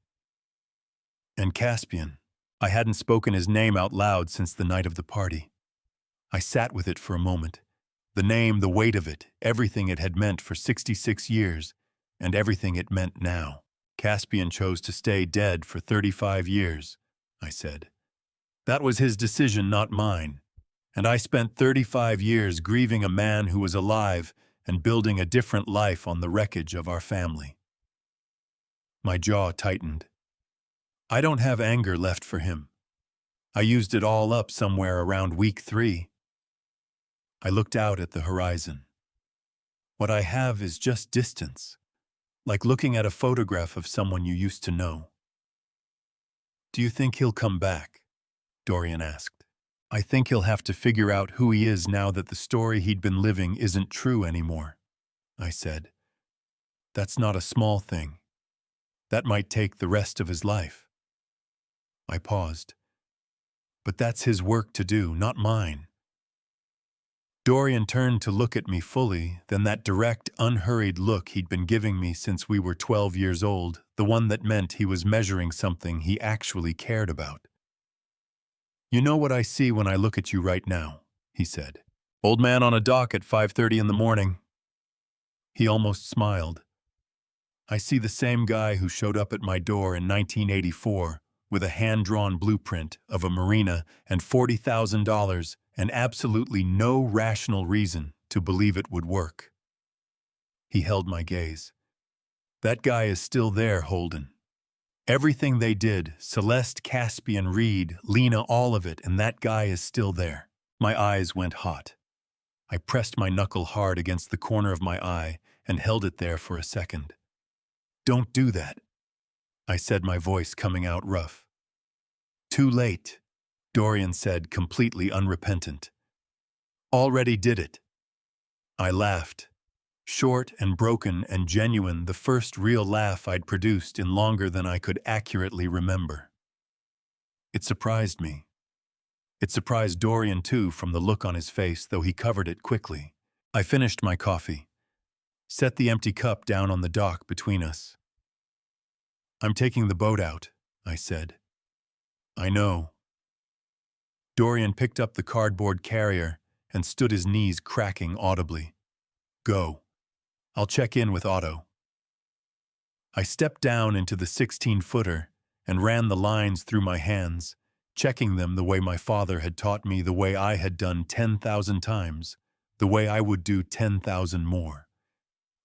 "And Caspian." I hadn't spoken his name out loud since the night of the party. I sat with it for a moment. The name, the weight of it, everything it had meant for 66 years, and everything it meant now. "Caspian chose to stay dead for 35 years, I said. "That was his decision, not mine. And I spent 35 years grieving a man who was alive and building a different life on the wreckage of our family." My jaw tightened. I don't have anger left for him. I used it all up somewhere around week 3. I looked out at the horizon. What I have is just distance, like looking at a photograph of someone you used to know. "Do you think he'll come back?" Dorian asked. "I think he'll have to figure out who he is now that the story he'd been living isn't true anymore," I said. "That's not a small thing. That might take the rest of his life." I paused. "But that's his work to do, not mine." Dorian turned to look at me fully, then that direct, unhurried look he'd been giving me since we were 12 years old, the one that meant he was measuring something he actually cared about. "You know what I see when I look at you right now," he said. "Old man on a dock at 5:30 in the morning." He almost smiled. "I see the same guy who showed up at my door in 1984 with a hand-drawn blueprint of a marina and $40,000 and absolutely no rational reason to believe it would work." He held my gaze. "That guy is still there, Holden. Everything they did, Celeste, Caspian, Reed, Lena, all of it, and that guy is still there." My eyes went hot. I pressed my knuckle hard against the corner of my eye and held it there for a second. "Don't do that," I said, my voice coming out rough. "Too late," Dorian said, completely unrepentant. "Already did it." I laughed. Short and broken and genuine, the first real laugh I'd produced in longer than I could accurately remember. It surprised me. It surprised Dorian too, from the look on his face, though he covered it quickly. I finished my coffee, set the empty cup down on the dock between us. "I'm taking the boat out," I said. "I know." Dorian picked up the cardboard carrier and stood his knees cracking audibly. "Go. I'll check in with Otto." I stepped down into the 16-footer and ran the lines through my hands, checking them the way my father had taught me, the way I had done 10,000 times, the way I would do 10,000 more.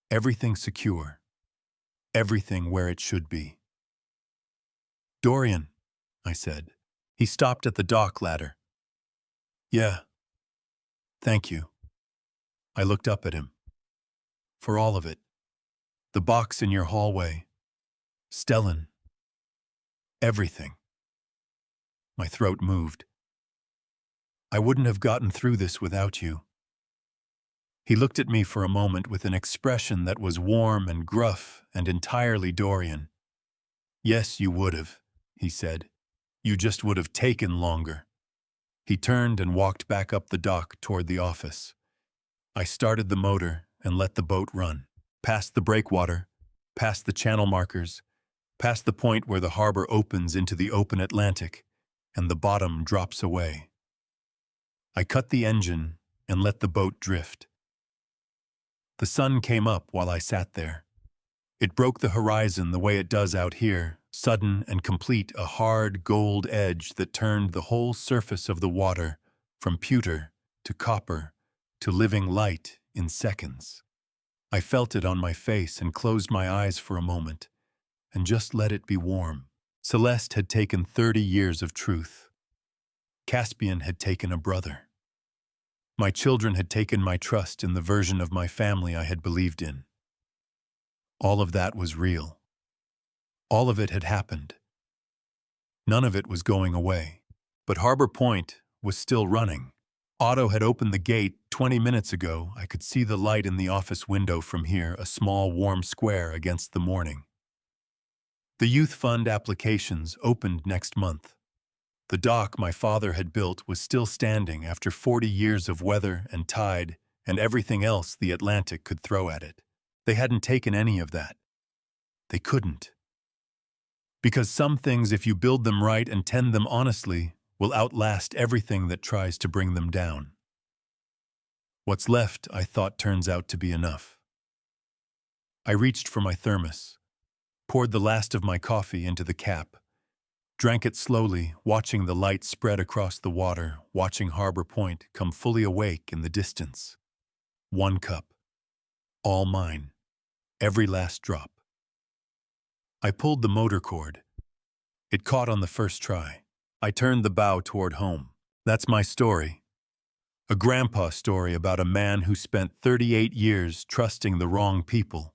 Everything secure. Everything where it should be. "Dorian," I said. He stopped at the dock ladder. "Yeah. Thank you." I looked up at him. "For all of it. The box in your hallway. Stellan. Everything." My throat moved. "I wouldn't have gotten through this without you." He looked at me for a moment with an expression that was warm and gruff and entirely Dorian. "Yes, you would have," he said. "You just would have taken longer." He turned and walked back up the dock toward the office. I started the motor and let the boat run. Past the breakwater, past the channel markers, past the point where the harbor opens into the open Atlantic, and the bottom drops away. I cut the engine and let the boat drift. The sun came up while I sat there. It broke the horizon the way it does out here, sudden and complete, a hard gold edge that turned the whole surface of the water from pewter to copper to living light in seconds. I felt it on my face and closed my eyes for a moment and just let it be warm. Celeste had taken 30 years of truth. Caspian had taken a brother. My children had taken my trust in the version of my family I had believed in. All of that was real. All of it had happened. None of it was going away. But Harbor Point was still running. Otto had opened the gate 20 minutes ago. I could see the light in the office window from here, a small warm square against the morning. The youth fund applications opened next month. The dock my father had built was still standing after 40 years of weather and tide and everything else the Atlantic could throw at it. They hadn't taken any of that. They couldn't. Because some things, if you build them right and tend them honestly, will outlast everything that tries to bring them down. What's left, I thought, turns out to be enough. I reached for my thermos, poured the last of my coffee into the cap, drank it slowly, watching the light spread across the water, watching Harbor Point come fully awake in the distance. 1 cup. All mine. Every last drop. I pulled the motor cord. It caught on the first try. I turned the bow toward home. That's my story. A grandpa story about a man who spent 38 years trusting the wrong people,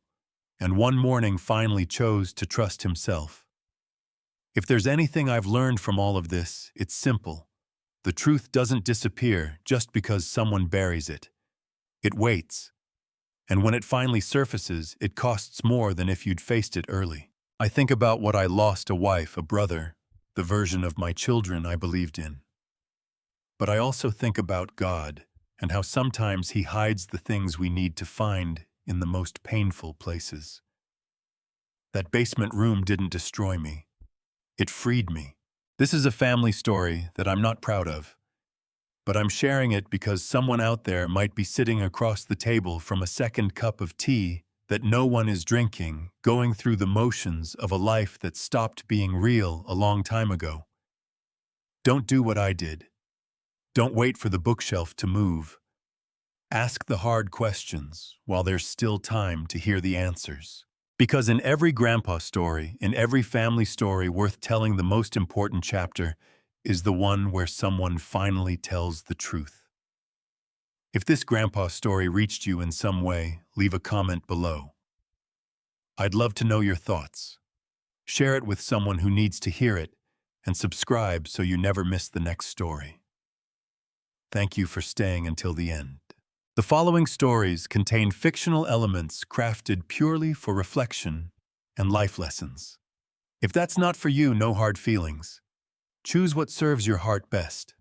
and one morning finally chose to trust himself. If there's anything I've learned from all of this, it's simple. The truth doesn't disappear just because someone buries it. It waits. And when it finally surfaces, it costs more than if you'd faced it early. I think about what I lost: a wife, a brother, the version of my children I believed in. But I also think about God and how sometimes He hides the things we need to find in the most painful places. That basement room didn't destroy me. It freed me. This is a family story that I'm not proud of, but I'm sharing it because someone out there might be sitting across the table from a second cup of tea that no one is drinking, going through the motions of a life that stopped being real a long time ago. Don't do what I did. Don't wait for the bookshelf to move. Ask the hard questions while there's still time to hear the answers. Because in every grandpa story, in every family story worth telling, the most important chapter is the one where someone finally tells the truth. If this grandpa story reached you in some way, leave a comment below. I'd love to know your thoughts. Share it with someone who needs to hear it, and subscribe so you never miss the next story. Thank you for staying until the end. The following stories contain fictional elements crafted purely for reflection and life lessons. If that's not for you, no hard feelings. Choose what serves your heart best.